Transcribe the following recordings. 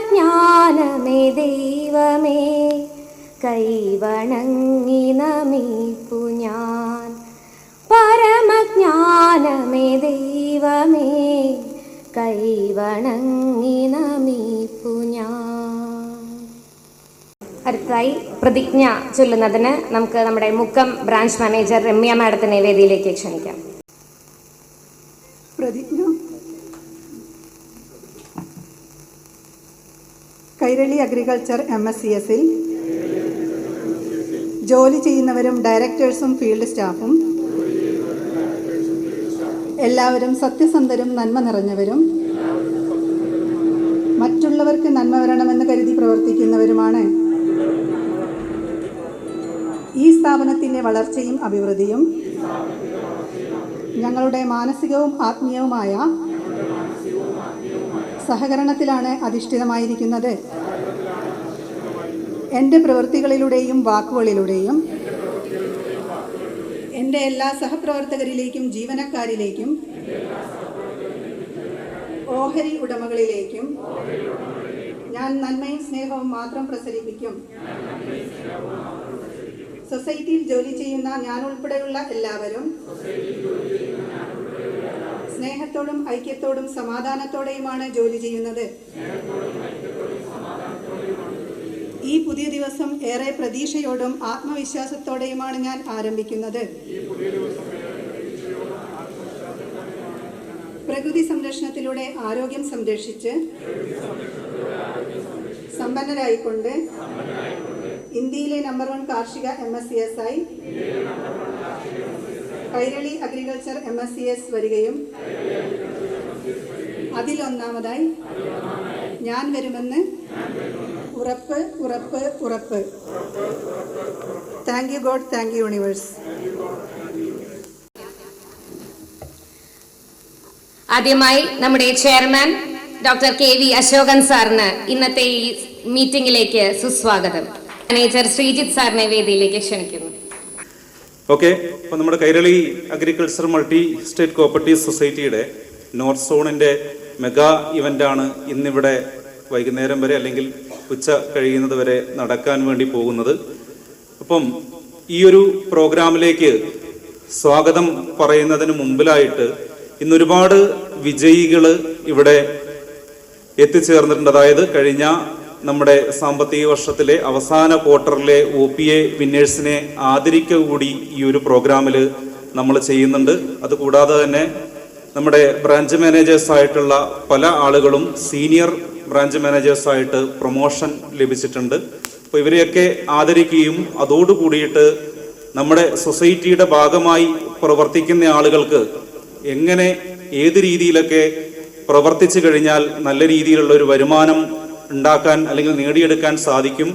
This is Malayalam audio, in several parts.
പരമജ്ഞാനമേ ദൈവമേ കൈവണങ്ങി നമിപ്പു ഞാൻ. പരമജ്ഞാനമേ ദൈവമേ കൈവണങ്ങി നമിപ്പു ഞാൻ. അടുത്തതായി പ്രതിജ്ഞ ചൊല്ലുന്നതിന് നമുക്ക് നമ്മുടെ മുക്കം ബ്രാഞ്ച് മാനേജർ രമ്യ മാഡത്തിനെ വേദിയിലേക്ക് ക്ഷണിക്കാം. പ്രതിജ്ഞ. കൈരളി അഗ്രികൾച്ചർ MSCSൽ ജോലി ചെയ്യുന്നവരും ഡയറക്ടേഴ്സും ഫീൽഡ് സ്റ്റാഫും എല്ലാവരും സത്യസന്ധരും നന്മ നിറഞ്ഞവരും മറ്റുള്ളവർക്ക് നന്മ വരണമെന്ന് കരുതി പ്രവർത്തിക്കുന്നവരുമാണ്. ഈ സ്ഥാപനത്തിൻ്റെ വളർച്ചയും അഭിവൃദ്ധിയും ഞങ്ങളുടെ മാനസികവും ആത്മീയവുമായ സഹകരണത്തിലാണ് അധിഷ്ഠിതമായിരിക്കുന്നത്. എൻ്റെ പ്രവൃത്തികളിലൂടെയും വാക്കുകളിലൂടെയും എൻ്റെ എല്ലാ സഹപ്രവർത്തകരിലേക്കും ജീവനക്കാരിലേക്കും ഓഹരി ഉടമകളിലേക്കും ഞാൻ നന്മയും സ്നേഹവും മാത്രം പ്രസരിപ്പിക്കും. സൊസൈറ്റിയിൽ ജോലി ചെയ്യുന്ന ഞാൻ ഉൾപ്പെടെയുള്ള എല്ലാവരും സ്നേഹത്തോടും ഐക്യത്തോടും സമാധാനത്തോടെയുമാണ് ജോലി ചെയ്യുന്നത്. ഈ പുതിയ ദിവസം ഏറെ പ്രതീക്ഷയോടും ആത്മവിശ്വാസത്തോടെയുമാണ് ഞാൻ ആരംഭിക്കുന്നത്. പ്രകൃതി സംരക്ഷണത്തിലൂടെ ആരോഗ്യം സംരക്ഷിച്ച് സമ്പന്നരായിക്കൊണ്ട് ഇന്ത്യയിലെ നമ്പർ 1 കാർഷിക MSCS ആയി കൈരളി അഗ്രികൾച്ചർ MSCS വരികയും അതിലൊന്നാമതായി ഞാൻ വരുമെന്ന് ഉറപ്പ് ഉറപ്പ് ഉറപ്പ്. Thank you God, thank you universe. ആദ്യമായി നമ്മുടെ ചെയർമാൻ ഡോക്ടർ KV അശോകൻ സാറിന് ഇന്നത്തെ ഈ മീറ്റിംഗിലേക്ക് സുസ്വാഗതം. മാനേജർ ശ്രീജിത്ത് സാറിനെ വേദിയിലേക്ക് ക്ഷണിക്കുന്നു. ഓക്കെ, അപ്പോൾ നമ്മുടെ Kairali agriculture multi state cooperative സൊസൈറ്റിയുടെ നോർത്ത് സോണിൻ്റെ മെഗാ ഇവൻ്റാണ് ഇന്നിവിടെ വൈകുന്നേരം വരെ അല്ലെങ്കിൽ ഉച്ച കഴിയുന്നത് വരെ നടക്കാൻ വേണ്ടി പോകുന്നത്. അപ്പം ഈ ഒരു പ്രോഗ്രാമിലേക്ക് സ്വാഗതം പറയുന്നതിന് മുമ്പിലായിട്ട് ഇന്നൊരുപാട് വിജയികൾ ഇവിടെ എത്തിച്ചേർന്നിട്ടുണ്ട്. അതായത് കഴിഞ്ഞ നമ്മുടെ സാമ്പത്തിക വർഷത്തിലെ അവസാന ക്വാർട്ടറിലെ OPA വിന്നേഴ്സിനെ ആദരിക്കുക കൂടി ഈ ഒരു പ്രോഗ്രാമിൽ നമ്മൾ ചെയ്യുന്നുണ്ട്. അതുകൂടാതെ തന്നെ നമ്മുടെ ബ്രാഞ്ച് മാനേജേഴ്സായിട്ടുള്ള പല ആളുകളും സീനിയർ ബ്രാഞ്ച് മാനേജേഴ്സായിട്ട് പ്രൊമോഷൻ ലഭിച്ചിട്ടുണ്ട്. അപ്പോൾ ഇവരെയൊക്കെ ആദരിക്കുകയും അതോടുകൂടിയിട്ട് നമ്മുടെ സൊസൈറ്റിയുടെ ഭാഗമായി പ്രവർത്തിക്കുന്ന ആളുകൾക്ക് എങ്ങനെ ഏത് രീതിയിലൊക്കെ പ്രവർത്തിച്ചു കഴിഞ്ഞാൽ നല്ല രീതിയിലുള്ള ഒരു വരുമാനം ഉണ്ടാക്കാൻ അല്ലെങ്കിൽ നേടിയെടുക്കാൻ സാധിക്കും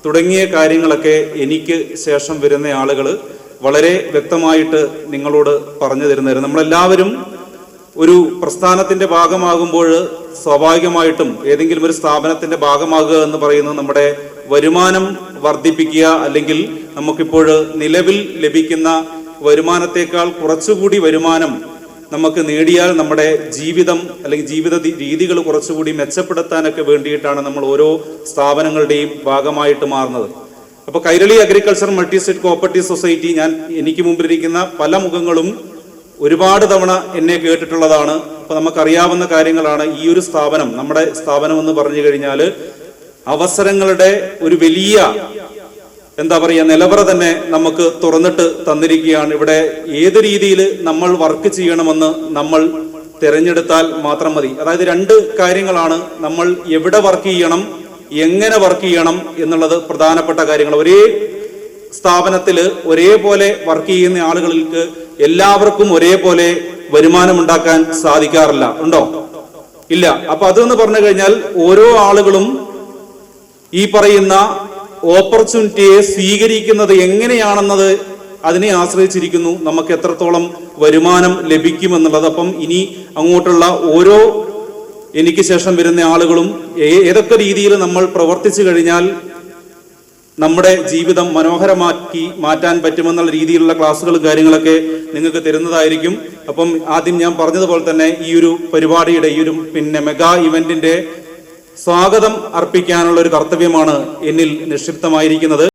തുടങ്ങിയ കാര്യങ്ങളൊക്കെ എനിക്ക് ശേഷം വരുന്ന ആളുകൾ വളരെ വ്യക്തമായിട്ട് നിങ്ങളോട് പറഞ്ഞു തരുന്നതായിരുന്നു. നമ്മളെല്ലാവരും ഒരു പ്രസ്ഥാനത്തിന്റെ ഭാഗമാകുമ്പോൾ സ്വാഭാവികമായിട്ടും ഏതെങ്കിലും ഒരു സ്ഥാപനത്തിന്റെ ഭാഗമാകുക എന്ന് പറയുന്നത് നമ്മുടെ വരുമാനം വർദ്ധിപ്പിക്കുക, അല്ലെങ്കിൽ നമുക്കിപ്പോൾ നിലവിൽ ലഭിക്കുന്ന വരുമാനത്തെക്കാൾ കുറച്ചുകൂടി വരുമാനം നമുക്ക് നേടിയാൽ നമ്മുടെ ജീവിതം അല്ലെങ്കിൽ ജീവിത രീതികൾ കുറച്ചുകൂടി മെച്ചപ്പെടുത്താനൊക്കെ വേണ്ടിയിട്ടാണ് നമ്മൾ ഓരോ സ്ഥാപനങ്ങളുടെയും ഭാഗമായിട്ട് മാറുന്നത്. അപ്പോൾ Kairali agriculture multi state cooperative society, എനിക്ക് മുമ്പിലിരിക്കുന്ന പല മുഖങ്ങളും ഒരുപാട് തവണ എന്നെ കേട്ടിട്ടുള്ളതാണ്. അപ്പോൾ നമുക്കറിയാവുന്ന കാര്യങ്ങളാണ്. ഈ ഒരു സ്ഥാപനം, നമ്മുടെ സ്ഥാപനം എന്ന് പറഞ്ഞു കഴിഞ്ഞാൽ അവസരങ്ങളുടെ ഒരു വലിയ നിലവറ തന്നെ നമുക്ക് തുറന്നിട്ട് തന്നിരിക്കുകയാണ്. ഇവിടെ ഏത് രീതിയിൽ നമ്മൾ വർക്ക് ചെയ്യണമെന്ന് നമ്മൾ തിരഞ്ഞെടുത്താൽ മാത്രം മതി. അതായത് 2 കാര്യങ്ങളാണ്. നമ്മൾ എവിടെ വർക്ക് ചെയ്യണം, എങ്ങനെ വർക്ക് ചെയ്യണം എന്നുള്ളത് പ്രധാനപ്പെട്ട കാര്യങ്ങൾ. ഒരേ സ്ഥാപനത്തിൽ ഒരേപോലെ വർക്ക് ചെയ്യുന്ന ആളുകൾക്ക് എല്ലാവർക്കും ഒരേപോലെ വരുമാനം ഉണ്ടാക്കാൻ സാധിക്കാറില്ല. ഉണ്ടോ? ഇല്ല. അപ്പൊ അതെന്ന് പറഞ്ഞു കഴിഞ്ഞാൽ ഓരോ ആളുകളും ഈ പറയുന്ന ഓപ്പർച്യൂണിറ്റിയെ സ്വീകരിക്കുന്നത് എങ്ങനെയാണെന്നത് അതിനെ ആശ്രയിച്ചിരിക്കുന്നു നമുക്ക് എത്രത്തോളം വരുമാനം ലഭിക്കുമെന്നുള്ളത്. അപ്പം ഇനി അങ്ങോട്ടുള്ള ഓരോ എനിക്ക് ശേഷം വരുന്ന ആളുകളും ഏതൊക്കെ രീതിയിൽ നമ്മൾ പ്രവർത്തിച്ചു കഴിഞ്ഞാൽ നമ്മുടെ ജീവിതം മനോഹരമാക്കി മാറ്റാൻ പറ്റുമെന്നുള്ള രീതിയിലുള്ള ക്ലാസ്സുകളും കാര്യങ്ങളൊക്കെ നിങ്ങൾക്ക് തരുന്നതായിരിക്കും. അപ്പം ആദ്യം ഞാൻ പറഞ്ഞതുപോലെ തന്നെ ഈ ഒരു പരിപാടിയുടെ ഈ ഒരു മെഗാ ഇവന്റിന്റെ സ്വാഗതം അർപ്പിക്കാനുള്ള ഒരു കർത്തവ്യമാണ് എന്നിൽ നിക്ഷിപ്തമായിരിക്കുന്നത്.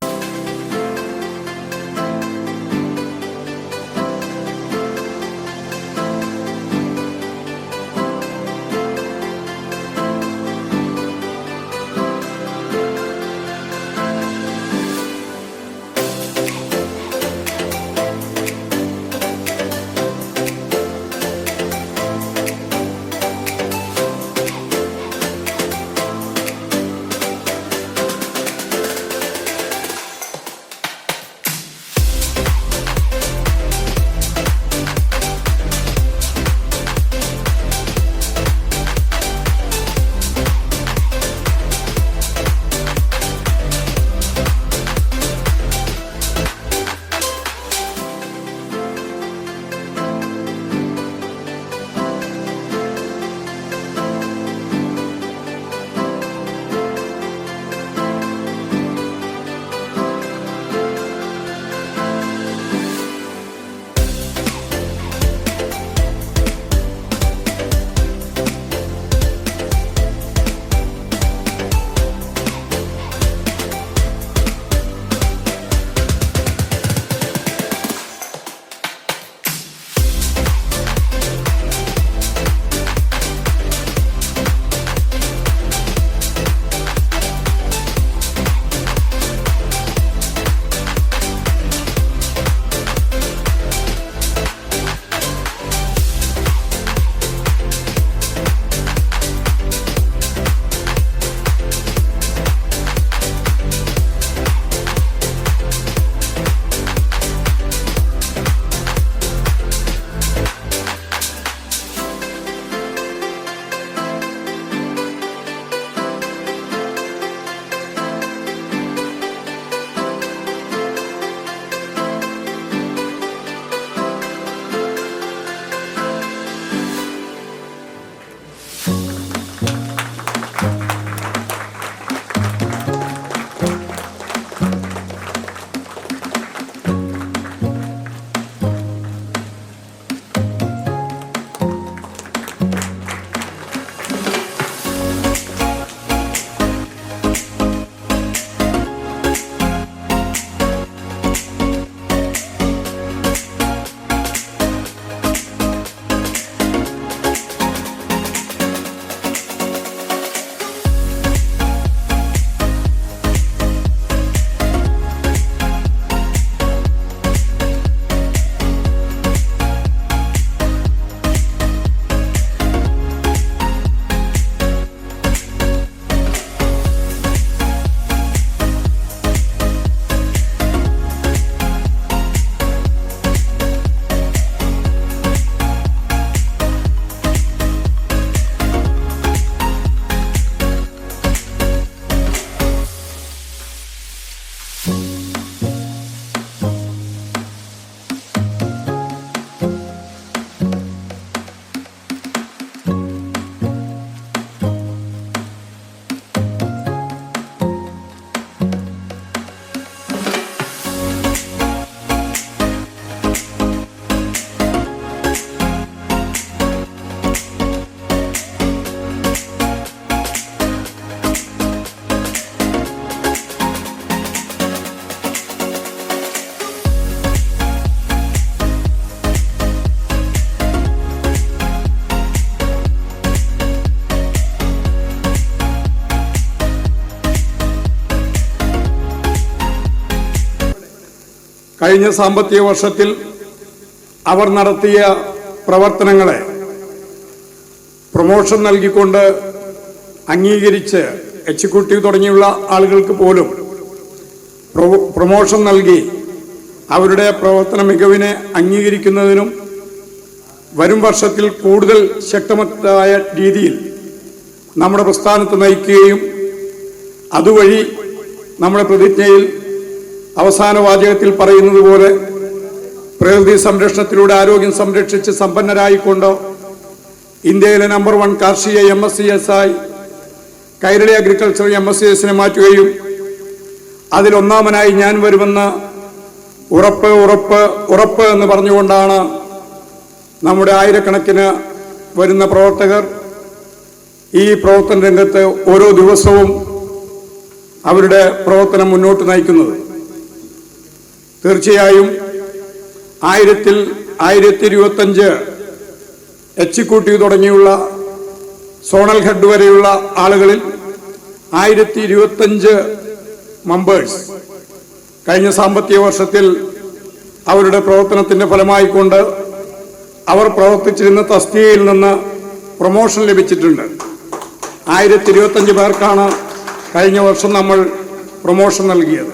കഴിഞ്ഞ സാമ്പത്തിക വർഷത്തിൽ അവർ നടത്തിയ പ്രവർത്തനങ്ങളെ പ്രൊമോഷൻ നൽകിക്കൊണ്ട് അംഗീകരിച്ച് എക്സിക്യൂട്ടീവ് തുടങ്ങിയുള്ള ആളുകൾക്ക് പോലും പ്രൊമോഷൻ നൽകി അവരുടെ പ്രവർത്തന മികവിനെ അംഗീകരിക്കുന്നതിനും വരും വർഷത്തിൽ കൂടുതൽ ശക്തമായ രീതിയിൽ നമ്മുടെ പ്രസ്ഥാനത്തെ നയിക്കുകയും അതുവഴി നമ്മുടെ പ്രതിജ്ഞയിൽ അവസാന വാചകത്തിൽ പറയുന്നത് പോലെ പ്രകൃതി സംരക്ഷണത്തിലൂടെ ആരോഗ്യം സംരക്ഷിച്ച് സമ്പന്നരായിക്കൊണ്ട് ഇന്ത്യയിലെ നമ്പർ 1 കാർഷിക MSCS ആയി കൈരളി അഗ്രികൾച്ചർ MSCSനെ മാറ്റുകയും അതിലൊന്നാമനായി ഞാൻ വരുമെന്ന് ഉറപ്പ് എന്ന് പറഞ്ഞുകൊണ്ടാണ് നമ്മുടെ ആയിരക്കണക്കിന് വരുന്ന പ്രവർത്തകർ ഈ പ്രവർത്തന രംഗത്ത് ഓരോ ദിവസവും അവരുടെ പ്രവർത്തനം മുന്നോട്ട് നയിക്കുന്നത്. തീർച്ചയായും 1025 എക്സിക്യൂട്ടീവ് തുടങ്ങിയുള്ള സോണൽ ഹെഡ് വരെയുള്ള ആളുകളിൽ 1025 മെമ്പേഴ്സ് കഴിഞ്ഞ സാമ്പത്തിക വർഷത്തിൽ അവരുടെ പ്രവർത്തനത്തിന്റെ ഫലമായിക്കൊണ്ട് അവർ പ്രവർത്തിച്ചിരുന്ന തസ്തികയിൽ നിന്ന് പ്രൊമോഷൻ ലഭിച്ചിട്ടുണ്ട്. 1025 പേർക്കാണ് കഴിഞ്ഞ വർഷം നമ്മൾ പ്രൊമോഷൻ നൽകിയത്.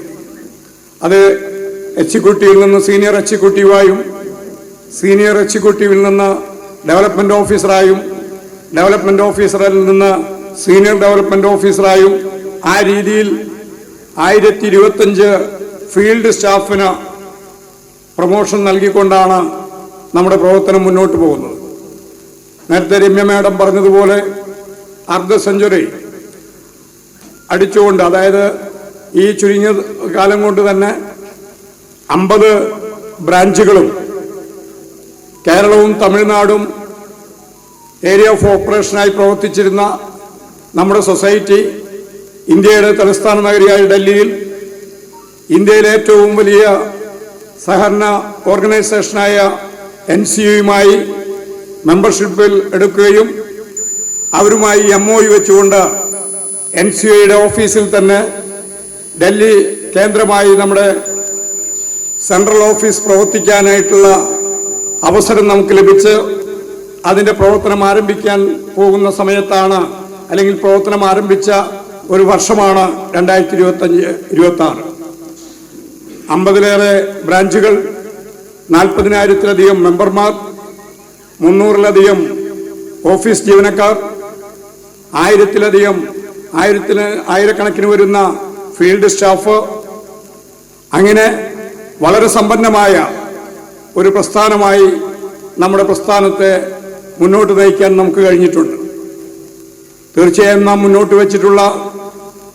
അത് എക്സിക്യൂട്ടീവിൽ നിന്ന് സീനിയർ എക്സിക്യൂട്ടീവായും സീനിയർ എക്സിക്യൂട്ടീവിൽ നിന്ന് ഡെവലപ്മെന്റ് ഓഫീസറായും ഡെവലപ്മെന്റ് ഓഫീസറിൽ നിന്ന് സീനിയർ ഡെവലപ്മെന്റ് ഓഫീസറായും ആ രീതിയിൽ 1025 ഫീൽഡ് സ്റ്റാഫിന് പ്രൊമോഷൻ നൽകിക്കൊണ്ടാണ് നമ്മുടെ പ്രവർത്തനം മുന്നോട്ട് പോകുന്നത്. നേരത്തെ രമ്യ മാഡം പറഞ്ഞതുപോലെ അർദ്ധ സെഞ്ചുറി അടിച്ചുകൊണ്ട്, അതായത് ഈ ചുരുങ്ങിയ കാലം കൊണ്ട് തന്നെ 50 ബ്രാഞ്ചുകളും കേരളവും തമിഴ്നാടും ഏരിയ ഓഫ് ഓപ്പറേഷനായി പ്രവർത്തിച്ചിരുന്ന നമ്മുടെ സൊസൈറ്റി ഇന്ത്യയുടെ തലസ്ഥാന നഗരിയായ ഡൽഹിയിൽ ഇന്ത്യയിലെ ഏറ്റവും വലിയ സഹകരണ ഓർഗനൈസേഷനായ NCUയുമായി മെമ്പർഷിപ്പിൽ എടുക്കുകയും അവരുമായി MOU വെച്ചുകൊണ്ട് NCUയുടെ ഓഫീസിൽ തന്നെ ഡൽഹി കേന്ദ്രമായി നമ്മുടെ സെൻട്രൽ ഓഫീസ് പ്രവർത്തിക്കാനായിട്ടുള്ള അവസരം നമുക്ക് ലഭിച്ച് അതിൻ്റെ പ്രവർത്തനം ആരംഭിക്കാൻ പോകുന്ന സമയത്താണ്, അല്ലെങ്കിൽ പ്രവർത്തനം ആരംഭിച്ച ഒരു വർഷമാണ് 2025-26. 50-ലേറെ ബ്രാഞ്ചുകൾ, 40,000-ലധികം മെമ്പർമാർ, 300-ലധികം ഓഫീസ് ജീവനക്കാർ, 1000-ആയിരക്കണക്കിന് വരുന്ന ഫീൽഡ് സ്റ്റാഫ്, അങ്ങനെ വളരെ സമ്പന്നമായ ഒരു പ്രസ്ഥാനമായി നമ്മുടെ പ്രസ്ഥാനത്തെ മുന്നോട്ട് നയിക്കാൻ നമുക്ക് കഴിഞ്ഞിട്ടുണ്ട്. തീർച്ചയായും നാം മുന്നോട്ട് വെച്ചിട്ടുള്ള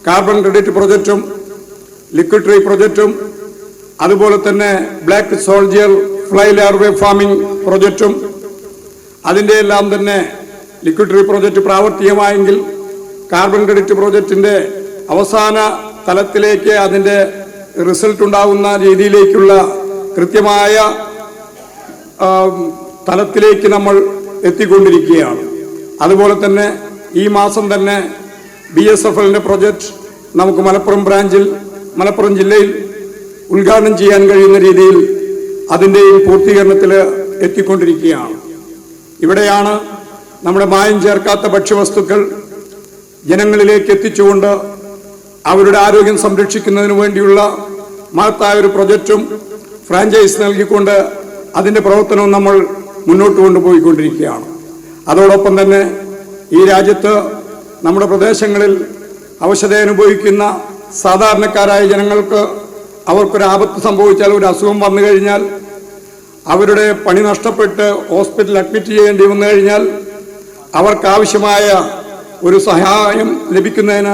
കാർബൺ ക്രെഡിറ്റ് പ്രൊജക്റ്റും ലിക്വിഡ് പ്രൊജക്റ്റും അതുപോലെ തന്നെ black soldier fly larvae farming പ്രൊജക്റ്റും, അതിൻ്റെ എല്ലാം തന്നെ ലിക്വിഡ് പ്രൊജക്റ്റ് പ്രാവർത്തികമായെങ്കിൽ കാർബൺ ക്രെഡിറ്റ് പ്രൊജക്റ്റിൻ്റെ അവസാന തലത്തിലേക്ക് അതിൻ്റെ റിസൾട്ട് ഉണ്ടാകുന്ന രീതിയിലേക്കുള്ള കൃത്യമായ തലത്തിലേക്ക് നമ്മൾ എത്തിക്കൊണ്ടിരിക്കുകയാണ്. അതുപോലെ തന്നെ ഈ മാസം തന്നെ BSFLന്റെ പ്രൊജക്റ്റ് നമുക്ക് മലപ്പുറം ജില്ലയിൽ ഉദ്ഘാടനം ചെയ്യാൻ കഴിയുന്ന രീതിയിൽ അതിൻ്റെയും പൂർത്തീകരണത്തിൽ എത്തിക്കൊണ്ടിരിക്കുകയാണ്. ഇവിടെയാണ് നമ്മുടെ മായം ചേർക്കാത്ത ഭക്ഷ്യവസ്തുക്കൾ ജനങ്ങളിലേക്ക് എത്തിച്ചുകൊണ്ട് അവരുടെ ആരോഗ്യം സംരക്ഷിക്കുന്നതിന് വേണ്ടിയുള്ള മഹത്തായ ഒരു പ്രൊജക്റ്റും ഫ്രാഞ്ചൈസ് നൽകിക്കൊണ്ട് അതിൻ്റെ പ്രവർത്തനവും നമ്മൾ മുന്നോട്ട് കൊണ്ടുപോയിക്കൊണ്ടിരിക്കുകയാണ്. അതോടൊപ്പം തന്നെ ഈ രാജ്യത്ത് നമ്മുടെ പ്രദേശങ്ങളിൽ അവശത അനുഭവിക്കുന്ന സാധാരണക്കാരായ ജനങ്ങൾക്ക് അവർക്കൊരു ആപത്ത് സംഭവിച്ചാൽ, ഒരു അസുഖം വന്നു കഴിഞ്ഞാൽ, അവരുടെ പണി നഷ്ടപ്പെട്ട് ഹോസ്പിറ്റലിൽ അഡ്മിറ്റ് ചെയ്യേണ്ടി വന്നു കഴിഞ്ഞാൽ അവർക്കാവശ്യമായ ഒരു സഹായം ലഭിക്കുന്നതിന്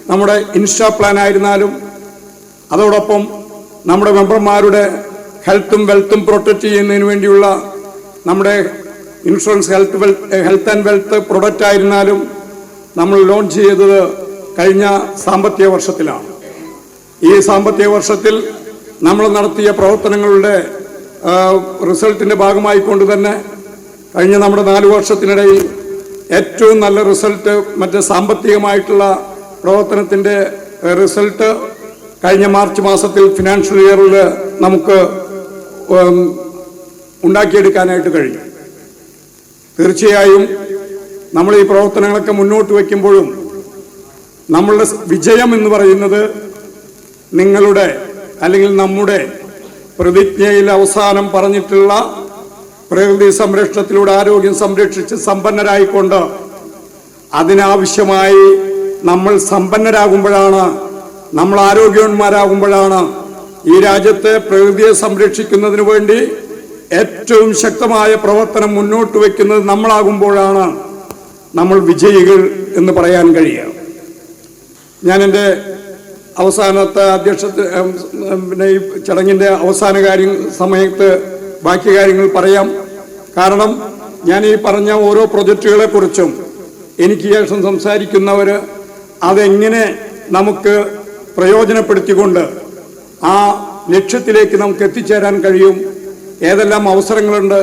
നമ്മുടെ ഇൻസ്റ്റാ പ്ലാൻ ആയിരുന്നാലും, അതോടൊപ്പം നമ്മുടെ മെമ്പർമാരുടെ ഹെൽത്തും വെൽത്തും പ്രൊട്ടക്റ്റ് ചെയ്യുന്നതിന് വേണ്ടിയുള്ള നമ്മുടെ insurance health and wealth product ആയിരുന്നാലും നമ്മൾ ലോഞ്ച് ചെയ്തത് കഴിഞ്ഞ സാമ്പത്തിക വർഷത്തിലാണ്. ഈ സാമ്പത്തിക വർഷത്തിൽ നമ്മൾ നടത്തിയ പ്രവർത്തനങ്ങളുടെ റിസൾട്ടിൻ്റെ ഭാഗമായിക്കൊണ്ട് തന്നെ കഴിഞ്ഞ നമ്മുടെ 4 വർഷത്തിനിടയിൽ ഏറ്റവും നല്ല റിസൾട്ട്, മറ്റ് സാമ്പത്തികമായിട്ടുള്ള പ്രവർത്തനത്തിൻ്റെ റിസൾട്ട് കഴിഞ്ഞ മാർച്ച് മാസത്തിൽ ഫിനാൻഷ്യൽ ഇയറിൽ നമുക്ക് ഉണ്ടാക്കിയെടുക്കാനായിട്ട് കഴിഞ്ഞു. തീർച്ചയായും നമ്മൾ ഈ പ്രവർത്തനങ്ങളൊക്കെ മുന്നോട്ട് വയ്ക്കുമ്പോഴും നമ്മളുടെ വിജയം എന്ന് പറയുന്നത് നിങ്ങളുടെ അല്ലെങ്കിൽ നമ്മുടെ പ്രതിജ്ഞയിൽ അവസാനം പറഞ്ഞിട്ടുള്ള പ്രകൃതി സംരക്ഷണത്തിലൂടെ ആരോഗ്യം സംരക്ഷിച്ച് സമ്പന്നരായിക്കൊണ്ട് അതിനാവശ്യമായി നമ്മൾ സമ്പന്നരാകുമ്പോഴാണ്, നമ്മൾ ആരോഗ്യവാന്മാരാകുമ്പോഴാണ് ഈ രാജ്യത്തെ പ്രകൃതിയെ സംരക്ഷിക്കുന്നതിന് വേണ്ടി ഏറ്റവും ശക്തമായ പ്രവർത്തനം മുന്നോട്ട് വയ്ക്കുന്നത് നമ്മളാകുമ്പോഴാണ് നമ്മൾ വിജയികൾ എന്ന് പറയാൻ കഴിയുക. ഞാൻ എൻ്റെ അവസാനത്തെ പിന്നെ ഈ ചടങ്ങിൻ്റെ അവസാന സമയത്ത് ബാക്കി കാര്യങ്ങൾ പറയാം. കാരണം ഞാൻ ഈ പറഞ്ഞ ഓരോ പ്രൊജക്റ്റുകളെ കുറിച്ചും എനിക്ക് ശേഷം സംസാരിക്കുന്നവർ അതെങ്ങനെ നമുക്ക് പ്രയോജനപ്പെടുത്തിക്കൊണ്ട് ആ ലക്ഷ്യത്തിലേക്ക് നമുക്ക് എത്തിച്ചേരാൻ കഴിയും, ഏതെല്ലാം അവസരങ്ങളുണ്ട്,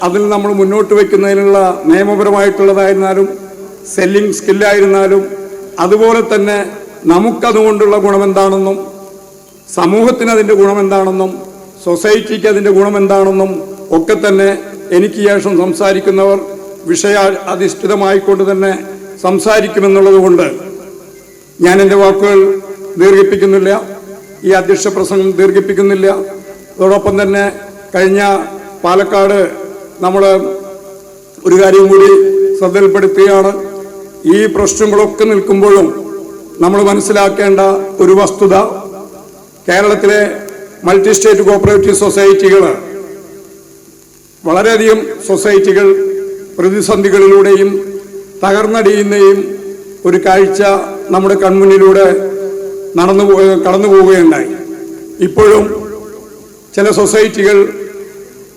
അതിൽ നമ്മൾ മുന്നോട്ട് വയ്ക്കുന്നതിനുള്ള നിയമപരമായിട്ടുള്ളതായിരുന്നാലും സെല്ലിംഗ് സ്കില്ലായിരുന്നാലും അതുപോലെ തന്നെ നമുക്കതുകൊണ്ടുള്ള ഗുണമെന്താണെന്നും സമൂഹത്തിന് അതിൻ്റെ ഗുണമെന്താണെന്നും സൊസൈറ്റിക്ക് അതിൻ്റെ ഗുണമെന്താണെന്നും ഒക്കെ തന്നെ എനിക്ക് ശേഷം സംസാരിക്കുന്നവർ വിഷയാധിഷ്ഠിതമായിക്കൊണ്ട് തന്നെ സംസാരിക്കുമെന്നുള്ളത് കൊണ്ട് ഞാൻ എൻ്റെ വാക്കുകൾ ദീർഘിപ്പിക്കുന്നില്ല, ഈ അധ്യക്ഷ പ്രസംഗം ദീർഘിപ്പിക്കുന്നില്ല. അതോടൊപ്പം തന്നെ കഴിഞ്ഞ പാലക്കാട് നമ്മൾ ഒരു കാര്യം കൂടി ശ്രദ്ധയിൽപ്പെടുത്തുകയാണ്. ഈ പ്രശ്നങ്ങളൊക്കെ നിൽക്കുമ്പോഴും നമ്മൾ മനസ്സിലാക്കേണ്ട ഒരു വസ്തുത, കേരളത്തിലെ മൾട്ടി സ്റ്റേറ്റ് കോഓപ്പറേറ്റീവ് സൊസൈറ്റികൾ, വളരെയധികം സൊസൈറ്റികൾ പ്രതിസന്ധികളിലൂടെയും തകർന്നടിയുന്നയും ഒരു കാഴ്ച നമ്മുടെ കൺമുന്നിലൂടെ കടന്നു പോവുകയുണ്ടായി. ഇപ്പോഴും ചില സൊസൈറ്റികൾ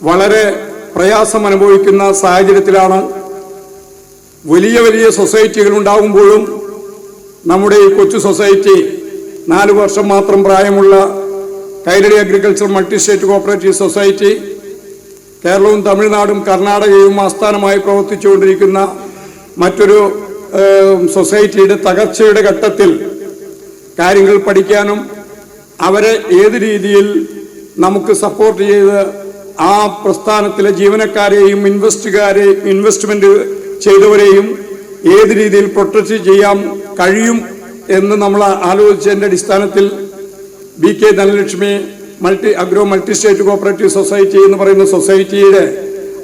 വളരെ പ്രയാസം അനുഭവിക്കുന്ന സാഹചര്യത്തിലാണ്. വലിയ വലിയ സൊസൈറ്റികൾ ഉണ്ടാകുമ്പോഴും നമ്മുടെ ഈ കൊച്ചു സൊസൈറ്റി 4 വർഷം മാത്രം പ്രായമുള്ള Kairali agriculture multi state cooperative society കേരളവും തമിഴ്നാടും കർണാടകയും ആസ്ഥാനമായി പ്രവർത്തിച്ചുകൊണ്ടിരിക്കുന്ന മറ്റൊരു സൊസൈറ്റിയുടെ തകർച്ചയുടെ ഘട്ടത്തിൽ കാര്യങ്ങൾ പഠിക്കാനും അവരെ ഏത് രീതിയിൽ നമുക്ക് സപ്പോർട്ട് ചെയ്ത് ആ പ്രസ്ഥാനത്തിലെ ജീവനക്കാരെയും ഇൻവെസ്റ്റ്മെന്റ് ചെയ്തവരെയും ഏത് രീതിയിൽ പ്രൊട്ടക്ട് ചെയ്യാൻ കഴിയും എന്ന് നമ്മൾ ആലോചിച്ചതിൻ്റെ അടിസ്ഥാനത്തിൽ BK Dhanalakshmi agro multi state cooperative society എന്ന് പറയുന്ന സൊസൈറ്റിയുടെ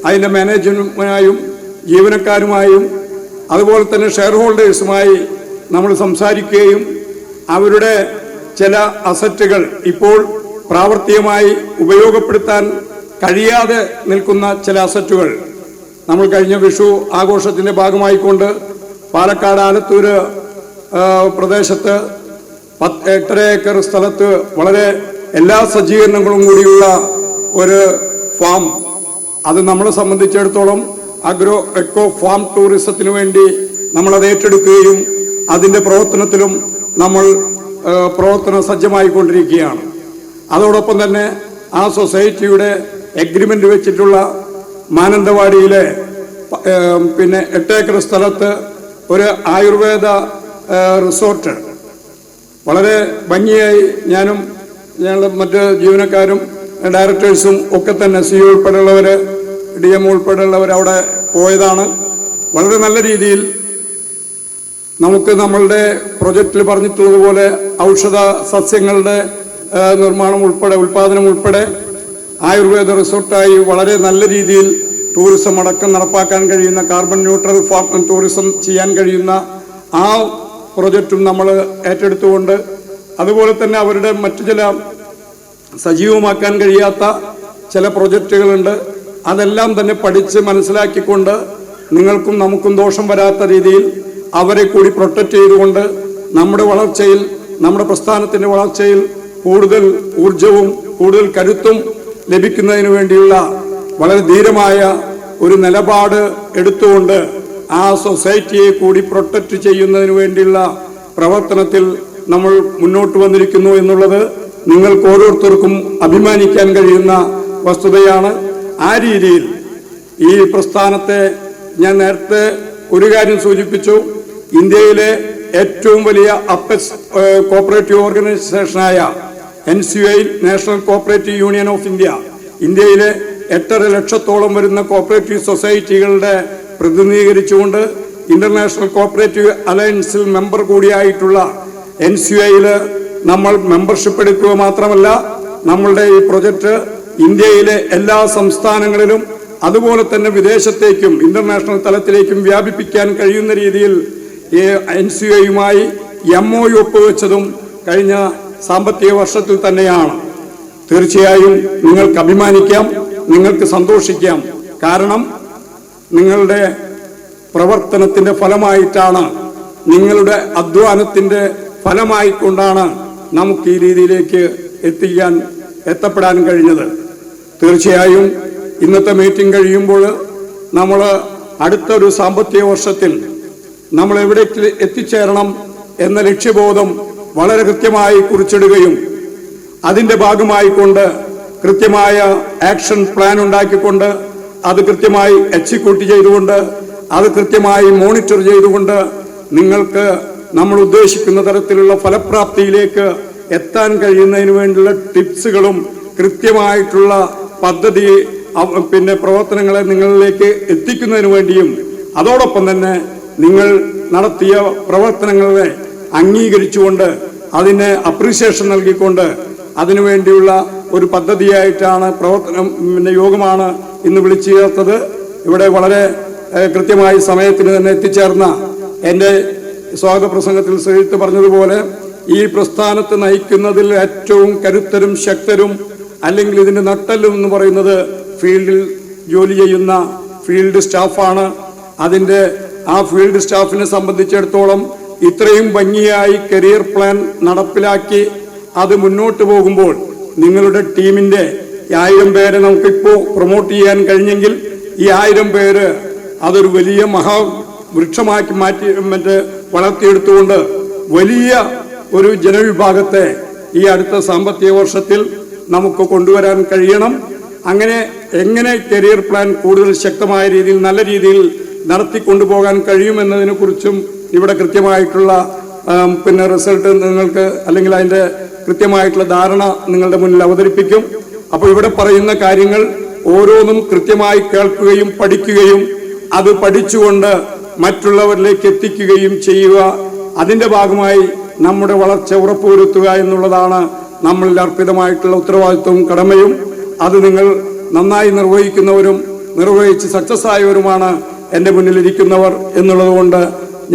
അതിൻ്റെ മാനേജ്മെന്റുമായും ജീവനക്കാരുമായും അതുപോലെ തന്നെ ഷെയർ ഹോൾഡേഴ്സുമായി നമ്മൾ സംസാരിക്കുകയും അവരുടെ ചില അസറ്റുകൾ ഇപ്പോൾ പ്രാവർത്തികമായി ഉപയോഗപ്പെടുത്താൻ കഴിയാതെ നിൽക്കുന്ന ചില അസറ്റുകൾ നമ്മൾ കഴിഞ്ഞ വിഷു ആഘോഷത്തിൻ്റെ ഭാഗമായിക്കൊണ്ട് പാലക്കാട് ആലത്തൂര് പ്രദേശത്ത് 8.5 ഏക്കർ സ്ഥലത്ത് വളരെ എല്ലാ സജ്ജീകരണങ്ങളും കൂടിയുള്ള ഒരു ഫാം, അത് നമ്മളെ സംബന്ധിച്ചിടത്തോളം അഗ്രോ എക്കോ ഫാം ടൂറിസത്തിന് വേണ്ടി നമ്മളത് ഏറ്റെടുക്കുകയും അതിൻ്റെ പ്രവർത്തനത്തിലും നമ്മൾ പ്രവർത്തനം സജ്ജമായിക്കൊണ്ടിരിക്കുകയാണ്. അതോടൊപ്പം തന്നെ ആ സൊസൈറ്റിയുടെ എഗ്രിമെന്റ് വെച്ചിട്ടുള്ള മാനന്തവാടിയിലെ 8 ഏക്കർ സ്ഥലത്ത് ഒരു ആയുർവേദ റിസോർട്ട് വളരെ ഭംഗിയായി ഞാനും ഞങ്ങളുടെ മറ്റ് ജീവനക്കാരും ഡയറക്ടേഴ്സും ഒക്കെ തന്നെ CEO ഉൾപ്പെടെയുള്ളവർ DM ഉൾപ്പെടെയുള്ളവർ അവിടെ പോയതാണ്. വളരെ നല്ല രീതിയിൽ നമുക്ക് നമ്മളുടെ പ്രൊജക്റ്റിൽ പറഞ്ഞിട്ടുള്ളതുപോലെ ഔഷധ സസ്യങ്ങളുടെ നിർമ്മാണം ഉൾപ്പെടെ ഉൽപാദനം ഉൾപ്പെടെ ആയുർവേദ റിസോർട്ടായി വളരെ നല്ല രീതിയിൽ ടൂറിസം അടക്കം നടപ്പാക്കാൻ കഴിയുന്ന കാർബൺ ന്യൂട്രൽ ഫാം ടൂറിസം ചെയ്യാൻ കഴിയുന്ന ആ പ്രൊജക്റ്റും നമ്മൾ ഏറ്റെടുത്തുകൊണ്ട് അതുപോലെ തന്നെ അവരുടെ മറ്റു ചില സജീവമാക്കാൻ കഴിയാത്ത ചില പ്രൊജക്റ്റുകളുണ്ട്. അതെല്ലാം തന്നെ പഠിച്ച് മനസ്സിലാക്കിക്കൊണ്ട് നിങ്ങൾക്കും നമുക്കും ദോഷം വരാത്ത രീതിയിൽ അവരെ കൂടി പ്രൊട്ടക്റ്റ് ചെയ്തുകൊണ്ട് നമ്മുടെ വളർച്ചയിൽ, നമ്മുടെ പ്രസ്ഥാനത്തിൻ്റെ വളർച്ചയിൽ കൂടുതൽ ഊർജവും കൂടുതൽ കരുത്തും ലഭിക്കുന്നതിന് വേണ്ടിയുള്ള വളരെ ധീരമായ ഒരു നിലപാട് എടുത്തുകൊണ്ട് ആ സൊസൈറ്റിയെ കൂടി പ്രൊട്ടക്റ്റ് ചെയ്യുന്നതിന് വേണ്ടിയുള്ള പ്രവർത്തനത്തിൽ നമ്മൾ മുന്നോട്ട് വന്നിരിക്കുന്നു എന്നുള്ളത് നിങ്ങൾക്ക് ഓരോരുത്തർക്കും അഭിമാനിക്കാൻ കഴിയുന്ന വസ്തുതയാണ്. ആ രീതിയിൽ ഈ പ്രസ്ഥാനത്തെ ഞാൻ നേരത്തെ ഒരു കാര്യം സൂചിപ്പിച്ചു. ഇന്ത്യയിലെ ഏറ്റവും വലിയ അപ്പെക്സ് കോഓപ്പറേറ്റീവ് ഓർഗനൈസേഷനായ NCI national cooperative union of India, ഇന്ത്യയിലെ 8.5 ലക്ഷത്തോളം വരുന്ന കോഓപ്പറേറ്റീവ് സൊസൈറ്റികളുടെ പ്രതിനിധീകരിച്ചുകൊണ്ട് ഇന്റർനാഷണൽ കോഓപ്പറേറ്റീവ് അലയൻസിൽ മെമ്പർ കൂടിയായിട്ടുള്ള NCIയിൽ നമ്മൾ മെമ്പർഷിപ്പ് എടുക്കുക മാത്രമല്ല, നമ്മളുടെ ഈ പ്രൊജക്ട് ഇന്ത്യയിലെ എല്ലാ സംസ്ഥാനങ്ങളിലും അതുപോലെ തന്നെ വിദേശത്തേക്കും ഇന്റർനാഷണൽ തലത്തിലേക്കും വ്യാപിപ്പിക്കാൻ കഴിയുന്ന രീതിയിൽ NCIയുമായി MOU ഒപ്പുവെച്ചതും കഴിഞ്ഞ സാമ്പത്തിക വർഷത്തിൽ തന്നെയാണ്. തീർച്ചയായും നിങ്ങൾക്ക് അഭിമാനിക്കാം, നിങ്ങൾക്ക് സന്തോഷിക്കാം. കാരണം നിങ്ങളുടെ പ്രവർത്തനത്തിന്റെ ഫലമായിട്ടാണ്, നിങ്ങളുടെ അധ്വാനത്തിന്റെ ഫലമായിക്കൊണ്ടാണ് നമുക്ക് ഈ രീതിയിലേക്ക് എത്തപ്പെടാൻ കഴിഞ്ഞത്. തീർച്ചയായും ഇന്നത്തെ മീറ്റിംഗ് കഴിയുമ്പോൾ നമ്മൾ അടുത്തൊരു സാമ്പത്തിക വർഷത്തിൽ നമ്മൾ എവിടേക്ക് എത്തിച്ചേരണം എന്ന ലക്ഷ്യബോധം വളരെ കൃത്യമായി കുറിച്ചിടുകയും അതിന്റെ ഭാഗമായിക്കൊണ്ട് കൃത്യമായ ആക്ഷൻ പ്ലാൻ ഉണ്ടാക്കിക്കൊണ്ട് അത് കൃത്യമായി എക്സിക്യൂട്ട് ചെയ്തുകൊണ്ട് അത് കൃത്യമായി മോണിറ്റർ ചെയ്തുകൊണ്ട് നിങ്ങൾക്ക് നമ്മൾ ഉദ്ദേശിക്കുന്ന തരത്തിലുള്ള ഫലപ്രാപ്തിയിലേക്ക് എത്താൻ കഴിയുന്നതിന് വേണ്ടിയുള്ള ടിപ്സുകളും കൃത്യമായിട്ടുള്ള പദ്ധതി പ്രവർത്തനങ്ങളെ നിങ്ങളിലേക്ക് എത്തിക്കുന്നതിന് വേണ്ടിയും അതോടൊപ്പം തന്നെ നിങ്ങൾ നടത്തിയ പ്രവർത്തനങ്ങളെ അംഗീകരിച്ചുകൊണ്ട് അതിന് അപ്രീസിയേഷൻ നൽകിക്കൊണ്ട് അതിനുവേണ്ടിയുള്ള ഒരു പദ്ധതിയായിട്ടാണ് യോഗമാണ് ഇന്ന് വിളിച്ചു ചേർത്തത്. ഇവിടെ വളരെ കൃത്യമായി സമയത്തിന് തന്നെ എത്തിച്ചേർന്ന എൻ്റെ സ്വാഗത പ്രസംഗത്തിൽ ശ്രീജിത്ത് പറഞ്ഞതുപോലെ ഈ പ്രസ്ഥാനത്തെ നയിക്കുന്നതിൽ ഏറ്റവും കരുത്തരും ശക്തരും അല്ലെങ്കിൽ ഇതിന്റെ നട്ടെല്ലും എന്ന് പറയുന്നത് ഫീൽഡിൽ ജോലി ചെയ്യുന്ന ഫീൽഡ് സ്റ്റാഫാണ്. അതിന്റെ ആ ഫീൽഡ് സ്റ്റാഫിനെ സംബന്ധിച്ചിടത്തോളം ഇത്രയും ഭംഗിയായി കരിയർ പ്ലാൻ നടപ്പിലാക്കി അത് മുന്നോട്ട് പോകുമ്പോൾ നിങ്ങളുടെ ടീമിന്റെ 1000 പേരെ നമുക്കിപ്പോ പ്രൊമോട്ട് ചെയ്യാൻ കഴിഞ്ഞെങ്കിൽ ഈ 1000 പേര് അതൊരു വലിയ മഹാവൃക്ഷമാക്കി വളർത്തിയെടുത്തുകൊണ്ട് വലിയ ഒരു ജനവിഭാഗത്തെ ഈ അടുത്ത സാമ്പത്തിക വർഷത്തിൽ നമുക്ക് കൊണ്ടുവരാൻ കഴിയണം. അങ്ങനെ എങ്ങനെ കരിയർ പ്ലാൻ കൂടുതൽ ശക്തമായ രീതിയിൽ നല്ല രീതിയിൽ നടത്തിക്കൊണ്ടുപോകാൻ കഴിയുമെന്നതിനെ കുറിച്ചും ഇവിടെ കൃത്യമായിട്ടുള്ള റിസൾട്ട് നിങ്ങൾക്ക് അല്ലെങ്കിൽ അതിന്റെ കൃത്യമായിട്ടുള്ള ധാരണ നിങ്ങളുടെ മുന്നിൽ അവതരിപ്പിക്കും. അപ്പോൾ ഇവിടെ പറയുന്ന കാര്യങ്ങൾ ഓരോന്നും കൃത്യമായി കേൾക്കുകയും പഠിക്കുകയും അത് പഠിച്ചുകൊണ്ട് മറ്റുള്ളവരിലേക്ക് എത്തിക്കുകയും ചെയ്യുക. അതിന്റെ ഭാഗമായി നമ്മുടെ വളർച്ച ഉറപ്പുവരുത്തുക എന്നുള്ളതാണ് നമ്മളിൽ അർപ്പിതമായിട്ടുള്ള ഉത്തരവാദിത്വവും കടമയും. അത് നിങ്ങൾ നന്നായി നിർവഹിക്കുന്നവരും നിർവഹിച്ച് സക്സസ് ആയവരുമാണ് എൻ്റെ മുന്നിലിരിക്കുന്നവർ എന്നുള്ളതുകൊണ്ട്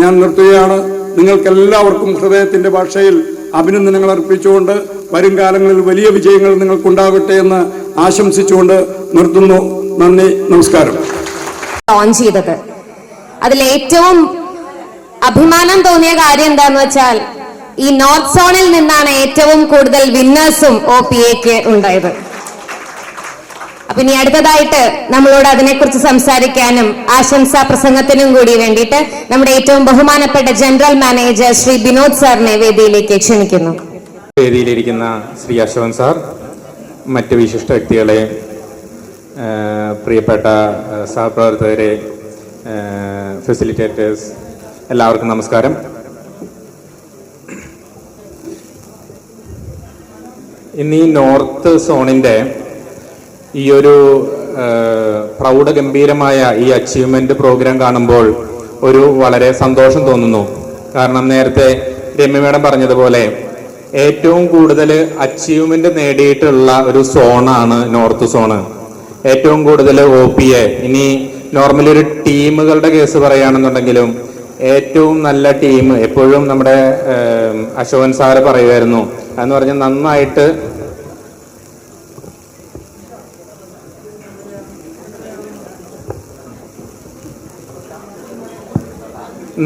ഞാൻ നിർത്തുകയാണ്. നിങ്ങൾക്കെല്ലാവർക്കും ഹൃദയത്തിന്റെ ഭാഷയിൽ അഭിനന്ദനങ്ങൾ അർപ്പിച്ചുകൊണ്ട് വരും കാലങ്ങളിൽ വലിയ വിജയങ്ങൾ നിങ്ങൾക്കുണ്ടാകട്ടെ എന്ന് ആശംസിച്ചുകൊണ്ട് നിർത്തുന്നു. നന്ദി, നമസ്കാരം. ലോഞ്ച് ചെയ്തത് അതിലേറ്റവും അഭിമാനം തോന്നിയ കാര്യം എന്താന്ന് വെച്ചാൽ ഈ നോർത്ത് സോണിൽ നിന്നാണ് ഏറ്റവും കൂടുതൽ വിന്നേഴ്സും OPAക്ക് ഉണ്ടായത്. അപ്പൊ ഇനി അടുത്തതായിട്ട് നമ്മളോട് അതിനെക്കുറിച്ച് സംസാരിക്കാനും ആശംസാ പ്രസംഗത്തിനും കൂടി വേണ്ടിയിട്ട് നമ്മുടെ ഏറ്റവും ബഹുമാനപ്പെട്ട ജനറൽ മാനേജർ ശ്രീ ബിനോദ് സാറിനെ വേദിയിലേക്ക് ക്ഷണിക്കുന്നു. വേദിയിലിരിക്കുന്ന ശ്രീ അശോകൻ സാർ, മറ്റ് വിശിഷ്ട വ്യക്തികളെ, പ്രിയപ്പെട്ട സഹപ്രവർത്തകരെ, ഫെസിലിറ്റേറ്റേഴ്സ്, എല്ലാവർക്കും നമസ്കാരം. ഇന്ന് ഈ നോർത്ത് സോണിൻ്റെ ഈ ഒരു പ്രൗഢഗംഭീരമായ ഈ അച്ചീവ്മെന്റ് പ്രോഗ്രാം കാണുമ്പോൾ ഒരു വളരെ സന്തോഷം തോന്നുന്നു. കാരണം നേരത്തെ രമ്യ മേഡം പറഞ്ഞതുപോലെ ഏറ്റവും കൂടുതൽ അച്ചീവ്മെന്റ് നേടിയിട്ടുള്ള ഒരു സോണാണ് നോർത്ത് സോണ്. ഏറ്റവും കൂടുതൽ OPA. ഇനി നോർമലി ഒരു ടീമുകളുടെ കേസ് പറയുകയാണെന്നുണ്ടെങ്കിലും ഏറ്റവും നല്ല ടീം എപ്പോഴും നമ്മുടെ അശോകൻ സാറ് പറയുമായിരുന്നു. എന്ന് പറഞ്ഞാൽ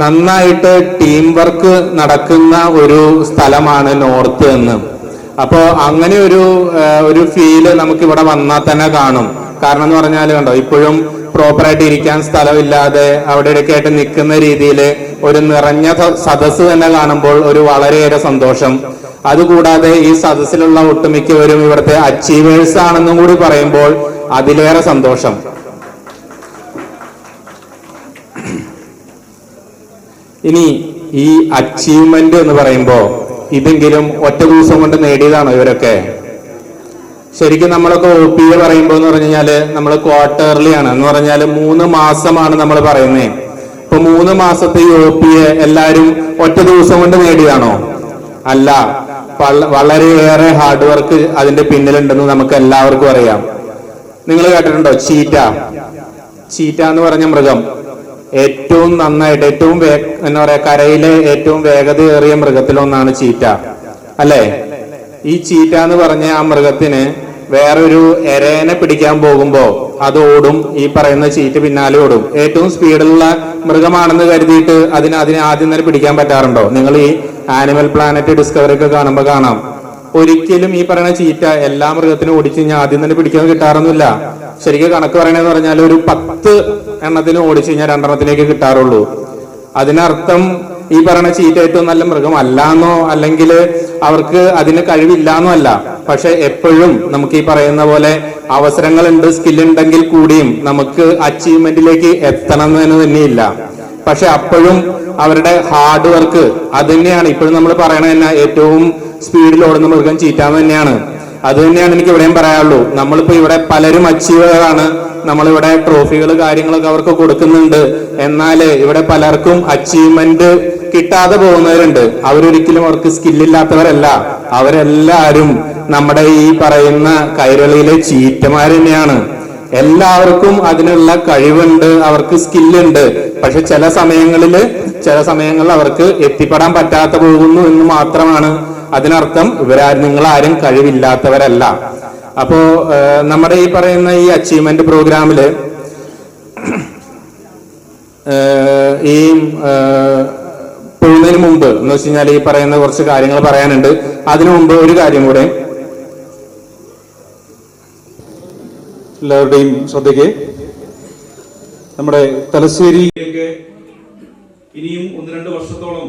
നന്നായിട്ട് ടീം വർക്ക് നടക്കുന്ന ഒരു സ്ഥലമാണ് നോർത്ത് എന്ന്. അപ്പോൾ അങ്ങനെ ഒരു ഫീല് നമുക്ക് ഇവിടെ വന്നാൽ തന്നെ കാണും. കാരണം എന്ന് പറഞ്ഞാൽ കണ്ടോ, ഇപ്പോഴും പ്രോപ്പറായിട്ട് ഇരിക്കാൻ സ്ഥലമില്ലാതെ അവിടെ ഇടയ്ക്ക് ആയിട്ട് നിൽക്കുന്ന രീതിയിൽ ഒരു നിറഞ്ഞ സദസ്സ് തന്നെ കാണുമ്പോൾ ഒരു വളരെയേറെ സന്തോഷം. അതുകൂടാതെ ഈ സദസ്സിലുള്ള ഒട്ടുമിക്കവരും ഇവിടുത്തെ അച്ചീവേഴ്സ് ആണെന്നും കൂടി പറയുമ്പോൾ അതിലേറെ സന്തോഷം. ഇനി ഈ അച്ചീവ്മെന്റ് എന്ന് പറയുമ്പോൾ ഇതെങ്കിലും ഒറ്റ ദിവസം കൊണ്ട് നേടിയതാണോ ഇവരൊക്കെ? ശരിക്കും നമ്മളൊക്കെ OPA പറയുമ്പോൾ എന്ന് പറഞ്ഞു കഴിഞ്ഞാല് നമ്മൾ ക്വാർട്ടർലി ആണ്. എന്ന് പറഞ്ഞാൽ 3 മാസമാണ് നമ്മൾ പറയുന്നത്. ഇപ്പൊ 3 മാസത്തെ ഈ OPA എല്ലാവരും ഒറ്റ ദിവസം കൊണ്ട് നേടിയതാണോ? അല്ല, വളരെയേറെ ഹാർഡ് വർക്ക് അതിന്റെ പിന്നിലുണ്ടെന്ന് നമുക്ക് എല്ലാവർക്കും അറിയാം. നിങ്ങൾ കേട്ടിട്ടുണ്ടോ ചീറ്റ എന്ന് പറഞ്ഞ മൃഗം? ഏറ്റവും നന്നായിട്ട് ഏറ്റവും എന്താ പറയാ, കരയിലെ ഏറ്റവും വേഗതയേറിയ മൃഗത്തിലൊന്നാണ് ചീറ്റ, അല്ലേ? ഈ ചീറ്റ എന്ന് പറഞ്ഞ ആ മൃഗത്തിന് വേറൊരു എരേനെ പിടിക്കാൻ പോകുമ്പോ അത് ഓടും, ഈ പറയുന്ന ചീറ്റ പിന്നാലെ ഓടും. ഏറ്റവും സ്പീഡുള്ള മൃഗമാണെന്ന് കരുതിയിട്ട് അതിനെ ആദ്യം തന്നെ പിടിക്കാൻ പറ്റാറുണ്ടോ? നിങ്ങൾ ഈ ആനിമൽ പ്ലാനറ്റ് ഡിസ്കവറി ഒക്കെ കാണുമ്പോൾ കാണാം. ഒരിക്കലും ഈ പറയുന്ന ചീറ്റ എല്ലാ മൃഗത്തിനും ഓടിച്ചു കഴിഞ്ഞാൽ ആദ്യം തന്നെ പിടിക്കാൻ കിട്ടാറൊന്നുമില്ല. ശരിക്കും കണക്ക് പറയണെന്ന് പറഞ്ഞാൽ ഒരു 10 എണ്ണത്തിന് ഓടിച്ചു കഴിഞ്ഞാൽ 2 എണ്ണത്തിലേക്ക് കിട്ടാറുള്ളൂ. അതിനർത്ഥം ഈ പറയുന്ന ചീറ്റ ഏറ്റവും നല്ല മൃഗമല്ലാന്നോ അല്ലെങ്കിൽ അവർക്ക് അതിന് കഴിവില്ലാന്നോ അല്ല. പക്ഷെ എപ്പോഴും നമുക്ക് ഈ പറയുന്ന പോലെ അവസരങ്ങളുണ്ട്, സ്കില്ലുണ്ടെങ്കിൽ കൂടിയും നമുക്ക് അച്ചീവ്മെന്റിലേക്ക് എത്തണം എന്ന് തന്നെയില്ല. പക്ഷെ അപ്പോഴും അവരുടെ ഹാർഡ് വർക്ക് അത് തന്നെയാണ് ഇപ്പോഴും നമ്മൾ പറയണത് തന്നെ, ഏറ്റവും സ്പീഡിൽ ഓടുന്ന മൃഗം ചീറ്റാന്ന് തന്നെയാണ്. അത് തന്നെയാണ് എനിക്ക് ഇവിടെയും പറയാനുള്ളൂ. നമ്മളിപ്പോ ഇവിടെ പലരും അച്ചീവറാണ്, നമ്മളിവിടെ ട്രോഫികൾ കാര്യങ്ങളൊക്കെ അവർക്ക് കൊടുക്കുന്നുണ്ട്. എന്നാൽ ഇവിടെ പലർക്കും അച്ചീവ്മെന്റ് കിട്ടാതെ പോകുന്നവരുണ്ട്. അവരൊരിക്കലും അവർക്ക് സ്കില്ലില്ലാത്തവരല്ല, അവരെല്ലാവരും നമ്മുടെ ഈ പറയുന്ന കൈരളിയിലെ ചീറ്റമാർ തന്നെയാണ്. എല്ലാവർക്കും അതിനുള്ള കഴിവുണ്ട്, അവർക്ക് സ്കില്ലുണ്ട്. പക്ഷെ ചില സമയങ്ങളിൽ അവർക്ക് എത്തിപ്പെടാൻ പറ്റാതെ പോകുന്നു എന്ന് മാത്രമാണ്. അതിനർത്ഥം നിങ്ങളാരും കഴിവില്ലാത്തവരല്ല. അപ്പോ നമ്മുടെ ഈ പറയുന്ന ഈ അച്ചീവ്മെന്റ് പ്രോഗ്രാമില് ഈ പോകുന്നതിന് മുമ്പ് എന്ന് വെച്ച് കഴിഞ്ഞാൽ ഈ പറയുന്ന കുറച്ച് കാര്യങ്ങൾ പറയാനുണ്ട്. അതിനു മുമ്പ് ഒരു കാര്യം കൂടെ എല്ലാവരുടെയും ശ്രദ്ധയ്ക്ക്, നമ്മുടെ തലശ്ശേരിയിലേക്ക് ഇനിയും 1-2 വർഷത്തോളം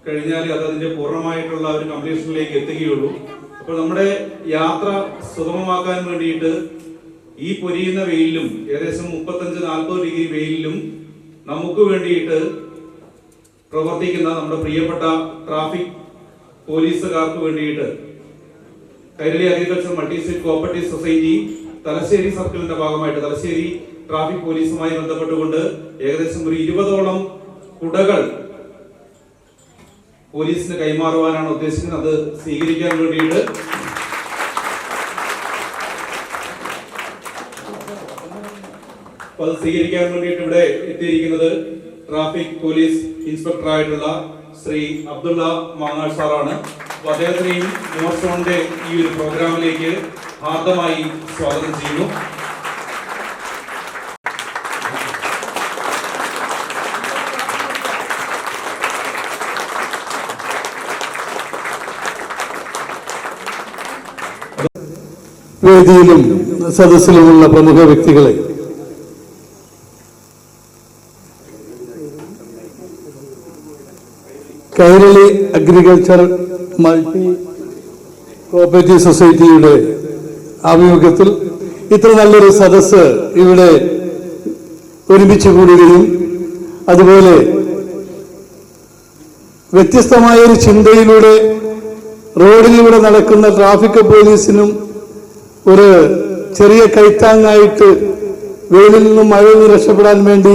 കഴിഞ്ഞാൽ അത് അതിന്റെ പൂർണ്ണമായിട്ടുള്ള ഒരു കംപ്ലീഷനിലേക്ക് എത്തുകയുള്ളൂ. അപ്പോൾ നമ്മുടെ യാത്ര സുഗമമാക്കാൻ വേണ്ടിയിട്ട് ഈ പൊരിയുന്ന വെയിലിലും ഏകദേശം 35-40 ഡിഗ്രി വെയിലിലും നമുക്ക് വേണ്ടിയിട്ട് പ്രവർത്തിക്കുന്ന നമ്മുടെ പ്രിയപ്പെട്ട ട്രാഫിക് പോലീസുകാർക്ക് വേണ്ടിയിട്ട് Kairali agriculture multi state cooperative society Thalassery സർക്കിളിന്റെ ഭാഗമായിട്ട് തലശ്ശേരി ട്രാഫിക് പോലീസുമായി ബന്ധപ്പെട്ടുകൊണ്ട് ഏകദേശം ഒരു 20ഓളം കുടകൾ പോലീസിന് കൈമാറുവാനാണ് ഉദ്ദേശിക്കുന്നത്. അത് സ്വീകരിക്കാൻ വേണ്ടിയിട്ട് ഇവിടെ എത്തിയിരിക്കുന്നത് ട്രാഫിക് പോലീസ് ഇൻസ്പെക്ടറായിട്ടുള്ള ശ്രീ അബ്ദുള്ള മാങ്ങാട് സാറാണ്. അദ്ദേഹത്തിനെയും നോർസോണിന്റെ ഈ ഒരു പ്രോഗ്രാമിലേക്ക് ഹാർദമായി സ്വാഗതം ചെയ്യുന്നു. വേദിയിലും സദസ്സിലുമുള്ള പ്രമുഖ വ്യക്തികളെ, കൈരളി അഗ്രികൾച്ചർ മൾട്ടി കോഓപ്പറേറ്റീവ് സൊസൈറ്റിയുടെ ആഭിമുഖ്യത്തിൽ ഇത്ര നല്ലൊരു സദസ്സ് ഇവിടെ ഒരുമിച്ച് കൂടുകയും അതുപോലെ വ്യത്യസ്തമായൊരു ചിന്തയിലൂടെ റോഡിലൂടെ നടക്കുന്ന ട്രാഫിക് പോലീസിനും ഒരു ചെറിയ കൈത്താങ്ങായിട്ട് വെയിലിൽ നിന്നും മഴയിൽ നിന്ന് രക്ഷപ്പെടാൻ വേണ്ടി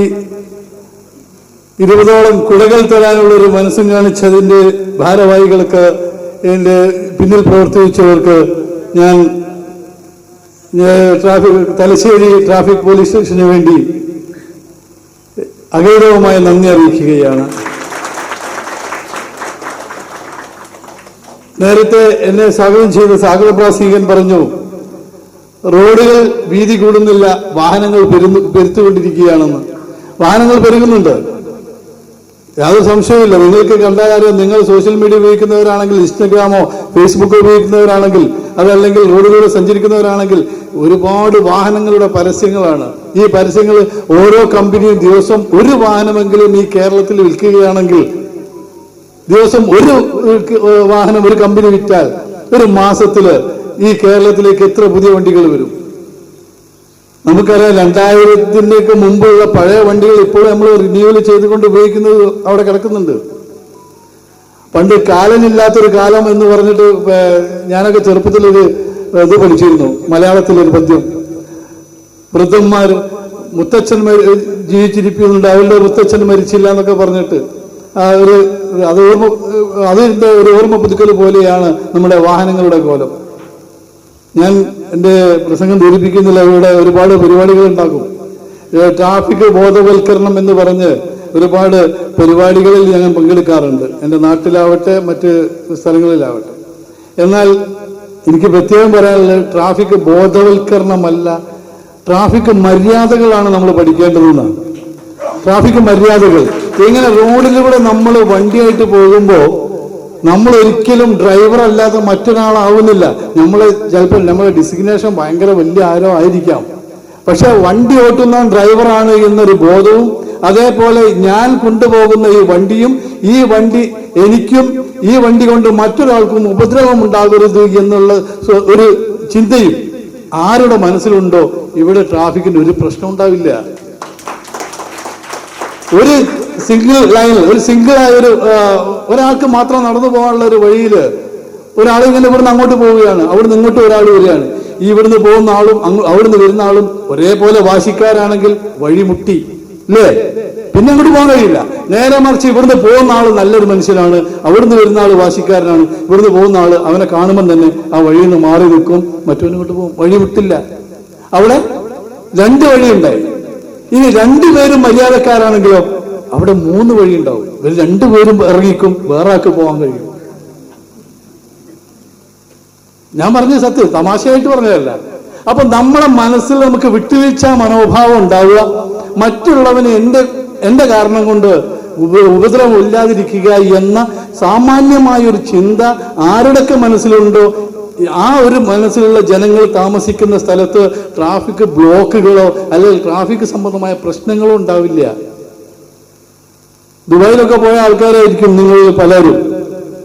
20ഓളം കുടകൾ തരാനുള്ള ഒരു മനസ്സും കാണിച്ചതിന്റെ ഭാരവാഹികൾക്ക്, ഇതിന്റെ പിന്നിൽ പ്രവർത്തിച്ചവർക്ക് ഞാൻ തലശ്ശേരി ട്രാഫിക് പോലീസ് സ്റ്റേഷന് വേണ്ടി അഗൗരവമായ നന്ദി അറിയിക്കുകയാണ്. നേരത്തെ എന്നെ സ്വാഗതം ചെയ്ത സാഗർ പ്രാസംഗികൻ പറഞ്ഞു, റോഡുകൾ വീതി കൂടുന്നില്ല, വാഹനങ്ങൾ പെരുത്തുകൊണ്ടിരിക്കുകയാണെന്ന്. വാഹനങ്ങൾ പെരുകുന്നുണ്ട്, യാതൊരു സംശയമില്ല. നിങ്ങൾക്ക് കണ്ടാലും നിങ്ങൾ സോഷ്യൽ മീഡിയ ഉപയോഗിക്കുന്നവരാണെങ്കിൽ, ഇൻസ്റ്റഗ്രാമോ ഫേസ്ബുക്കോ ഉപയോഗിക്കുന്നവരാണെങ്കിൽ, അതല്ലെങ്കിൽ റോഡിലൂടെ സഞ്ചരിക്കുന്നവരാണെങ്കിൽ ഒരുപാട് വാഹനങ്ങളുടെ പരസ്യങ്ങളാണ്. ഈ പരസ്യങ്ങൾ ഓരോ കമ്പനിയും ദിവസം ഒരു വാഹനമെങ്കിലും ഈ കേരളത്തിൽ വിൽക്കുകയാണെങ്കിൽ, ദിവസം ഒരു വാഹനം ഒരു കമ്പനി വിറ്റാൽ ഒരു മാസത്തില് ഈ കേരളത്തിലേക്ക് എത്ര പുതിയ വണ്ടികൾ വരും? നമുക്കറിയാം, 2000-ക്ക് മുമ്പുള്ള പഴയ വണ്ടികൾ ഇപ്പോഴും നമ്മൾ റിന്യൂവൽ ചെയ്തുകൊണ്ട് ഉപയോഗിക്കുന്നത് അവിടെ കിടക്കുന്നുണ്ട്. പണ്ട് കാലനില്ലാത്തൊരു കാലം എന്ന് പറഞ്ഞിട്ട് ഞാനൊക്കെ ചെറുപ്പത്തിലൊരു ഇത് പഠിച്ചിരുന്നു, മലയാളത്തിലൊരു പദ്യം. വൃദ്ധന്മാർ മുത്തച്ഛൻ ജീവിച്ചിരിക്കുന്നുണ്ട്, അവരുടെ മുത്തച്ഛൻ മരിച്ചില്ല എന്നൊക്കെ പറഞ്ഞിട്ട് അതിന്റെ ഒരു ഓർമ്മ പുതുക്കൽ പോലെയാണ് നമ്മുടെ വാഹനങ്ങളുടെ കോലം. ഞാൻ എൻ്റെ പ്രസംഗം ദീർഘിപ്പിക്കുന്നില്ല, ഇവിടെ ഒരുപാട് പരിപാടികൾ ഉണ്ടാക്കും. ട്രാഫിക് ബോധവൽക്കരണം എന്ന് പറഞ്ഞ് ഒരുപാട് പരിപാടികളിൽ ഞാൻ പങ്കെടുക്കാറുണ്ട്, എൻ്റെ നാട്ടിലാവട്ടെ മറ്റ് സ്ഥലങ്ങളിലാവട്ടെ. എന്നാൽ എനിക്ക് പ്രത്യേകം പറയാനുള്ളത് ട്രാഫിക് ബോധവൽക്കരണമല്ല, ട്രാഫിക് മര്യാദകളാണ് നമ്മൾ പഠിക്കേണ്ടതെന്നാണ്. ട്രാഫിക് മര്യാദകൾ എങ്ങനെ റോഡിലൂടെ നമ്മൾ വണ്ടിയായിട്ട് പോകുമ്പോൾ നമ്മൾ ഒരിക്കലും ഡ്രൈവർ അല്ലാതെ മറ്റൊരാളാവുന്നില്ല. ചിലപ്പോൾ നമ്മുടെ ഡിസിഗ്നേഷൻ ഭയങ്കര വലിയ ആരോ ആയിരിക്കാം, പക്ഷെ വണ്ടി ഓട്ടുന്ന ഡ്രൈവറാണ് എന്നൊരു ബോധവും അതേപോലെ ഞാൻ കൊണ്ടുപോകുന്ന ഈ വണ്ടിയും ഈ വണ്ടി എനിക്കും ഈ വണ്ടി കൊണ്ട് മറ്റൊരാൾക്കും ഉപദ്രവം ഉണ്ടാകരുത് എന്നുള്ള ഒരു ചിന്തയും ആരുടെ മനസ്സിലുണ്ടോ ഇവിടെ ട്രാഫിക്കിന് ഒരു പ്രശ്നം ഉണ്ടാവില്ല. ഒരു സിംഗിൾ ലൈനിൽ ഒരു സിംഗിളായ ഒരാൾക്ക് മാത്രം നടന്നു പോകാനുള്ള ഒരു വഴിയിൽ ഒരാൾ ഇങ്ങനെ ഇവിടുന്ന് അങ്ങോട്ട് പോവുകയാണ്, അവിടുന്ന് ഇങ്ങോട്ട് ഒരാൾ വരികയാണ്. ഈ ഇവിടുന്ന് പോകുന്ന ആളും അവിടുന്ന് വരുന്ന ആളും ഒരേപോലെ വാശിക്കാരാണെങ്കിൽ വഴിമുട്ടി അല്ലേ, പിന്നെ അങ്ങോട്ട് പോകാൻ കഴിയില്ല. നേരെ മറിച്ച് ഇവിടുന്ന് പോകുന്ന ആൾ നല്ലൊരു മനുഷ്യനാണ്, അവിടുന്ന് വരുന്ന ആൾ വാശിക്കാരനാണ്, ഇവിടുന്ന് പോകുന്ന ആള് അവനെ കാണുമ്പോൾ തന്നെ ആ വഴിയിൽ നിന്ന് മാറി നിൽക്കും, മറ്റവനിങ്ങോട്ട് പോകും, വഴി വിട്ടില്ല. അവിടെ രണ്ട് വഴിയുണ്ടായി. ഇനി രണ്ടുപേരും മര്യാദക്കാരാണെങ്കിലോ അവിടെ 3 വഴി ഉണ്ടാവും. ഇവർ രണ്ടുപേരും ഇറങ്ങിക്കും, വേറെ ആൾക്ക് പോകാൻ കഴിയും. ഞാൻ പറഞ്ഞ സത്യം, തമാശയായിട്ട് പറഞ്ഞതല്ല. അപ്പൊ നമ്മളെ മനസ്സിൽ നമുക്ക് വിട്ടുവീഴ്ച മനോഭാവം ഉണ്ടാവുക, മറ്റുള്ളവന് എന്റെ കാരണം കൊണ്ട് ഉപദ്രവം ഇല്ലാതിരിക്കുക എന്ന സാമാന്യമായ ഒരു ചിന്ത ആരുടെയൊക്കെ മനസ്സിലുണ്ടോ ആ ഒരു മനസ്സിലുള്ള ജനങ്ങൾ താമസിക്കുന്ന സ്ഥലത്ത് ട്രാഫിക് ബ്ലോക്കുകളോ അല്ലെങ്കിൽ ട്രാഫിക് സംബന്ധമായ പ്രശ്നങ്ങളോ ഉണ്ടാവില്ല. ദുബായിലൊക്കെ പോയ ആൾക്കാരായിരിക്കും നിങ്ങൾ പലരും.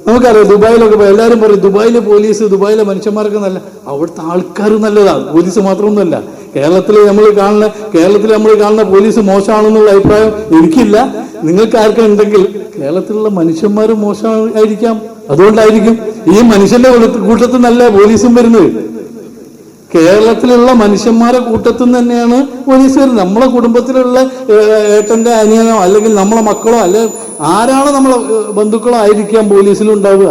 നമുക്കറിയാം, ദുബായിലൊക്കെ പോയി എല്ലാവരും പറയും ദുബായിലെ പോലീസ്, ദുബായിലെ മനുഷ്യന്മാരൊക്കെ നല്ല, അവിടുത്തെ ആൾക്കാർ നല്ലതാണ്, പോലീസ് മാത്രമൊന്നുമല്ല. കേരളത്തിൽ നമ്മൾ കാണുന്ന പോലീസ് മോശമാണെന്നുള്ള അഭിപ്രായം എനിക്കില്ല. നിങ്ങൾക്ക് ആർക്കും ഉണ്ടെങ്കിൽ കേരളത്തിലുള്ള മനുഷ്യന്മാർ മോശമായിരിക്കാം, അതുകൊണ്ടായിരിക്കും ഈ മനുഷ്യന്റെ കൂട്ടത്തിൽ നല്ല പോലീസും വരുന്നത്. കേരളത്തിലുള്ള മനുഷ്യന്മാരെ കൂട്ടത്തിൽ നിന്ന് തന്നെയാണ് പോലീസ് വരുന്നത്. നമ്മളെ കുടുംബത്തിലുള്ള ഏട്ടന്റെ അനിയനോ അല്ലെങ്കിൽ നമ്മളെ മക്കളോ അല്ലെ ആരാണോ നമ്മളെ ബന്ധുക്കളോ ആയിരിക്കാം പോലീസിലുണ്ടാവുക.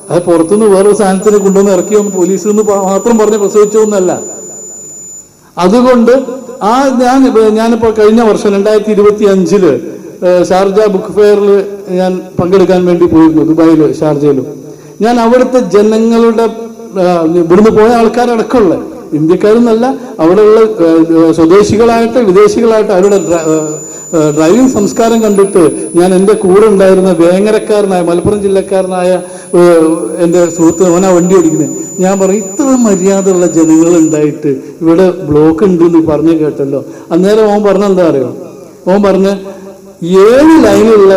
അത് പുറത്തുനിന്ന് വേറൊരു സാധനത്തിന് കൊണ്ടുവന്ന് ഇറക്കിയൊന്ന് പോലീസിൽ നിന്ന് മാത്രം പറഞ്ഞ് പ്രസവിച്ചൊന്നല്ല. അതുകൊണ്ട് ഞാനിപ്പോൾ കഴിഞ്ഞ വർഷം 2025 ഷാർജ ബുക്ക് ഫെയറിൽ ഞാൻ പങ്കെടുക്കാൻ വേണ്ടി പോയിരുന്നു, ദുബായിലും ഷാർജയിലും. ഞാൻ അവിടുത്തെ ജനങ്ങളുടെ ഇവിടുന്ന് പോയ ആൾക്കാരടക്കമുള്ള ഇന്ത്യക്കാരെന്നല്ല, അവിടെയുള്ള സ്വദേശികളായിട്ട് വിദേശികളായിട്ട് അവരുടെ ഡ്രൈവിംഗ് സംസ്കാരം കണ്ടിട്ട് ഞാൻ എൻ്റെ കൂടെ ഉണ്ടായിരുന്ന വേങ്ങരക്കാരനായ മലപ്പുറം ജില്ലക്കാരനായ എൻ്റെ സുഹൃത്ത്, അവനാ വണ്ടി ഓടിക്കുന്നത്. ഞാൻ പറയും ഇത്ര മര്യാദയുള്ള ജനങ്ങൾ ഉണ്ടായിട്ട് ഇവിടെ ബ്ലോക്ക് ഉണ്ട് എന്ന് പറഞ്ഞു കേട്ടല്ലോ. അന്നേരം ഓൻ പറഞ്ഞ എന്താ അറിയോ, ഓൻ പറഞ്ഞ് 7 ലൈനുള്ള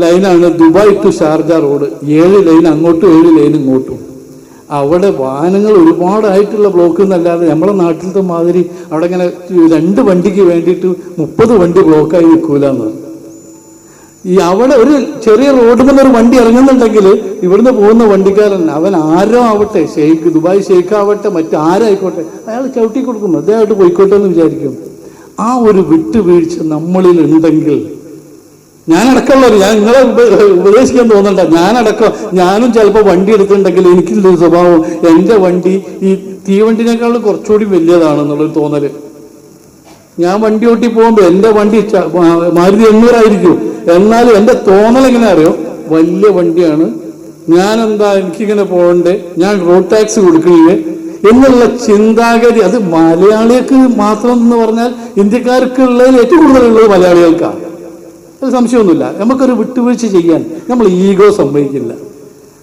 ലൈനാണ് Dubai to Sharjah road. 7 line അങ്ങോട്ടും 7 ലൈൻ ഇങ്ങോട്ടും. അവിടെ വാഹനങ്ങൾ ഒരുപാടായിട്ടുള്ള ബ്ലോക്ക് എന്നല്ലാതെ നമ്മളെ നാട്ടിലത്തെ മാതിരി അവിടെ ഇങ്ങനെ 2 വണ്ടിക്ക് വേണ്ടിയിട്ട് 30 വണ്ടി ബ്ലോക്കായി നിൽക്കൂലെന്ന്. അവിടെ ഒരു ചെറിയ റോഡിൽ നിന്ന് ഒരു വണ്ടി ഇറങ്ങുന്നുണ്ടെങ്കിൽ ഇവിടുന്ന് പോകുന്ന വണ്ടിക്കാരൻ അവൻ ആരോ ആവട്ടെ, ദുബായ് ഷെയ്ഖ് ആവട്ടെ, മറ്റാരായിക്കോട്ടെ, അയാൾ ചവിട്ടി കൊടുക്കും, അദ്ദേഹമായിട്ട് പോയിക്കോട്ടെ എന്ന് വിചാരിക്കും. ആ ഒരു വിട്ടുവീഴ്ച നമ്മളിൽ ഉണ്ടെങ്കിൽ, ഞാനടക്കമുള്ളവർ, ഞാൻ നിങ്ങളെ ഉപദേശിക്കാൻ തോന്നണ്ട, ഞാനും ചിലപ്പോൾ വണ്ടി എടുത്തിട്ടുണ്ടെങ്കിൽ എനിക്കുള്ളൊരു സ്വഭാവം എൻ്റെ വണ്ടി ഈ തീവണ്ടിനേക്കാളും കുറച്ചുകൂടി വലിയതാണെന്നുള്ളൊരു തോന്നല്. ഞാൻ വണ്ടി ഓട്ടി പോകുമ്പോൾ എൻ്റെ വണ്ടി മാരുതി 800 ആയിരിക്കും, എന്നാലും എൻ്റെ തോന്നൽ എങ്ങനെ അറിയോ, വലിയ വണ്ടിയാണ്, എനിക്കിങ്ങനെ പോകണ്ടേ, ഞാൻ റോഡ് ടാക്സ് കൊടുക്കുകയെ എന്നുള്ള ചിന്താഗതി. അത് മലയാളികൾക്ക് മാത്രം എന്ന് പറഞ്ഞാൽ ഇന്ത്യക്കാർക്കുള്ളതിൽ ഏറ്റവും കൂടുതലുള്ളത് മലയാളികൾക്കാണ്, അത് സംശയമൊന്നുമില്ല. നമുക്കൊരു വിട്ടുവീഴ്ച ചെയ്യാൻ നമ്മൾ ഈഗോ സമ്മതിക്കില്ല.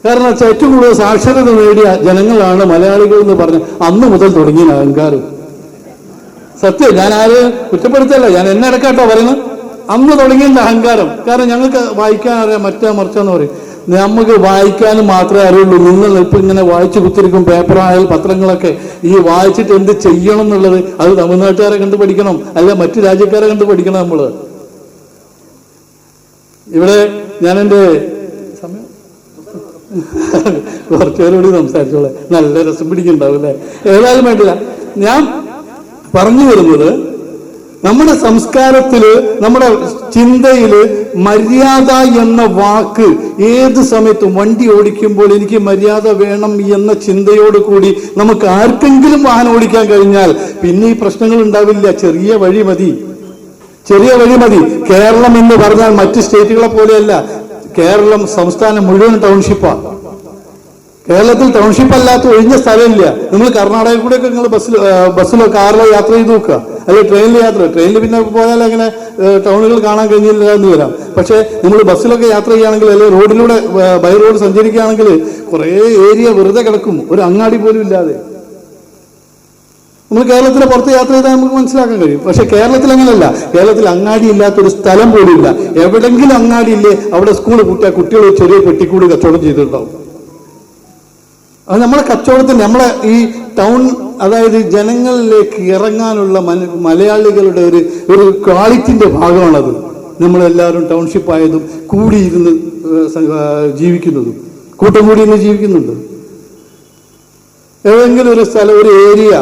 കാരണം വെച്ചാൽ ഏറ്റവും കൂടുതൽ സാക്ഷരത നേടിയ ജനങ്ങളാണ് മലയാളികൾ എന്ന് പറഞ്ഞ അന്ന് മുതൽ തുടങ്ങിയ അഹങ്കാരം. സത്യം, ഞാൻ ആര് കുറ്റപ്പെടുത്തല്ല, ഞാൻ എന്നെ ഇടക്കാട്ടോ പറയുന്നത്. അന്ന് തുടങ്ങിയ അഹങ്കാരം. കാരണം ഞങ്ങൾക്ക് വായിക്കാൻ അറിയാം, മറിച്ചാന്ന് പറയും. നമുക്ക് വായിക്കാനും മാത്രമേ അറിയുള്ളൂ. നിങ്ങൾ ഇപ്പം ഇങ്ങനെ വായിച്ചു കുത്തിരിക്കും, പേപ്പറായാലും പത്രങ്ങളൊക്കെ. ഈ വായിച്ചിട്ട് എന്ത് ചെയ്യണം എന്നുള്ളത് അത് തമിഴ്നാട്ടുകാരെ കണ്ട് പഠിക്കണം, അല്ല മറ്റു രാജ്യക്കാരെ കണ്ട് പഠിക്കണം. നമ്മൾ ഇവിടെ ഞാൻ എൻ്റെ സമയം കുറച്ചുപേരോട് സംസാരിച്ചോളെ, നല്ല രസം പിടിക്കുന്നുണ്ടാവും അല്ലേ. ഏതായാലും വേണ്ടില്ല, ഞാൻ പറഞ്ഞു വരുന്നത് നമ്മുടെ സംസ്കാരത്തില്, നമ്മുടെ ചിന്തയില് മര്യാദ എന്ന വാക്ക് ഏത് സമയത്തും വണ്ടി ഓടിക്കുമ്പോൾ എനിക്ക് മര്യാദ വേണം എന്ന ചിന്തയോട് കൂടി നമുക്ക് ആർക്കെങ്കിലും വാഹനം ഓടിക്കാൻ കഴിഞ്ഞാൽ പിന്നെ ഈ പ്രശ്നങ്ങൾ ഉണ്ടാവില്ല. ചെറിയ വഴി മതി. കേരളം എന്ന് പറഞ്ഞാൽ മറ്റ് സ്റ്റേറ്റുകളെ പോലെയല്ല. കേരളം സംസ്ഥാനം മുഴുവൻ ടൗൺഷിപ്പാണ്. കേരളത്തിൽ ടൗൺഷിപ്പ് അല്ലാത്ത ഒഴിഞ്ഞ സ്ഥലമില്ല. നിങ്ങൾ കർണാടകയിൽ കൂടെ ഒക്കെ നിങ്ങൾ ബസ്സിലോ കാറിലോ യാത്ര ചെയ്ത് നോക്കുക, അല്ലെങ്കിൽ ട്രെയിനിൽ പിന്നെ പോയാൽ അങ്ങനെ ടൗണുകൾ കാണാൻ കഴിഞ്ഞില്ല എന്ന് വരാം. പക്ഷേ നിങ്ങൾ ബസ്സിലൊക്കെ യാത്ര ചെയ്യുകയാണെങ്കിൽ, അല്ലെങ്കിൽ റോഡിലൂടെ ബൈ റോഡ് സഞ്ചരിക്കുകയാണെങ്കിൽ കുറേ ഏരിയ വെറുതെ കിടക്കും, ഒരു അങ്ങാടി പോലും ഇല്ലാതെ. നമ്മൾ കേരളത്തിന് പുറത്ത് യാത്ര ചെയ്താൽ നമുക്ക് മനസ്സിലാക്കാൻ കഴിയും. പക്ഷെ കേരളത്തിൽ അങ്ങനെയല്ല. കേരളത്തിൽ അങ്ങാടി ഇല്ലാത്തൊരു സ്ഥലം പോലും ഇല്ല. എവിടെങ്കിലും അങ്ങാടി ഇല്ലേ അവിടെ സ്കൂൾ കൂട്ടിയ കുട്ടികൾ ചെറിയ പെട്ടിക്കൂട് കച്ചവടം ചെയ്തിട്ടുണ്ടാവും. അത് നമ്മളെ കച്ചവടത്തിന്, നമ്മളെ ഈ ടൗൺ, അതായത് ജനങ്ങളിലേക്ക് ഇറങ്ങാനുള്ള മലയാളികളുടെ ഒരു ക്വാളിറ്റിന്റെ ഭാഗമാണത്. നമ്മളെല്ലാവരും ടൗൺഷിപ്പ് ആയതും കൂടിയിരുന്ന് ജീവിക്കുന്നതും കൂട്ടം കൂടിയിരുന്ന് ജീവിക്കുന്നുണ്ട്. ഏതെങ്കിലും ഒരു സ്ഥലം, ഒരു ഏരിയ,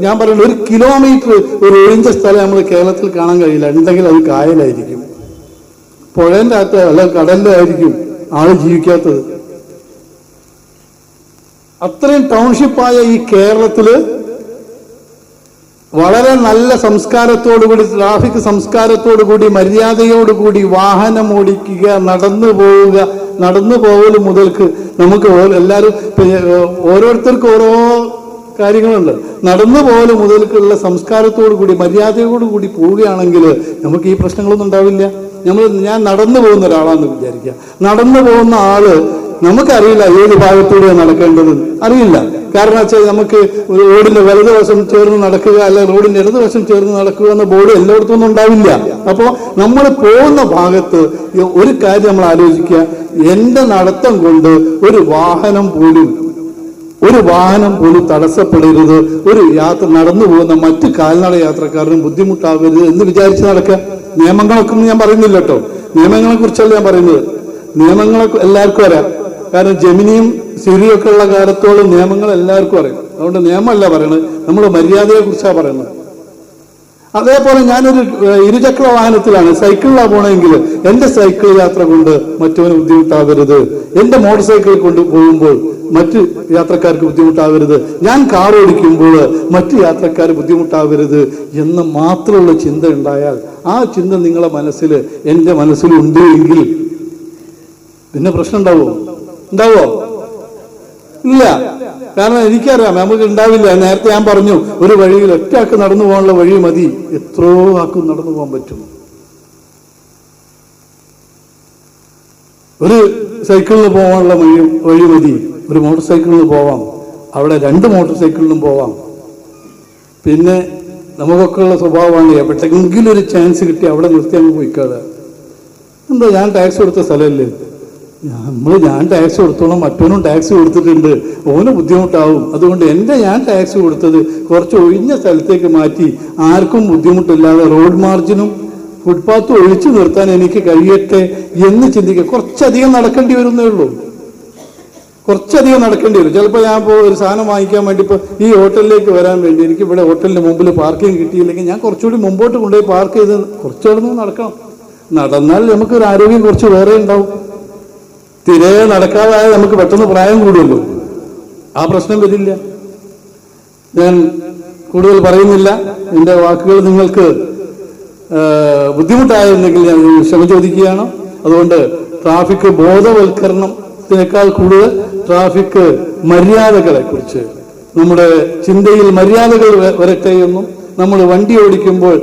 ഞാൻ പറയുന്നത് 1 കിലോമീറ്റർ ഒരു ഒഴിഞ്ഞ സ്ഥലം നമ്മൾ കേരളത്തിൽ കാണാൻ കഴിയില്ല. ഉണ്ടെങ്കിൽ അത് കായലായിരിക്കും, പുഴേൻ്റെ അകത്ത് അല്ല കടലിൻ്റെ ആയിരിക്കും ആള് ജീവിക്കാത്തത്. അത്രയും ടൗൺഷിപ്പായ ഈ കേരളത്തില് വളരെ നല്ല സംസ്കാരത്തോടുകൂടി, ട്രാഫിക് സംസ്കാരത്തോടുകൂടി, മര്യാദയോടുകൂടി വാഹനം ഓടിക്കുക, നടന്നു പോകൽ മുതൽക്ക് നമുക്ക് എല്ലാവരും ഓരോരുത്തർക്കും ഓരോ കാര്യങ്ങളുണ്ട്. നടന്നു പോകൽ മുതൽക്കുള്ള സംസ്കാരത്തോടു കൂടി, മര്യാദയോടു കൂടി പോവുകയാണെങ്കിൽ നമുക്ക് ഈ പ്രശ്നങ്ങളൊന്നും ഉണ്ടാവില്ല. ഞാൻ നടന്നു പോകുന്ന ഒരാളാണെന്ന് വിചാരിക്കുക. നടന്നു പോകുന്ന ആള് നമുക്കറിയില്ല ഏത് ഭാഗത്തൂടെയാണ് നടക്കേണ്ടത്, അറിയില്ല. കാരണം വെച്ചാൽ നമുക്ക് റോഡിന്റെ വലതുവശം ചേർന്ന് നടക്കുക, അല്ല റോഡിന്റെ ഇടതുവശം ചേർന്ന് നടക്കുക എന്ന ബോർഡ് എല്ലായിടത്തും ഒന്നും ഉണ്ടാവില്ല. അപ്പോൾ നമ്മൾ പോകുന്ന ഭാഗത്ത് ഒരു കാര്യം നമ്മൾ ആലോചിക്കുക, എന്റെ നടത്തം കൊണ്ട് ഒരു വാഹനം പോലും തടസ്സപ്പെടരുത്, ഒരു യാത്ര നടന്നു പോകുന്ന മറ്റു കാൽനട യാത്രക്കാരനും ബുദ്ധിമുട്ടാവരുത് എന്ന് വിചാരിച്ച് നടക്കുക. നിയമങ്ങളൊക്കെ ഞാൻ പറയുന്നില്ല കേട്ടോ, നിയമങ്ങളെ കുറിച്ചല്ല ഞാൻ പറയുന്നത്. നിയമങ്ങളൊക്കെ എല്ലാവർക്കും അറിയാം. കാരണം ജെമിനിയും സിരിയൊക്കെ ഉള്ള കാലത്തോളം നിയമങ്ങൾ എല്ലാവർക്കും അറിയാം. അതുകൊണ്ട് നിയമമല്ല പറയണത്, നമ്മൾ മര്യാദയെ കുറിച്ചാണ് പറയുന്നത്. അതേപോലെ ഞാനൊരു ഇരുചക്ര വാഹനത്തിലാണ്, സൈക്കിളിലാണ് പോകണമെങ്കിൽ എൻ്റെ സൈക്കിൾ യാത്ര കൊണ്ട് മറ്റവന് ബുദ്ധിമുട്ടാവരുത്, എൻ്റെ മോട്ടോർ സൈക്കിൾ കൊണ്ട് പോകുമ്പോൾ മറ്റ് യാത്രക്കാർക്ക് ബുദ്ധിമുട്ടാവരുത്, ഞാൻ കാർ ഓടിക്കുമ്പോൾ മറ്റ് യാത്രക്കാർ ബുദ്ധിമുട്ടാവരുത് എന്ന് മാത്രമുള്ള ചിന്ത ഉണ്ടായാൽ, ആ ചിന്ത നിങ്ങളെ മനസ്സിൽ, എൻ്റെ മനസ്സിലുണ്ട് എങ്കിൽ പിന്നെ പ്രശ്നം ഉണ്ടാവോ? ഇല്ല. കാരണം എനിക്കറിയാം നമുക്ക് ഉണ്ടാവില്ല. നേരത്തെ ഞാൻ പറഞ്ഞു, ഒരു വഴിയിൽ ഒറ്റയാൾക്ക് നടന്നു പോകാനുള്ള വഴി മതി, എത്രയോ ആൾക്കും നടന്നു പോകാൻ പറ്റും. ഒരു സൈക്കിളിന് പോകാനുള്ള വഴി മതി, ഒരു മോട്ടോർ സൈക്കിളിന് പോവാം, അവിടെ 2 മോട്ടോർ സൈക്കിളിനും പോവാം. പിന്നെ നമുക്കൊക്കെ ഉള്ള സ്വഭാവമാണ് എവിടെയെങ്കിലും ഒരു ചാൻസ് കിട്ടി അവിടെ നിർത്തി അങ്ങ് പോയിക്കാതെ. എന്താ, ഞാൻ ടാക്സ് കൊടുത്ത സ്ഥലമല്ലേ, ഞാൻ ടാക്സ് കൊടുത്തോളം മറ്റവനും ടാക്സ് കൊടുത്തിട്ടുണ്ട്, ഓന് ബുദ്ധിമുട്ടാവും. അതുകൊണ്ട് ഞാൻ ടാക്സ് കൊടുത്തത് കുറച്ച് ഒഴിഞ്ഞ സ്ഥലത്തേക്ക് മാറ്റി ആർക്കും ബുദ്ധിമുട്ടില്ലാതെ റോഡ് മാർജിനും ഫുട്പാത്തും ഒഴിച്ചു നിർത്താൻ എനിക്ക് കഴിയട്ടെ എന്ന് ചിന്തിക്കുക. കുറച്ചധികം നടക്കേണ്ടി വരുന്നേ ഉള്ളൂ, കുറച്ചധികം നടക്കേണ്ടി വരും. ചിലപ്പോൾ ഞാൻ ഒരു സാധനം വാങ്ങിക്കാൻ വേണ്ടി ഇപ്പോൾ ഈ ഹോട്ടലിലേക്ക് വരാൻ വേണ്ടി എനിക്ക് ഇവിടെ ഹോട്ടലിന് മുമ്പിൽ പാർക്കിംഗ് കിട്ടിയില്ലെങ്കിൽ ഞാൻ കുറച്ചുകൂടി മുമ്പോട്ട് കൊണ്ടുപോയി പാർക്ക് ചെയ്ത് കുറച്ചുകൂടെ നടക്കണം. നടന്നാൽ നമുക്കൊരു ആരോഗ്യം കുറച്ച് വേറെ ഉണ്ടാവും. തിരെ നടക്കാതായ നമുക്ക് പെട്ടെന്ന് പ്രായം കൂടുമല്ലോ, ആ പ്രശ്നം വരില്ല. ഞാൻ കൂടുതൽ പറയുന്നില്ല. എൻ്റെ വാക്കുകൾ നിങ്ങൾക്ക് ബുദ്ധിമുട്ടായിരുന്നെങ്കിൽ ഞാൻ ക്ഷമ ചോദിക്കുകയാണ്. അതുകൊണ്ട് ട്രാഫിക് ബോധവൽക്കരണത്തിനേക്കാൾ കൂടുതൽ ട്രാഫിക് മര്യാദകളെ കുറിച്ച് നമ്മുടെ ചിന്തയിൽ മര്യാദകൾ വരട്ടെ എന്നും, നമ്മൾ വണ്ടി ഓടിക്കുമ്പോൾ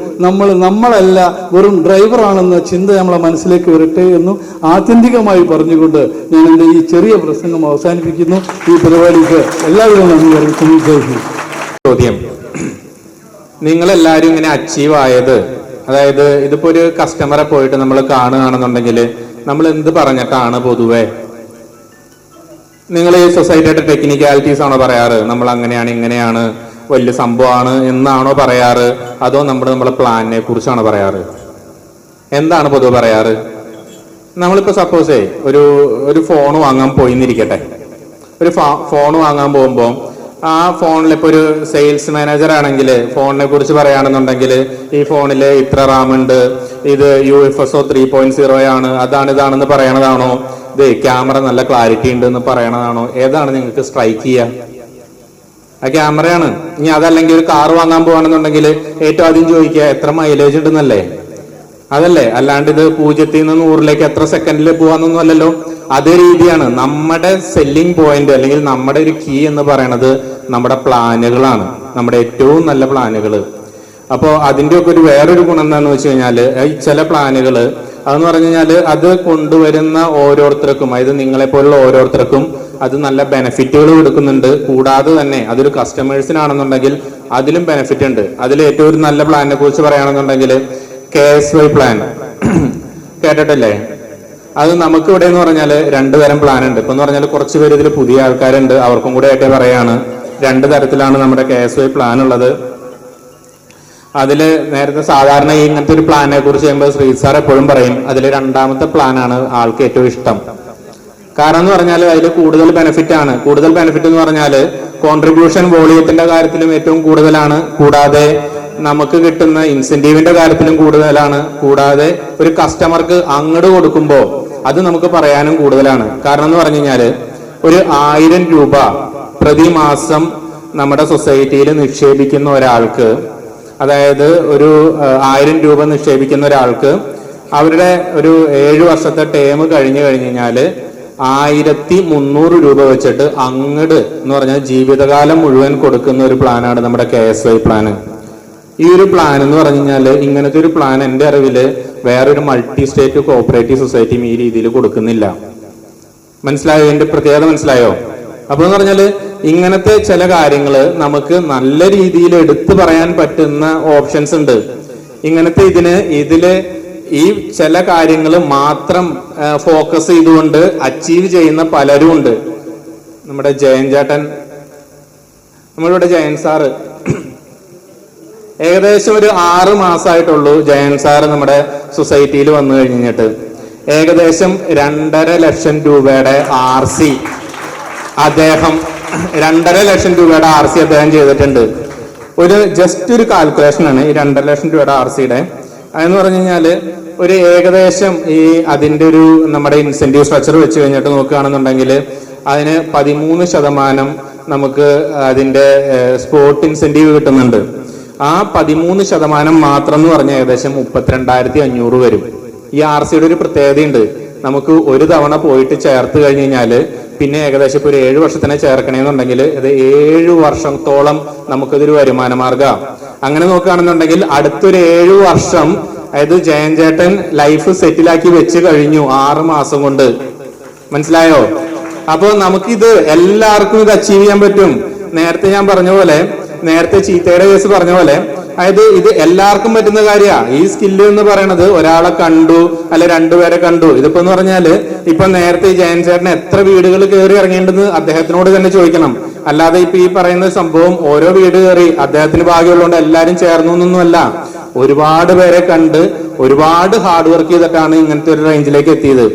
നമ്മളല്ല വെറും ഡ്രൈവറാണെന്ന ചിന്ത നമ്മളെ മനസ്സിലേക്ക് വരട്ടെ എന്നും ആത്യന്തികമായി പറഞ്ഞുകൊണ്ട് ഞാൻ എൻ്റെ ഈ ചെറിയ പ്രസംഗം അവസാനിപ്പിക്കുന്നു. ഈ പരിപാടിക്ക് എല്ലാവരും നന്ദി അറിയിക്കുന്നു. ചോദ്യം, നിങ്ങളെല്ലാവരും ഇങ്ങനെ അച്ചീവ് ആയത്, അതായത് ഇതിപ്പോ ഒരു കസ്റ്റമറെ പോയിട്ട് നമ്മൾ കാണുകയാണെന്നുണ്ടെങ്കിൽ നമ്മൾ എന്ത് പറഞ്ഞിട്ടാണ് പൊതുവെ നിങ്ങൾ ഈ സൊസൈറ്റിയുടെ ടെക്നിക്കാലിറ്റീസ് ആണോ പറയാറ്? നമ്മൾ അങ്ങനെയാണ് ഇങ്ങനെയാണ് വലിയ സംഭവമാണ് എന്നാണോ പറയാറ്? അതോ നമ്മുടെ പ്ലാനിനെ കുറിച്ചാണോ പറയാറ്? എന്താണ് പൊതുവെ പറയാറ്? നമ്മളിപ്പോ സപ്പോസേ ഒരു ഫോൺ വാങ്ങാൻ പോയിന്നിരിക്കട്ടെ. ഒരു ഫോൺ വാങ്ങാൻ പോകുമ്പോൾ ആ ഫോണിൽ ഇപ്പൊ ഒരു സെയിൽസ് മാനേജർ ആണെങ്കിൽ ഫോണിനെ കുറിച്ച് പറയുകയാണെന്നുണ്ടെങ്കിൽ ഈ ഫോണിൽ ഇത്ര റാം ഉണ്ട്, ഇത് UFSO 3.0 ആണ്, ഇതാണെന്ന് പറയണതാണോ, ഇത് ക്യാമറ നല്ല ക്ലാരിറ്റി ഉണ്ട് എന്ന് പറയണതാണോ? ഏതാണ് നിങ്ങൾക്ക് സ്ട്രൈക്ക് ചെയ്യുക? ആ ക്യാമറയാണ്. ഇനി അതല്ലെങ്കിൽ ഒരു കാർ വാങ്ങാൻ പോവാണെന്നുണ്ടെങ്കിൽ ഏറ്റവും ആദ്യം ചോദിക്കുക എത്ര മൈലേജ് ഉണ്ടെന്നല്ലേ, അതല്ലേ? അല്ലാണ്ട് ഇത് 0 നിന്ന് 100 എത്ര സെക്കൻഡിൽ പോവാന്നൊന്നും അല്ലല്ലോ. അതേ രീതിയാണ് നമ്മുടെ സെല്ലിംഗ് പോയിന്റ് അല്ലെങ്കിൽ നമ്മുടെ ഒരു കീ എന്ന് പറയണത് നമ്മുടെ പ്ലാനുകളാണ്, നമ്മുടെ ഏറ്റവും നല്ല പ്ലാനുകൾ. അപ്പോൾ അതിൻ്റെ ഒക്കെ വേറൊരു ഗുണം എന്താണെന്ന് വെച്ച് കഴിഞ്ഞാല് ചില പ്ലാനുകൾ അതെന്ന് പറഞ്ഞു കഴിഞ്ഞാൽ അത് കൊണ്ടുവരുന്ന ഓരോരുത്തർക്കും, അതായത് നിങ്ങളെപ്പോലുള്ള ഓരോരുത്തർക്കും അത് നല്ല ബെനിഫിറ്റുകൾ കൊടുക്കുന്നുണ്ട്. കൂടാതെ തന്നെ അതൊരു കസ്റ്റമേഴ്സിനാണെന്നുണ്ടെങ്കിൽ അതിലും ബെനിഫിറ്റ് ഉണ്ട്. അതിൽ ഏറ്റവും ഒരു നല്ല പ്ലാനിനെ കുറിച്ച് പറയുകയാണെന്നുണ്ടെങ്കിൽ KSY പ്ലാൻ കേട്ടിട്ടില്ലേ? അത് നമുക്ക് ഇവിടെ എന്ന് പറഞ്ഞാൽ 2 തരം പ്ലാൻ ഉണ്ട്. ഇപ്പൊ എന്ന് പറഞ്ഞാൽ കുറച്ച് പേര് ഇതിൽ പുതിയ ആൾക്കാരുണ്ട്, അവർക്കും കൂടെ ആയിട്ട് പറയാണ് 2 തരത്തിലാണ് നമ്മുടെ KSY പ്ലാൻ ഉള്ളത്. അതില് നേരത്തെ സാധാരണ ഇങ്ങനത്തെ ഒരു പ്ലാനെ കുറിച്ച് ചെയ്യുമ്പോൾ ശ്രീ സാർ എപ്പോഴും പറയും അതിൽ 2ാമത്തെ പ്ലാനാണ് ആൾക്ക് ഏറ്റവും ഇഷ്ടം. കാരണം എന്ന് പറഞ്ഞാൽ അതിൽ കൂടുതൽ ബെനിഫിറ്റ് ആണ്. കൂടുതൽ ബെനിഫിറ്റ് എന്ന് പറഞ്ഞാൽ കോൺട്രിബ്യൂഷൻ വോളിയത്തിന്റെ കാര്യത്തിലും ഏറ്റവും കൂടുതലാണ്. കൂടാതെ നമുക്ക് കിട്ടുന്ന ഇൻസെന്റീവിന്റെ കാര്യത്തിലും കൂടുതലാണ്. കൂടാതെ ഒരു കസ്റ്റമർക്ക് അങ്ങോട്ട് കൊടുക്കുമ്പോൾ അത് നമുക്ക് പറയാനും കൂടുതലാണ്. കാരണം എന്ന് പറഞ്ഞു കഴിഞ്ഞാൽ ഒരു 1000 രൂപ പ്രതിമാസം നമ്മുടെ സൊസൈറ്റിയിൽ നിക്ഷേപിക്കുന്ന ഒരാൾക്ക്, അതായത് ഒരു 1000 രൂപ നിക്ഷേപിക്കുന്ന ഒരാൾക്ക് അവരുടെ ഒരു 7 വർഷത്തെ ടേം കഴിഞ്ഞു കഴിഞ്ഞാൽ 1300 രൂപ വെച്ചിട്ട് അങ്ങട് എന്ന് പറഞ്ഞാൽ ജീവിതകാലം മുഴുവൻ കൊടുക്കുന്ന ഒരു പ്ലാനാണ് നമ്മുടെ KSY പ്ലാന്. ഈ ഒരു പ്ലാൻ എന്ന് പറഞ്ഞു കഴിഞ്ഞാൽ ഇങ്ങനത്തെ ഒരു പ്ലാൻ എൻ്റെ അറിവില് വേറൊരു മൾട്ടി സ്റ്റേറ്റ് കോഓപ്പറേറ്റീവ് സൊസൈറ്റിയും ഈ രീതിയിൽ കൊടുക്കുന്നില്ല. മനസ്സിലായോ? ഇതിന്റെ പ്രത്യേകത മനസ്സിലായോ? അപ്പൊ എന്ന് പറഞ്ഞാല് ഇങ്ങനത്തെ ചില കാര്യങ്ങള് നമുക്ക് നല്ല രീതിയിൽ എടുത്തു പറയാൻ പറ്റുന്ന ഓപ്ഷൻസ് ഉണ്ട്. ഇങ്ങനത്തെ ഇതില് ഈ ചില കാര്യങ്ങൾ മാത്രം ഫോക്കസ് ചെയ്തുകൊണ്ട് അച്ചീവ് ചെയ്യുന്ന പലരും ഉണ്ട്. നമ്മുടെ ജയൻ ചേട്ടൻ, നമ്മളിവിടെ ജയൻ സാറ് ഏകദേശം ഒരു 6 മാസമായിട്ടുള്ളൂ ജയൻ സാറ് നമ്മുടെ സൊസൈറ്റിയിൽ വന്നു കഴിഞ്ഞിട്ട്. ഏകദേശം 2.5 ലക്ഷം രൂപയുടെ RC അദ്ദേഹം 2.5 ലക്ഷം രൂപയുടെ RC അദ്ദേഹം ചെയ്തിട്ടുണ്ട്. ഒരു ജസ്റ്റ് ഒരു കാൽക്കുലേഷൻ ആണ് ഈ 2.5 ലക്ഷം രൂപയുടെ RCയുടെ. അതെന്ന് പറഞ്ഞു കഴിഞ്ഞാല് ഒരു ഏകദേശം ഈ അതിന്റെ ഒരു നമ്മുടെ ഇൻസെന്റീവ് സ്ട്രക്ചർ വെച്ച് കഴിഞ്ഞിട്ട് നോക്കുകയാണെന്നുണ്ടെങ്കിൽ അതിന് 13% നമുക്ക് അതിന്റെ സ്പോട്ട് ഇൻസെന്റീവ് കിട്ടുന്നുണ്ട്. ആ 13% മാത്രം എന്ന് പറഞ്ഞാൽ ഏകദേശം 32,500 വരും. ഈ RCയുടെ ഒരു പ്രത്യേകതയുണ്ട്. നമുക്ക് ഒരു തവണ പോയിട്ട് ചേർത്ത് കഴിഞ്ഞ് കഴിഞ്ഞാല് പിന്നെ ഏകദേശം ഇപ്പൊ ഒരു 7 വർഷത്തിനെ ചേർക്കണമെന്നുണ്ടെങ്കിൽ ഇത് 7 വർഷത്തോളം നമുക്കിതൊരു വരുമാന മാർഗം. അങ്ങനെ നോക്കുകയാണെന്നുണ്ടെങ്കിൽ അടുത്തൊരു 7 വർഷം, അതായത് ജയൻ ചേട്ടൻ ലൈഫ് സെറ്റിലാക്കി വെച്ച് കഴിഞ്ഞു 6 മാസം കൊണ്ട്. മനസ്സിലായോ? അപ്പൊ നമുക്കിത് എല്ലാവർക്കും ഇത് അച്ചീവ് ചെയ്യാൻ പറ്റും. നേരത്തെ ഞാൻ പറഞ്ഞ പോലെ, നേരത്തെ ചീത്തയുടെ കേസ് പറഞ്ഞ പോലെ, അതായത് ഇത് എല്ലാവർക്കും പറ്റുന്ന കാര്യമാണ്. ഈ സ്കില്ല് എന്ന് പറയുന്നത് ഒരാളെ കണ്ടു അല്ലെ 2 പേരെ കണ്ടു. ഇതിപ്പോ എന്ന് പറഞ്ഞാല് ഇപ്പൊ നേരത്തെ ജയൻ ചേട്ടന് എത്ര വീടുകൾ കയറി ഇറങ്ങേണ്ടത് അദ്ദേഹത്തിനോട് തന്നെ ചോദിക്കണം. അല്ലാതെ ഇപ്പൊ ഈ പറയുന്ന സംഭവം ഓരോ വീട് കയറി അദ്ദേഹത്തിന് ഭാഗ്യമുള്ളതുകൊണ്ട് എല്ലാരും ചേർന്നു എന്നൊന്നുമല്ല. ഒരുപാട് പേരെ കണ്ട് ഒരുപാട് ഹാർഡ് വർക്ക് ചെയ്തിട്ടാണ് ഇങ്ങനത്തെ ഒരു റേഞ്ചിലേക്ക് എത്തിയത്.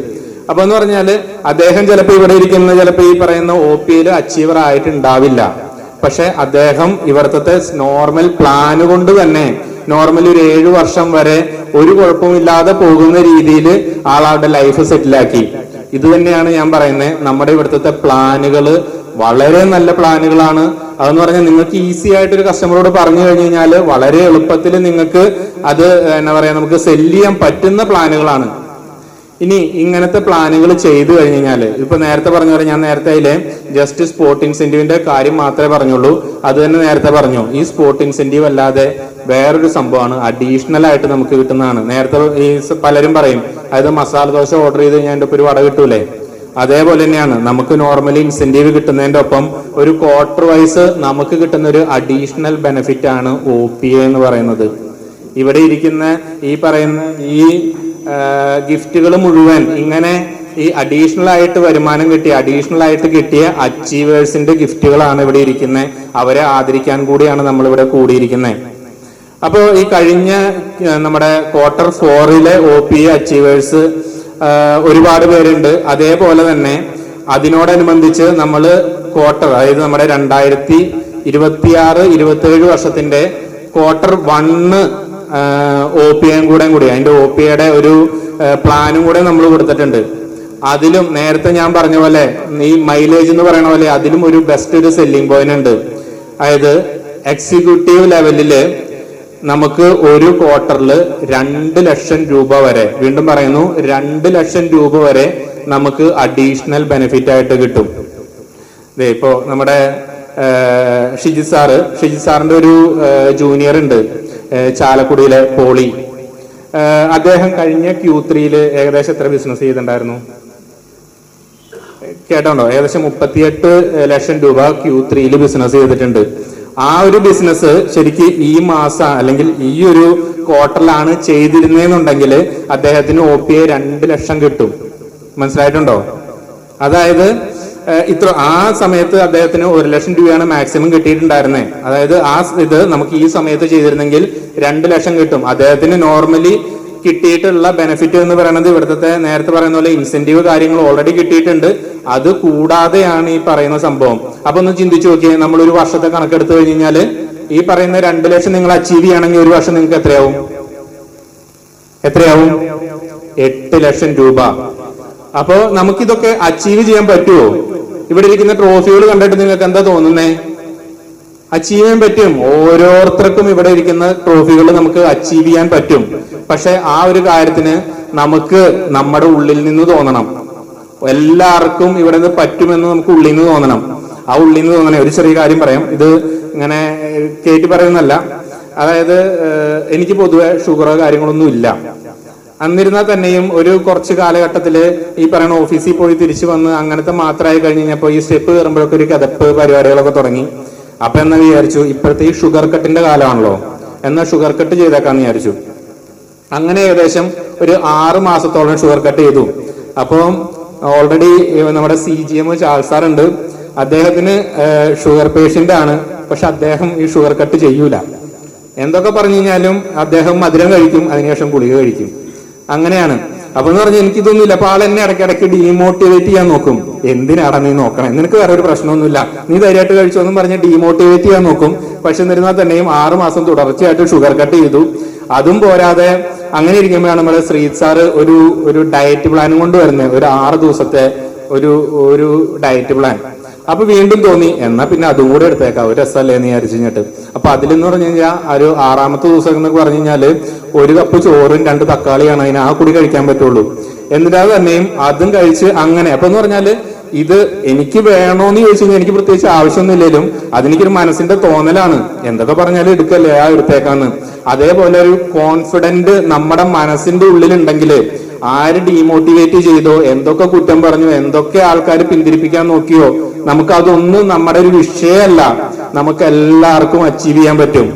അപ്പൊ എന്ന് പറഞ്ഞാല് അദ്ദേഹം ചിലപ്പോ ഇവിടെ ഇരിക്കുന്ന ചിലപ്പോ ഈ പറയുന്ന OPയിൽ അച്ചീവർ ആയിട്ടുണ്ടാവില്ല. പക്ഷെ അദ്ദേഹം ഇവിടുത്തെ നോർമൽ പ്ലാന് കൊണ്ട് തന്നെ നോർമലി ഒരു 7 വർഷം വരെ ഒരു കുഴപ്പമില്ലാതെ പോകുന്ന രീതിയിൽ ആളുടെ ലൈഫ് സെറ്റിലാക്കി. ഇത് തന്നെയാണ് ഞാൻ പറയുന്നത്. നമ്മുടെ ഇവിടുത്തെ പ്ലാനുകൾ വളരെ നല്ല പ്ലാനുകളാണ്. അതെന്ന് പറഞ്ഞാൽ നിങ്ങൾക്ക് ഈസി ആയിട്ട് ഒരു കസ്റ്റമറോട് പറഞ്ഞു കഴിഞ്ഞു കഴിഞ്ഞാൽ വളരെ എളുപ്പത്തിൽ നിങ്ങൾക്ക് അത് എന്താ പറയാ നമുക്ക് സെല്ല് ചെയ്യാൻ പറ്റുന്ന പ്ലാനുകളാണ്. ഇനി ഇങ്ങനത്തെ പ്ലാനുകൾ ചെയ്തു കഴിഞ്ഞു കഴിഞ്ഞാല് ഇപ്പൊ നേരത്തെ പറഞ്ഞ പോലെ ഞാൻ നേരത്തെ അതിലെ ജസ്റ്റ് സ്പോട്ട് ഇൻസെന്റീവിന്റെ കാര്യം മാത്രമേ പറഞ്ഞുള്ളൂ. അത് തന്നെ നേരത്തെ പറഞ്ഞു. ഈ സ്പോട്ട് ഇൻസെന്റീവ് അല്ലാതെ വേറൊരു സംഭവമാണ് അഡീഷണൽ ആയിട്ട് നമുക്ക് കിട്ടുന്നതാണ്. നേരത്തെ ഈ പലരും പറയും അതായത് മസാല ദോശ ഓർഡർ ചെയ്ത് കഴിഞ്ഞാൽ എൻ്റെ ഒപ്പം ഒരു വട കിട്ടൂലേ, അതേപോലെ തന്നെയാണ് നമുക്ക് നോർമലി ഇൻസെന്റീവ് കിട്ടുന്നതിന്റെ ഒപ്പം ഒരു ക്വാർട്ടർ വൈസ് നമുക്ക് കിട്ടുന്ന ഒരു അഡീഷണൽ ബെനിഫിറ്റ് ആണ് OPA എന്ന് പറയുന്നത്. ഇവിടെ ഇരിക്കുന്ന ഈ പറയുന്ന ഈ ഗിഫ്റ്റുകൾ മുഴുവൻ ഇങ്ങനെ ഈ അഡീഷണൽ ആയിട്ട് വരുമാനം കിട്ടിയ അഡീഷണൽ ആയിട്ട് കിട്ടിയ അച്ചീവേഴ്സിന്റെ ഗിഫ്റ്റുകളാണ് ഇവിടെ ഇരിക്കുന്നത്. അവരെ ആദരിക്കാൻ കൂടിയാണ് നമ്മൾ ഇവിടെ കൂടിയിരിക്കുന്നത്. അപ്പോൾ ഈ കഴിഞ്ഞ നമ്മുടെ ക്വാർട്ടർ 4 OPA അച്ചീവേഴ്സ് ഒരുപാട് പേരുണ്ട്. അതേപോലെ തന്നെ അതിനോടനുബന്ധിച്ച് നമ്മൾ ക്വാർട്ടർ, അതായത് നമ്മുടെ 2026-27 വർഷത്തിന്റെ ക്വാർട്ടർ 1 OPയും കൂടി അതിന്റെ OPയുടെ ഒരു പ്ലാനും കൂടെ നമ്മൾ കൊടുത്തിട്ടുണ്ട്. അതിലും നേരത്തെ ഞാൻ പറഞ്ഞ പോലെ ഈ മൈലേജ് എന്ന് പറയുന്ന പോലെ അതിലും ഒരു ബെസ്റ്റ് ഒരു സെല്ലിംഗ് പോയിന്റ് ഉണ്ട്. അതായത് എക്സിക്യൂട്ടീവ് ലെവലില് നമുക്ക് ഒരു ക്വാർട്ടറിൽ 2 ലക്ഷം രൂപ വരെ, വീണ്ടും പറയുന്നു 2 ലക്ഷം രൂപ വരെ നമുക്ക് അഡീഷണൽ ബെനിഫിറ്റ് ആയിട്ട് കിട്ടും. ഇപ്പോ നമ്മുടെ ഷിജിത് സാറിന്റെ ഒരു ജൂനിയർ ഉണ്ട് ചാലക്കുടിയിലെ പോളി. അദ്ദേഹം കഴിഞ്ഞ Q3 ഏകദേശം എത്ര ബിസിനസ് ചെയ്തിട്ടുണ്ടായിരുന്നു? കേട്ടോണ്ടോ, ഏകദേശം 38 ലക്ഷം രൂപ Q3 ബിസിനസ് ചെയ്തിട്ടുണ്ട്. ആ ഒരു ബിസിനസ് ശരിക്ക് ഈ മാസം അല്ലെങ്കിൽ ഈ ഒരു ക്വാർട്ടറിലാണ് ചെയ്തിരുന്നെന്നുണ്ടെങ്കിൽ അദ്ദേഹത്തിന് OPA 2 ലക്ഷം കിട്ടും. മനസ്സിലായിട്ടുണ്ടോ? അതായത് ആ സമയത്ത് അദ്ദേഹത്തിന് 1 ലക്ഷം രൂപയാണ് മാക്സിമം കിട്ടിയിട്ടുണ്ടായിരുന്നത്. അതായത് ഇത് നമുക്ക് ഈ സമയത്ത് ചെയ്തിരുന്നെങ്കിൽ 2 ലക്ഷം കിട്ടും. അദ്ദേഹത്തിന് നോർമലി കിട്ടിയിട്ടുള്ള ബെനിഫിറ്റ് എന്ന് പറയുന്നത് ഇവിടുത്തെ നേരത്തെ പറയുന്ന പോലെ ഇൻസെന്റീവ് കാര്യങ്ങൾ ഓൾറെഡി കിട്ടിയിട്ടുണ്ട്. അത് കൂടാതെയാണ് ഈ പറയുന്ന സംഭവം. അപ്പൊ ഒന്ന് ചിന്തിച്ചു നോക്കിയേ, നമ്മൾ ഒരു വർഷത്തെ കണക്കെടുത്തു കഴിഞ്ഞാൽ ഈ പറയുന്ന 2 ലക്ഷം നിങ്ങൾ അച്ചീവ് ചെയ്യണമെങ്കിൽ ഒരു വർഷം നിങ്ങൾക്ക് എത്രയാവും? 8 ലക്ഷം രൂപ. അപ്പോ നമുക്കിതൊക്കെ അച്ചീവ് ചെയ്യാൻ പറ്റുമോ? ഇവിടെ ഇരിക്കുന്ന ട്രോഫികൾ കണ്ടിട്ട് നിങ്ങൾക്ക് എന്താ തോന്നുന്നേ? അച്ചീവ് ചെയ്യാൻ പറ്റും. ഓരോരുത്തർക്കും ഇവിടെ ഇരിക്കുന്ന ട്രോഫികൾ നമുക്ക് അച്ചീവ് ചെയ്യാൻ പറ്റും. പക്ഷെ ആ ഒരു കാര്യത്തിന് നമുക്ക് നമ്മുടെ ഉള്ളിൽ നിന്ന് തോന്നണം. എല്ലാവർക്കും ഇവിടെ നിന്ന് പറ്റുമെന്ന് നമുക്ക് ഉള്ളിൽ നിന്ന് തോന്നണം. ആ ഉള്ളിൽ നിന്ന് തോന്നണേ. ഒരു ചെറിയ കാര്യം പറയാം, ഇത് ഇങ്ങനെ കേട്ടി പറയുന്നല്ല. അതായത് എനിക്ക് പൊതുവെ ഷുഗറോ കാര്യങ്ങളൊന്നും ഇല്ല. എന്നിരുന്നാൽ തന്നെയും ഒരു കുറച്ച് കാലഘട്ടത്തില് ഈ പറയുന്ന ഓഫീസിൽ പോയി തിരിച്ചു വന്ന് അങ്ങനത്തെ മാത്രമായി കഴിഞ്ഞപ്പോൾ ഈ സ്റ്റെപ്പ് കയറുമ്പോഴൊക്കെ ഒരു കിതപ്പ് പരിപാടികളൊക്കെ തുടങ്ങി. അപ്പൊ എന്നാ വിചാരിച്ചു, ഇപ്പോഴത്തെ ഈ ഷുഗർ കട്ടിന്റെ കാലമാണല്ലോ, എന്നാ ഷുഗർ കട്ട് ചെയ്തേക്കാന്ന് വിചാരിച്ചു. അങ്ങനെ ഏകദേശം ഒരു 6 മാസത്തോളം ഷുഗർ കട്ട് ചെയ്തു. അപ്പം ഓൾറെഡി നമ്മുടെ CGM ചാൾസ് സാർ ഉണ്ട്. അദ്ദേഹത്തിന് ഷുഗർ പേഷ്യന്റ് ആണ്. പക്ഷെ അദ്ദേഹം ഈ ഷുഗർ കട്ട് ചെയ്യൂല. എന്തൊക്കെ പറഞ്ഞു കഴിഞ്ഞാലും അദ്ദേഹം മധുരം കഴിക്കും, അതിനുശേഷം ഗുളിക കഴിക്കും. അങ്ങനെയാണ്. അപ്പൊ എന്ന് പറഞ്ഞാൽ എനിക്കിതൊന്നുമില്ല. അപ്പൊ ആൾ എന്നെ ഇടയ്ക്കിടയ്ക്ക് ഡീമോട്ടിവേറ്റ് ചെയ്യാൻ നോക്കും. എന്തിനാടാ നീ നോക്കണം, നിനക്ക് വേറെ ഒരു പ്രശ്നമൊന്നുമില്ല, നീ ധൈര്യമായിട്ട് കഴിച്ചു എന്നും പറഞ്ഞ് ഡീമോട്ടിവേറ്റ് ചെയ്യാൻ നോക്കും. പക്ഷെ എന്നിരുന്നാൽ തന്നെയും 6 മാസം തുടർച്ചയായിട്ട് ഷുഗർ കട്ട് ചെയ്തു. അതും പോരാതെ അങ്ങനെ ഇരിക്കുമ്പോഴാണ് നമ്മുടെ ശ്രീത് സാറ് ഒരു ഡയറ്റ് പ്ലാനും കൊണ്ട് വരുന്നത്. ഒരു 6 ദിവസത്തെ ഒരു ഡയറ്റ് പ്ലാൻ. അപ്പൊ വീണ്ടും തോന്നി എന്നാ പിന്നെ അതും കൂടെ എടുത്തേക്കാം, ഒരു രസമല്ലേ എന്ന് വിചാരിച്ചു കഴിഞ്ഞിട്ട്. അപ്പൊ അതിലെന്ന് പറഞ്ഞു കഴിഞ്ഞാൽ ഒരു 6ാമത്തെ ദിവസം എന്നൊക്കെ പറഞ്ഞു കഴിഞ്ഞാല് 1 കപ്പ് ചോറും 2 തക്കാളിയാണ് അതിന് ആ കൂടി കഴിക്കാൻ പറ്റുള്ളൂ. എന്നിട്ടാൽ തന്നെയും അതും കഴിച്ച് അങ്ങനെ. അപ്പൊ എന്ന് പറഞ്ഞാല് ഇത് എനിക്ക് വേണോന്ന് ചോദിച്ചു കഴിഞ്ഞാൽ എനിക്ക് പ്രത്യേകിച്ച് ആവശ്യമൊന്നുമില്ലേലും അതെനിക്കൊരു മനസ്സിന്റെ തോന്നലാണ്. എന്തൊക്കെ പറഞ്ഞാലും എടുക്കല്ലേ, ആ എടുത്തേക്കാന്ന്. അതേപോലെ ഒരു കോൺഫിഡന്റ് നമ്മുടെ മനസ്സിന്റെ ഉള്ളിലുണ്ടെങ്കിൽ ആര് ഡീമോട്ടിവേറ്റ് ചെയ്തോ, എന്തൊക്കെ കുറ്റം പറഞ്ഞു, എന്തൊക്കെ ആൾക്കാർ പിന്തിരിപ്പിക്കാൻ നോക്കിയോ, നമുക്ക് അതൊന്നും നമ്മുടെ ഒരു വിഷയമല്ല. നമുക്ക് എല്ലാവർക്കും അച്ചീവ് ചെയ്യാൻ പറ്റും.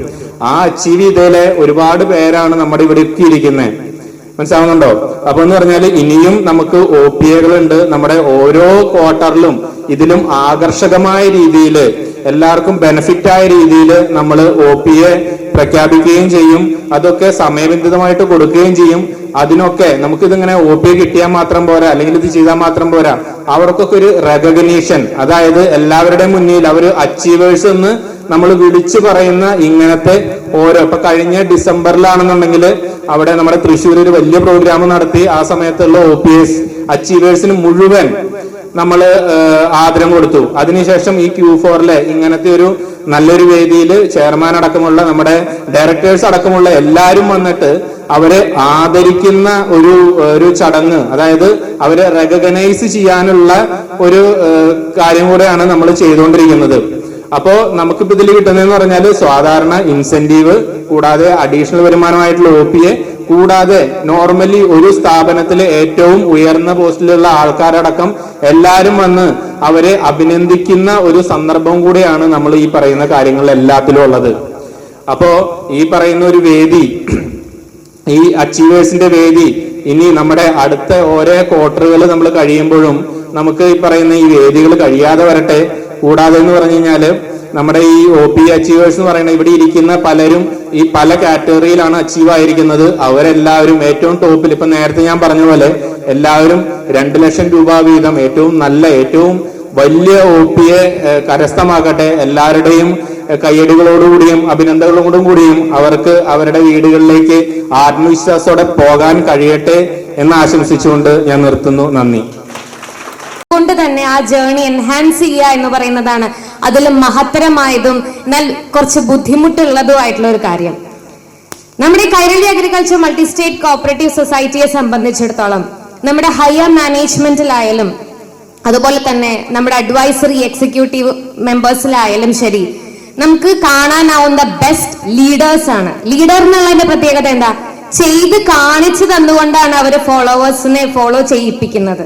ആ അച്ചീവ് ചെയ്തതിലെ ഒരുപാട് പേരാണ് നമ്മുടെ ഇവിടെ ഇരിക്കുന്നത്. മനസ്സിലാവുന്നുണ്ടോ? അപ്പൊ എന്ന് പറഞ്ഞാൽ ഇനിയും നമുക്ക് OPAകളുണ്ട്. നമ്മുടെ ഓരോ ക്വാർട്ടറിലും ഇതിലും ആകർഷകമായ രീതിയിൽ എല്ലാവർക്കും ബെനിഫിറ്റ് ആയ രീതിയിൽ നമ്മൾ OPA പ്രഖ്യാപിക്കുകയും ചെയ്യും. അതൊക്കെ സമയബന്ധിതമായിട്ട് കൊടുക്കുകയും ചെയ്യും. അതിനൊക്കെ നമുക്കിതിങ്ങനെ OPA കിട്ടിയാൽ മാത്രം പോരാ, അല്ലെങ്കിൽ ഇത് ചെയ്താൽ മാത്രം പോരാ. അവർക്കൊക്കെ ഒരു റെക്കഗ്നീഷൻ, അതായത് എല്ലാവരുടെയും മുന്നിൽ അവർ അച്ചീവേഴ്സ് എന്ന് നമ്മൾ വിളിച്ചു പറയുന്ന ഇങ്ങനത്തെ ഇപ്പൊ കഴിഞ്ഞ ഡിസംബറിലാണെന്നുണ്ടെങ്കിൽ അവിടെ നമ്മുടെ തൃശ്ശൂർ ഒരു വലിയ പ്രോഗ്രാം നടത്തി. ആ സമയത്തുള്ള OPS അച്ചീവേഴ്സിന് മുഴുവൻ നമ്മൾ ആദരം കൊടുത്തു. അതിനുശേഷം ഈ Q4 ഇങ്ങനത്തെ ഒരു നല്ലൊരു വേദിയിൽ ചെയർമാൻ അടക്കമുള്ള നമ്മുടെ ഡയറക്ടേഴ്സ് അടക്കമുള്ള എല്ലാവരും വന്നിട്ട് അവരെ ആദരിക്കുന്ന ഒരു ചടങ്ങ്, അതായത് അവരെ റെക്കഗ്നൈസ് ചെയ്യാനുള്ള ഒരു കാര്യം കൂടെയാണ് നമ്മൾ ചെയ്തുകൊണ്ടിരിക്കുന്നത്. അപ്പോ നമുക്കിപ്പോ ഇതിൽ കിട്ടുന്നതെന്ന് പറഞ്ഞാൽ സാധാരണ ഇൻസെന്റീവ് കൂടാതെ അഡീഷണൽ വരുമാനമായിട്ടുള്ള OPA കൂടാതെ നോർമലി ഒരു സ്ഥാപനത്തിലെ ഏറ്റവും ഉയർന്ന പോസ്റ്റിലുള്ള ആൾക്കാരടക്കം എല്ലാവരും വന്ന് അവരെ അഭിനന്ദിക്കുന്ന ഒരു സന്ദർഭം കൂടെയാണ് നമ്മൾ ഈ പറയുന്ന കാര്യങ്ങൾ എല്ലാത്തിലും ഉള്ളത്. അപ്പോ ഈ പറയുന്ന ഒരു വേദി, ഈ അച്ചീവേഴ്സിന്റെ വേദി ഇനി നമ്മുടെ അടുത്ത ഓരോ ക്വാർട്ടറുകൾ നമ്മൾ കഴിയുമ്പോഴും നമുക്ക് ഈ പറയുന്ന ഈ വേദികൾ കഴിയാതെ വരട്ടെ. കൂടാതെ എന്ന് പറഞ്ഞു കഴിഞ്ഞാല് നമ്മുടെ ഈ OPA അച്ചീവേഴ്സ് എന്ന് പറയുന്നത് ഇവിടെ ഇരിക്കുന്ന പലരും ഈ പല കാറ്റഗറിയിലാണ് അച്ചീവ് ആയിരിക്കുന്നത്. അവരെല്ലാവരും ഏറ്റവും ടോപ്പിൽ, ഇപ്പൊ നേരത്തെ ഞാൻ പറഞ്ഞ പോലെ എല്ലാവരും 2 ലക്ഷം രൂപ വീതം ഏറ്റവും നല്ല ഏറ്റവും വലിയ OPA കരസ്ഥമാക്കട്ടെ. എല്ലാവരുടെയും കയ്യടികളോടുകൂടിയും അഭിനന്ദനങ്ങളോടും കൂടിയും അവർക്ക് അവരുടെ വീടുകളിലേക്ക് ആത്മവിശ്വാസത്തോടെ പോകാൻ കഴിയട്ടെ എന്ന് ആശംസിച്ചുകൊണ്ട് ഞാൻ നിർത്തുന്നു. നന്ദി. കൊണ്ട് തന്നെ ആ ജേർണി എൻഹാൻസ് ചെയ്യുക എന്ന് പറയുന്നതാണ് അതിൽ മഹത്തരമായതും എന്നാൽ കുറച്ച് ബുദ്ധിമുട്ടുള്ളതുമായിട്ടുള്ള ഒരു കാര്യം. നമ്മുടെ Kairali agriculture multi state cooperative സൊസൈറ്റിയെ സംബന്ധിച്ചിടത്തോളം നമ്മുടെ ഹയർ മാനേജ്മെന്റിലായാലും അതുപോലെ തന്നെ നമ്മുടെ അഡ്വൈസറി എക്സിക്യൂട്ടീവ് മെമ്പേഴ്സിലായാലും ശരി, നമുക്ക് കാണാനാവുന്ന ബെസ്റ്റ് ലീഡേഴ്സ് ആണ്. ലീഡർ എന്നുള്ളതിന്റെ പ്രത്യേകത എന്താ? ചെയ്ത് കാണിച്ചു തന്നുകൊണ്ടാണ് അവർ ഫോളോവേഴ്സിനെ ഫോളോ ചെയ്യിപ്പിക്കുന്നത്.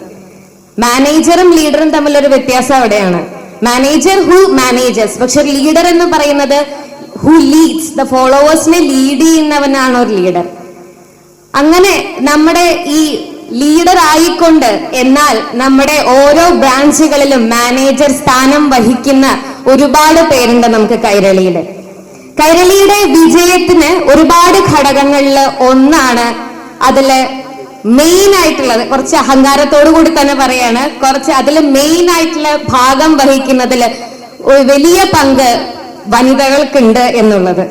മാനേജറും ലീഡറും തമ്മിലൊരു വ്യത്യാസം അവിടെയാണ്. മാനേജർ ഹു മാനേജസ്, പക്ഷെ ലീഡർ എന്ന് പറയുന്നത് ഹു ലീഡ്സ്, ദ ഫോളോവേഴ്സിനെ ലീഡ് ചെയ്യുന്നവനാണ് ഒരു ലീഡർ. അങ്ങനെ നമ്മുടെ ഈ ലീഡർ ആയിക്കൊണ്ട് എന്നാൽ നമ്മുടെ ഓരോ ബ്രാഞ്ചുകളിലും മാനേജർ സ്ഥാനം വഹിക്കുന്ന ഒരുപാട് പേരുണ്ട് നമുക്ക് കൈരളിയിൽ. കൈരളിയുടെ വിജയത്തിന് ഒരുപാട് ഘടകങ്ങളിൽ ഒന്നാണ്, അതില് മെയിൻ ആയിട്ടുള്ളത്, കുറച്ച് അഹങ്കാരത്തോടു കൂടി തന്നെ പറയാണ്, കുറച്ച് അതിൽ മെയിൻ ആയിട്ടുള്ള ഭാഗം വഹിക്കുന്നതിൽ ഒരു വലിയ പങ്ക് വനിതകൾക്കുണ്ട് എന്നുള്ളത്.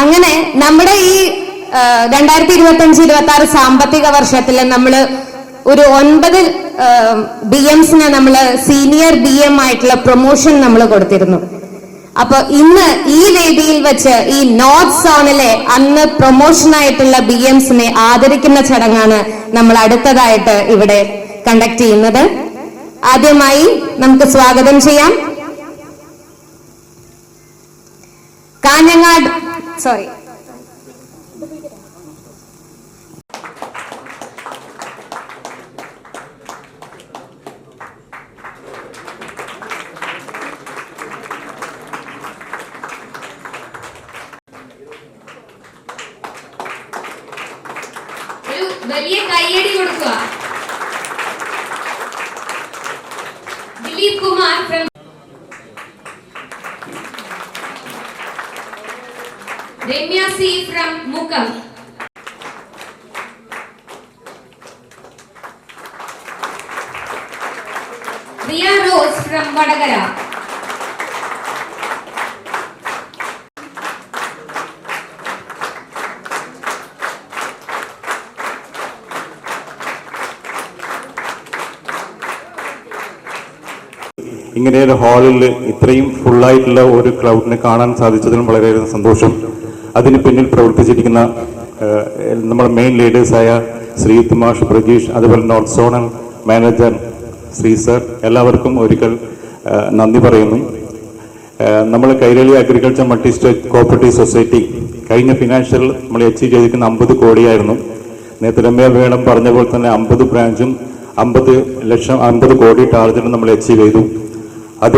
അങ്ങനെ നമ്മുടെ ഈ 2025-26 സാമ്പത്തിക വർഷത്തിൽ നമ്മൾ ഒരു 9 BMs-ന് നമ്മൾ സീനിയർ BM ആയിട്ടുള്ള പ്രൊമോഷൻ നമ്മൾ കൊടുത്തിരുന്നു. അപ്പൊ ഇന്ന് ഈ വേദിയിൽ വെച്ച് ഈ നോർത്ത് സോണിലെ അന്ന് പ്രൊമോഷൻ ആയിട്ടുള്ള BMs-നെ ആദരിക്കുന്ന ചടങ്ങാണ് നമ്മൾ അടുത്തതായിട്ട് ഇവിടെ കണ്ടക്ട് ചെയ്യുന്നത്. ആദ്യമായി നമുക്ക് സ്വാഗതം ചെയ്യാം കാഞ്ഞങ്ങാട് വലിയ കൈയടി കൊടുക്കുക. Dilip Kumar from Ramya C from Mukkam, Riya Rose from Vadakara, ഇങ്ങനെ ഒരു ഹാളിൽ ഇത്രയും ഫുള്ളായിട്ടുള്ള ഒരു ക്രൗഡിനെ കാണാൻ സാധിച്ചതിലും വളരെയധികം സന്തോഷം. അതിന് പിന്നിൽ പ്രവർത്തിച്ചിരിക്കുന്ന നമ്മുടെ മെയിൻ ലീഡേഴ്സായ ശ്രീ മാഷ്, പ്രജീഷ്, അതുപോലെ north zonal manager Shri sir, എല്ലാവർക്കും ഒരിക്കൽ നന്ദി പറയുന്നു. നമ്മൾ Kairali agriculture multi state cooperative society കഴിഞ്ഞ ഫിനാൻഷ്യൽ നമ്മൾ അച്ചീവ് ചെയ്തിരിക്കുന്ന 50 കോടിയായിരുന്നു. നേരത്തെ രമ്യ വേണം പറഞ്ഞ പോലെ തന്നെ 50 ബ്രാഞ്ചും 50 കോടി ടാർഗറ്റും നമ്മൾ അച്ചീവ് ചെയ്തു. അത്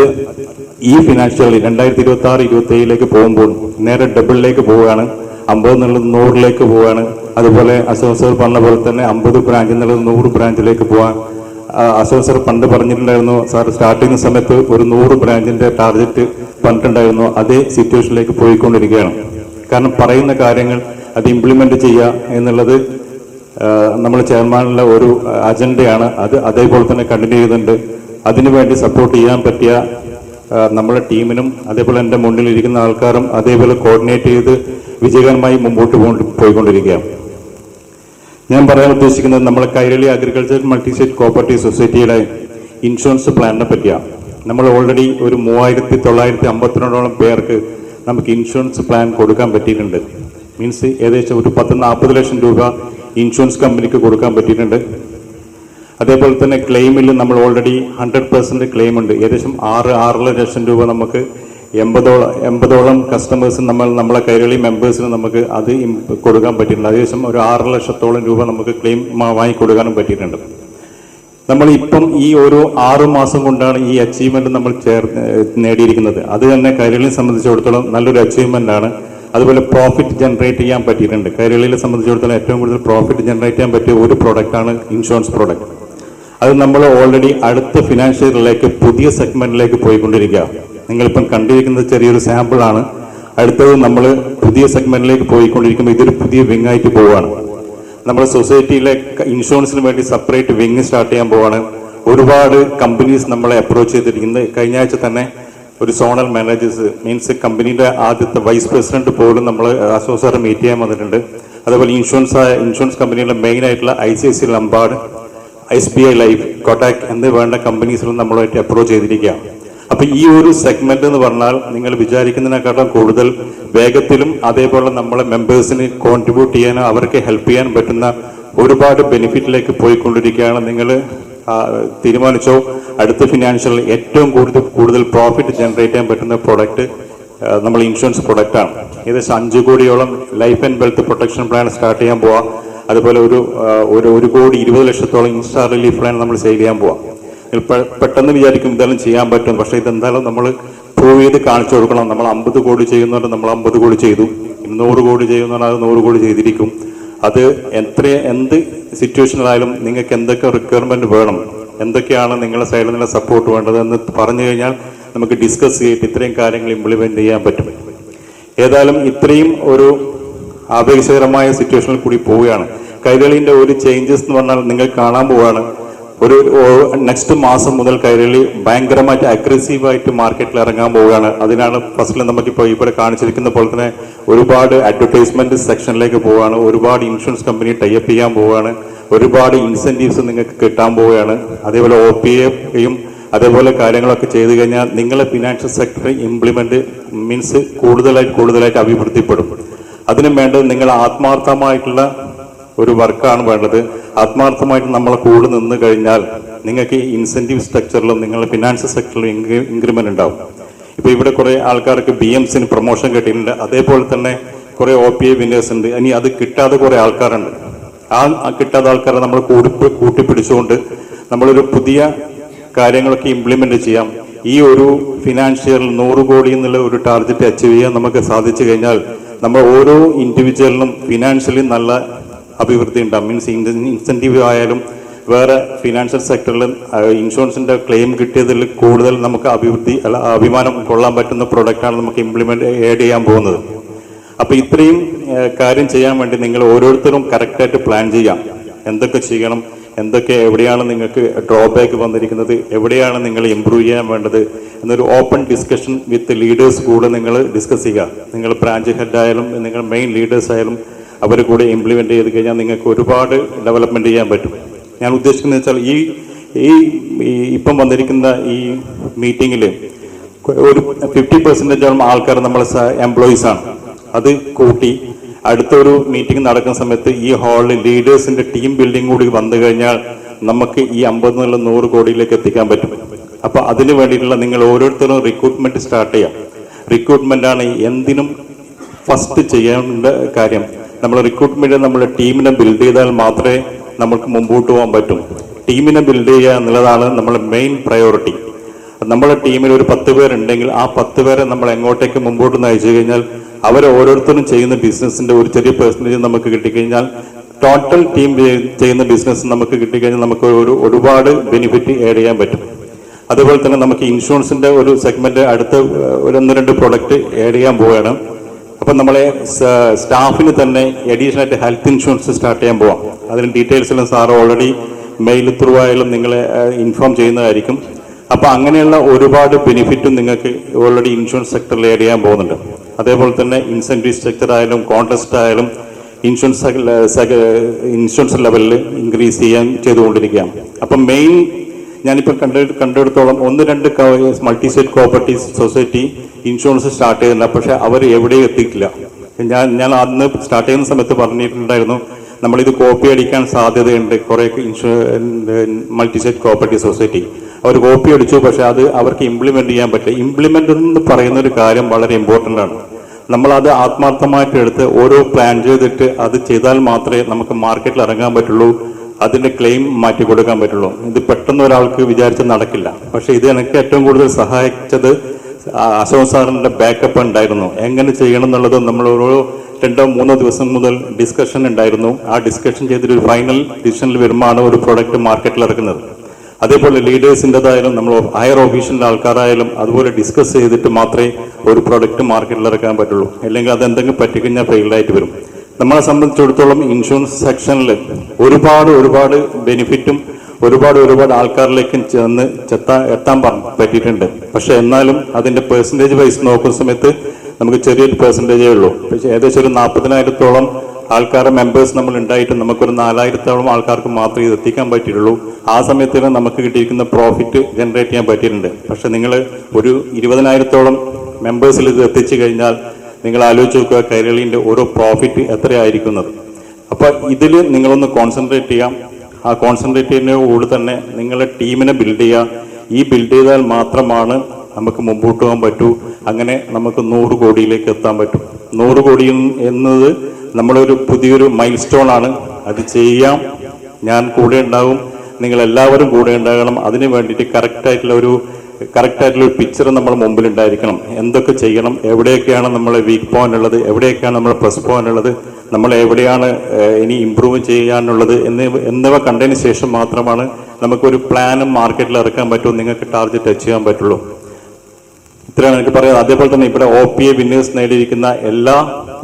ഈ ഫിനാൻഷ്യലി 2026-27 പോകുമ്പോൾ നേരെ ഡബിളിലേക്ക് പോവുകയാണ്. 50 എന്നുള്ളത് 100 പോവുകയാണ്. അതുപോലെ അസോസർ പറഞ്ഞ പോലെ തന്നെ 50 ബ്രാഞ്ച് എന്നുള്ളത് 100 ബ്രാഞ്ചിലേക്ക് പോകാൻ അസോസർ പണ്ട് പറഞ്ഞിട്ടുണ്ടായിരുന്നു. സാർ സ്റ്റാർട്ടിങ് സമയത്ത് ഒരു 100 ബ്രാഞ്ചിന്റെ ടാർഗറ്റ് പറഞ്ഞിട്ടുണ്ടായിരുന്നു. അതേ സിറ്റുവേഷനിലേക്ക് പോയിക്കൊണ്ടിരിക്കുകയാണ്. കാരണം പറയുന്ന കാര്യങ്ങൾ അത് ഇംപ്ലിമെന്റ് ചെയ്യുക എന്നുള്ളത് നമ്മൾ ചെയർമാനുള്ള ഒരു അജണ്ടയാണ്. അത് അതേപോലെ തന്നെ കണ്ടിന്യൂ ചെയ്യുന്നുണ്ട്. അതിനുവേണ്ടി സപ്പോർട്ട് ചെയ്യാൻ പറ്റിയ നമ്മുടെ ടീമിനും അതേപോലെ എൻ്റെ മുന്നിലിരിക്കുന്ന ആൾക്കാരും അതേപോലെ കോർഡിനേറ്റ് ചെയ്ത് വിജയകരമായി മുമ്പോട്ട് പോയിക്കൊണ്ടിരിക്കുകയാണ്. ഞാൻ പറയാൻ ഉദ്ദേശിക്കുന്നത് നമ്മളെ Kairali agriculture multi state cooperative സൊസൈറ്റിയുടെ ഇൻഷുറൻസ് പ്ലാനിനെ പറ്റിയാണ്. നമ്മൾ ഓൾറെഡി ഒരു 3952 പേർക്ക് നമുക്ക് ഇൻഷുറൻസ് പ്ലാൻ കൊടുക്കാൻ പറ്റിയിട്ടുണ്ട്. മീൻസ് ഏകദേശം ഒരു 10-40 ലക്ഷം രൂപ ഇൻഷുറൻസ് കമ്പനിക്ക് കൊടുക്കാൻ പറ്റിയിട്ടുണ്ട്. അതേപോലെ തന്നെ ക്ലെയിമിൽ നമ്മൾ ഓൾറെഡി 100% ക്ലെയിം ഉണ്ട്. ഏകദേശം 6 ലക്ഷം രൂപ നമുക്ക് 80ഓളം കസ്റ്റമേഴ്സ് നമ്മളെ കൈരളി മെമ്പേഴ്സിന് നമുക്ക് അത് കൊടുക്കാൻ പറ്റിയിട്ടുണ്ട്. ഏകദേശം ഒരു 6 ലക്ഷത്തോളം രൂപ നമുക്ക് ക്ലെയിം വാങ്ങിക്കൊടുക്കാനും പറ്റിയിട്ടുണ്ട്. നമ്മളിപ്പം ഈ ഒരു 6 മാസം കൊണ്ടാണ് ഈ അച്ചീവ്മെന്റ് നമ്മൾ നേടിയിരിക്കുന്നത്. അത് തന്നെ കൈരളിയെ സംബന്ധിച്ചിടത്തോളം നല്ലൊരു അച്ചീവ്മെന്റ് ആണ്. അതുപോലെ പ്രോഫിറ്റ് ജനറേറ്റ് ചെയ്യാൻ പറ്റിയിട്ടുണ്ട്. കൈരളിയെ സംബന്ധിച്ചിടത്തോളം ഏറ്റവും കൂടുതൽ പ്രോഫിറ്റ് ജനറേറ്റ് ചെയ്യാൻ പറ്റിയ ഒരു പ്രോഡക്റ്റാണ് ഇൻഷുറൻസ് പ്രോഡക്റ്റ്. അത് നമ്മൾ ഓൾറെഡി അടുത്ത ഫിനാൻഷ്യലിലേക്ക് പുതിയ സെഗ്മെന്റിലേക്ക് പോയിക്കൊണ്ടിരിക്കുക. നിങ്ങളിപ്പം കണ്ടിരിക്കുന്നത് ചെറിയൊരു സാമ്പിൾ ആണ്. അടുത്തത് നമ്മൾ പുതിയ സെഗ്മെന്റിലേക്ക് പോയിക്കൊണ്ടിരിക്കുമ്പോൾ ഇതൊരു പുതിയ വിങ് ആയിട്ട് പോവുകയാണ്. നമ്മുടെ സൊസൈറ്റിയിലെ ഇൻഷുറൻസിന് വേണ്ടി സെപ്പറേറ്റ് വിങ് സ്റ്റാർട്ട് ചെയ്യാൻ പോവാണ്. ഒരുപാട് കമ്പനീസ് നമ്മളെ അപ്രോച്ച് ചെയ്തിരിക്കുന്നത്. കഴിഞ്ഞ ആഴ്ച തന്നെ ഒരു സോണൽ മാനേജേഴ്സ് മീൻസ് കമ്പനിയുടെ ആദ്യത്തെ വൈസ് പ്രസിഡന്റ് പോലും നമ്മൾ അസോസിയേറ്റ് മീറ്റ് ചെയ്യാൻ വന്നിട്ടുണ്ട്. അതുപോലെ ഇൻഷുറൻസ് കമ്പനിയുടെ മെയിൻ ആയിട്ടുള്ള ICICI Lombard, SBI life, Kotak എന്ന് വേണ്ട കമ്പനീസിലും നമ്മളുമായിട്ട് അപ്രോച്ച് ചെയ്തിരിക്കുകയാണ്. അപ്പൊ ഈ ഒരു സെഗ്മെന്റ് എന്ന് പറഞ്ഞാൽ നിങ്ങൾ വിചാരിക്കുന്നതിനെക്കാളും കൂടുതൽ വേഗത്തിലും അതേപോലെ നമ്മളെ മെമ്പേഴ്സിന് കോൺട്രിബ്യൂട്ട് ചെയ്യാനോ അവർക്ക് ഹെൽപ്പ് ചെയ്യാൻ പറ്റുന്ന ഒരുപാട് ബെനിഫിറ്റിലേക്ക് പോയിക്കൊണ്ടിരിക്കുകയാണ്. നിങ്ങൾ തീരുമാനിച്ചോ അടുത്ത ഫിനാൻഷ്യൽ ഏറ്റവും കൂടുതൽ പ്രോഫിറ്റ് ജനറേറ്റ് ചെയ്യാൻ പറ്റുന്ന പ്രോഡക്റ്റ് നമ്മൾ ഇൻഷുറൻസ് പ്രൊഡക്റ്റാണ്. ഏകദേശം 5 കോടിയോളം life and wealth protection plan start ചെയ്യാൻ പോവാം. അതുപോലെ ഒരു കോടി 20 ലക്ഷത്തോളം ഇൻസ്റ്റാ റിലീഫ് ലൈൻ നമ്മൾ സെയിൽ ചെയ്യാൻ പോവാം. പെട്ടെന്ന് വിചാരിക്കും ഇതെല്ലാം ചെയ്യാൻ പറ്റും, പക്ഷേ ഇതെന്തായാലും നമ്മൾ പ്രൂവ് ചെയ്ത് കാണിച്ചു കൊടുക്കണം. നമ്മൾ 50 കോടി ചെയ്യുന്നുണ്ട്, നമ്മൾ 50 കോടി ചെയ്തു. 100 കോടി ചെയ്യുന്നുണ്ട്, അത് 100 കോടി ചെയ്തിരിക്കും. അത് എന്ത് സിറ്റുവേഷനിലായാലും നിങ്ങൾക്ക് എന്തൊക്കെ റിക്വയർമെന്റ് വേണം, എന്തൊക്കെയാണ് നിങ്ങളുടെ സൈഡിൽ നിന്നുള്ള സപ്പോർട്ട് വേണ്ടത് എന്ന് പറഞ്ഞു കഴിഞ്ഞാൽ നമുക്ക് ഡിസ്കസ് ചെയ്തിട്ട് ഇത്രയും കാര്യങ്ങൾ ഇംപ്ലിമെന്റ് ചെയ്യാൻ പറ്റും. ഏതായാലും ഇത്രയും ഒരു ആവേശകരമായ സിറ്റുവേഷനിൽ കൂടി പോവുകയാണ്. കൈരളിന്റെ ഒരു ചേഞ്ചസ് എന്ന് പറഞ്ഞാൽ നിങ്ങൾ കാണാൻ പോവുകയാണ്. നെക്സ്റ്റ് മാസം മുതൽ കൈരളി ഭയങ്കരമായിട്ട് അഗ്രസീവായിട്ട് മാർക്കറ്റിൽ ഇറങ്ങാൻ പോവുകയാണ്. അതിനാണ് ഫസ്റ്റിൽ നമുക്കിപ്പോൾ ഇവിടെ കാണിച്ചിരിക്കുന്ന പോലെ തന്നെ ഒരുപാട് അഡ്വർടൈസ്മെന്റ് സെക്ഷനിലേക്ക് പോവുകയാണ്. ഒരുപാട് ഇൻഷുറൻസ് കമ്പനി ടൈപ്പ് ചെയ്യാൻ പോവുകയാണ്. ഒരുപാട് ഇൻസെന്റീവ്സ് നിങ്ങൾക്ക് കിട്ടാൻ പോവുകയാണ്. അതേപോലെ OPAയും അതേപോലെ കാര്യങ്ങളൊക്കെ ചെയ്തു കഴിഞ്ഞാൽ നിങ്ങളെ ഫിനാൻഷ്യൽ സെക്ടർ ഇംപ്ലിമെന്റ് മീൻസ് കൂടുതലായിട്ട് അഭിവൃദ്ധിപ്പെടും. അതിനും വേണ്ടത് നിങ്ങൾ ആത്മാർത്ഥമായിട്ടുള്ള ഒരു വർക്കാണ് വേണ്ടത്. ആത്മാർത്ഥമായിട്ട് നമ്മളെ കൂടെ നിന്ന് കഴിഞ്ഞാൽ നിങ്ങൾക്ക് ഈ ഇൻസെന്റീവ് സ്ട്രക്ചറിലും നിങ്ങളുടെ ഫിനാൻഷ്യൽ സെക്ടറിലും ഇൻക്രിമെന്റ് ഉണ്ടാവും. ഇപ്പൊ ഇവിടെ കുറെ ആൾക്കാർക്ക് BMCന് പ്രൊമോഷൻ കിട്ടിയിട്ടുണ്ട്. അതേപോലെ തന്നെ കുറെ OPA വിന്നേഴ്സ് ഉണ്ട്. ഇനി അത് കിട്ടാതെ കുറെ ആൾക്കാരുണ്ട്. ആ കിട്ടാത്ത ആൾക്കാരെ നമ്മൾ കൂട്ടിപ്പിടിച്ചുകൊണ്ട് നമ്മളൊരു പുതിയ കാര്യങ്ങളൊക്കെ ഇംപ്ലിമെന്റ് ചെയ്യാം. ഈ ഒരു ഫിനാൻഷ്യൽ 100 കോടി എന്നുള്ള ഒരു ടാർഗറ്റ് അച്ചീവ് ചെയ്യാൻ നമുക്ക് സാധിച്ചു കഴിഞ്ഞാൽ നമ്മൾ ഓരോ ഇൻഡിവിജ്വലിനും ഫിനാൻഷ്യലി നല്ല അഭിവൃദ്ധി ഉണ്ടാകും. മീൻസ് ഇൻസെന്റീവ് ആയാലും വേറെ ഫിനാൻഷ്യൽ സെക്ടറിൽ ഇൻഷുറൻസിന്റെ ക്ലെയിം കിട്ടിയതിൽ കൂടുതൽ നമുക്ക് അഭിമാനം കൊള്ളാൻ പറ്റുന്ന പ്രൊഡക്റ്റാണ് നമുക്ക് ആഡ് ചെയ്യാൻ പോകുന്നത്. അപ്പൊ ഇത്രയും കാര്യം ചെയ്യാൻ വേണ്ടി നിങ്ങൾ ഓരോരുത്തരും കറക്റ്റായിട്ട് പ്ലാൻ ചെയ്യാം. എന്തൊക്കെ ചെയ്യണം, എവിടെയാണ് നിങ്ങൾക്ക് ഡ്രോബാക്ക് വന്നിരിക്കുന്നത്, എവിടെയാണ് നിങ്ങൾ ഇമ്പ്രൂവ് ചെയ്യാൻ വേണ്ടത് എന്നൊരു ഓപ്പൺ ഡിസ്കഷൻ വിത്ത് ലീഡേഴ്സ് കൂടെ നിങ്ങൾ ഡിസ്കസ് ചെയ്യുക. നിങ്ങൾ ബ്രാഞ്ച് ഹെഡ് ആയാലും നിങ്ങൾ മെയിൻ ലീഡേഴ്സ് ആയാലും അവർ കൂടെ ഇംപ്ലിമെന്റ് ചെയ്ത് കഴിഞ്ഞാൽ നിങ്ങൾക്ക് ഒരുപാട് ഡെവലപ്മെന്റ് ചെയ്യാൻ പറ്റും. ഞാൻ ഉദ്ദേശിക്കുന്നത് വെച്ചാൽ ഈ ഇപ്പം വന്നിരിക്കുന്ന ഈ മീറ്റിംഗിൽ ഒരു 50% ആൾക്കാർ നമ്മളെ എംപ്ലോയീസ് ആണ്. അത് കൂട്ടി അടുത്തൊരു മീറ്റിംഗ് നടക്കുന്ന സമയത്ത് ഈ ഹാളിൽ ലീഡേഴ്സിന്റെ ടീം ബിൽഡിംഗ് കൂടി വന്നു കഴിഞ്ഞാൽ നമുക്ക് ഈ 50 100 കോടിയിലേക്ക് എത്തിക്കാൻ പറ്റും. അപ്പൊ അതിനു വേണ്ടിയിട്ടുള്ള നിങ്ങൾ ഓരോരുത്തരും റിക്രൂട്ട്മെന്റ് സ്റ്റാർട്ട് ചെയ്യാം. റിക്രൂട്ട്മെന്റ് ആണ് എന്തിനും ഫസ്റ്റ് ചെയ്യേണ്ട കാര്യം. നമ്മൾ റിക്രൂട്ട്മെന്റ് നമ്മുടെ ടീമിനെ ബിൽഡ് ചെയ്താൽ മാത്രമേ നമുക്ക് മുമ്പോട്ട് പോകാൻ പറ്റും. ടീമിനെ ബിൽഡ് ചെയ്യുക എന്നുള്ളതാണ് നമ്മുടെ മെയിൻ പ്രയോറിറ്റി. നമ്മുടെ ടീമിൽ ഒരു 10 പേരുണ്ടെങ്കിൽ ആ 10 പേരെ നമ്മൾ എങ്ങോട്ടേക്ക് മുമ്പോട്ട് നയിച്ചു കഴിഞ്ഞാൽ അവർ ഓരോരുത്തരും ചെയ്യുന്ന ബിസിനസിന്റെ ഒരു ചെറിയ പെർസെന്റേജ് നമുക്ക് കിട്ടിക്കഴിഞ്ഞാൽ ടോട്ടൽ ടീം ചെയ്യുന്ന ബിസിനസ് നമുക്ക് കിട്ടിക്കഴിഞ്ഞാൽ നമുക്ക് ഒരുപാട് ബെനിഫിറ്റ് ആഡ് ചെയ്യാൻ പറ്റും. അതുപോലെ തന്നെ നമുക്ക് ഇൻഷുറൻസിന്റെ ഒരു സെഗ്മെന്റ് അടുത്ത 1-2 പ്രൊഡക്റ്റ് ആഡ് ചെയ്യാൻ പോവുകയാണ്. അപ്പൊ നമ്മളെ സ്റ്റാഫിന് തന്നെ അഡീഷണൽ ആയിട്ട് ഹെൽത്ത് ഇൻഷുറൻസ് സ്റ്റാർട്ട് ചെയ്യാൻ പോവാം. അതിന് ഡീറ്റെയിൽസ് എല്ലാം സാർ ഓൾറെഡി മെയിൽ ത്രൂ ആയാലും നിങ്ങളെ ഇൻഫോം ചെയ്യുന്നതായിരിക്കും. അപ്പൊ അങ്ങനെയുള്ള ഒരുപാട് ബെനിഫിറ്റും നിങ്ങൾക്ക് ഓൾറെഡി ഇൻഷുറൻസ് സെക്ടറിൽ ആഡ് ചെയ്യാൻ പോകുന്നുണ്ട്. അതേപോലെ തന്നെ ഇൻസെന്റീവ് സ്ട്രക്ചർ ആയാലും കോൺട്രസ്റ്റ് ആയാലും ഇൻഷുറൻസ് ലെവലിൽ ഇൻക്രീസ് ചെയ്തുകൊണ്ടിരിക്കുകയാണ്. അപ്പൊ മെയിൻ ഞാനിപ്പോൾ കണ്ടെടുത്തോളം 1-2 multi state cooperative society insurance start ചെയ്തില്ല. പക്ഷെ അവർ എവിടെയും എത്തിയിട്ടില്ല. ഞാൻ അന്ന് സ്റ്റാർട്ട് ചെയ്യുന്ന സമയത്ത് പറഞ്ഞിട്ടുണ്ടായിരുന്നു നമ്മളിത് കോപ്പി അടിക്കാൻ സാധ്യതയുണ്ട്. കുറെ മൾട്ടി സ്റ്റേറ്റ് കോപ്പറേറ്റീവ് സൊസൈറ്റി അവർ കോപ്പി അടിച്ചു, പക്ഷെ അത് അവർക്ക് ഇംപ്ലിമെന്റ് ചെയ്യാൻ പറ്റില്ല. ഇംപ്ലിമെന്റ് എന്ന് പറയുന്ന ഒരു കാര്യം വളരെ ഇമ്പോർട്ടൻ്റ് ആണ്. നമ്മളത് ആത്മാർത്ഥമായിട്ട് എടുത്ത് ഓരോ പ്ലാൻ ചെയ്തിട്ട് അത് ചെയ്താൽ മാത്രമേ നമുക്ക് മാർക്കറ്റിൽ ഇറങ്ങാൻ പറ്റുള്ളൂ, അതിന്റെ ക്ലെയിം മാറ്റി കൊടുക്കാൻ പറ്റുള്ളൂ. ഇത് പെട്ടെന്ന് ഒരാൾക്ക് വിചാരിച്ച് നടക്കില്ല. പക്ഷെ ഇത് എനിക്ക് ഏറ്റവും കൂടുതൽ സഹായിച്ചത് അശോക് സാറിന്റെ ബാക്കപ്പ് ഉണ്ടായിരുന്നു. എങ്ങനെ ചെയ്യണം എന്നുള്ളത് നമ്മൾ ഓരോ 2-3 ദിവസം മുതൽ ഡിസ്കഷൻ ഉണ്ടായിരുന്നു. ആ ഡിസ്കഷൻ ചെയ്തിട്ട് ഒരു ഫൈനൽ ഡിസിഷനിൽ വരുമ്പോഴാണ് ഒരു പ്രൊഡക്റ്റ് മാർക്കറ്റിൽ ഇറക്കുന്നത്. അതേപോലെ ലീഡേഴ്സിൻ്റെതായാലും നമ്മൾ ഹയർ ഓഫീഷ്യലിൻ്റെ ആൾക്കാരായാലും അതുപോലെ ഡിസ്കസ് ചെയ്തിട്ട് മാത്രമേ ഒരു പ്രൊഡക്റ്റ് മാർക്കറ്റിൽ ഇറക്കാൻ പറ്റുള്ളൂ. അല്ലെങ്കിൽ അത് എന്തെങ്കിലും പറ്റിക്കഴിഞ്ഞാൽ ഫെയിൽഡായിട്ട് വരും. നമ്മളെ സംബന്ധിച്ചിടത്തോളം ഇൻഷുറൻസ് സെക്ഷനിൽ ഒരുപാട് ബെനിഫിറ്റും ഒരുപാട് ആൾക്കാരിലേക്കും എത്താൻ പറ്റിയിട്ടുണ്ട്. പക്ഷെ എന്നാലും അതിന്റെ പെർസെൻറ്റേജ് വൈസ് നോക്കുന്ന സമയത്ത് നമുക്ക് ചെറിയൊരു പെർസെൻറ്റേജേ ഉള്ളൂ. പക്ഷേ ഏകദേശം ഒരു 40,000-ഓളം ആൾക്കാരുടെ മെമ്പേഴ്സ് നമ്മൾ ഉണ്ടായിട്ട് നമുക്കൊരു 4,000-ഓളം ആൾക്കാർക്ക് മാത്രമേ ഇത് എത്തിക്കാൻ പറ്റിയിട്ടുള്ളൂ. ആ സമയത്ത് നമുക്ക് കിട്ടിയിരിക്കുന്ന പ്രോഫിറ്റ് ജനറേറ്റ് ചെയ്യാൻ പറ്റിയിട്ടുണ്ട്. പക്ഷെ നിങ്ങൾ ഒരു 20,000-ഓളം മെമ്പേഴ്സിൽ ഇത് എത്തിച്ചു കഴിഞ്ഞാൽ നിങ്ങൾ ആലോചിച്ച് നോക്കുക കൈരളിന്റെ ഓരോ പ്രോഫിറ്റ് എത്രയായിരിക്കുന്നത്. അപ്പൊ ഇതിൽ നിങ്ങളൊന്ന് കോൺസെൻട്രേറ്റ് ചെയ്യാം. ആ കോൺസെൻട്രേറ്റ് ചെയ്യുന്നതോട് തന്നെ നിങ്ങളെ ടീമിനെ ബിൽഡ് ചെയ്യുക. ഈ ബിൽഡ് ചെയ്താൽ മാത്രമാണ് നമുക്ക് മുമ്പോട്ട് പോകാൻ പറ്റൂ. അങ്ങനെ നമുക്ക് 100 കോടിയിലേക്ക് എത്താൻ പറ്റും. 100 കോടി എന്നത് നമ്മളൊരു പുതിയൊരു മൈൽ സ്റ്റോൺ ആണ്. അത് ചെയ്യാം. ഞാൻ കൂടെ ഉണ്ടാവും, നിങ്ങൾ എല്ലാവരും കൂടെ ഉണ്ടാകണം. അതിന് വേണ്ടിയിട്ട് കറക്റ്റായിട്ടുള്ള ഒരു പിക്ചർ നമ്മൾ മുമ്പിൽ ഉണ്ടായിരിക്കണം. എന്തൊക്കെ ചെയ്യണം, എവിടെയൊക്കെയാണ് നമ്മൾ വീക്ക് പോയിന്റ് ഉള്ളത്, എവിടെയൊക്കെയാണ് നമ്മൾ പ്ലസ് പോയിന്റ് ഉള്ളത്, നമ്മൾ എവിടെയാണ് ഇനി ഇമ്പ്രൂവ് ചെയ്യാനുള്ളത് എന്നിവ കണ്ടതിന് ശേഷം മാത്രമാണ് നമുക്കൊരു പ്ലാനും മാർക്കറ്റിൽ ഇറക്കാൻ പറ്റുമോ, നിങ്ങൾക്ക് ടാർഗറ്റ് അച്ചീവ് ചെയ്യാൻ പറ്റുള്ളൂ. ഇത്രയാണ് എനിക്ക് പറയാം. അതേപോലെ തന്നെ ഇവിടെ OPA വിന്നേഴ്സ് നേടിയിരിക്കുന്ന എല്ലാ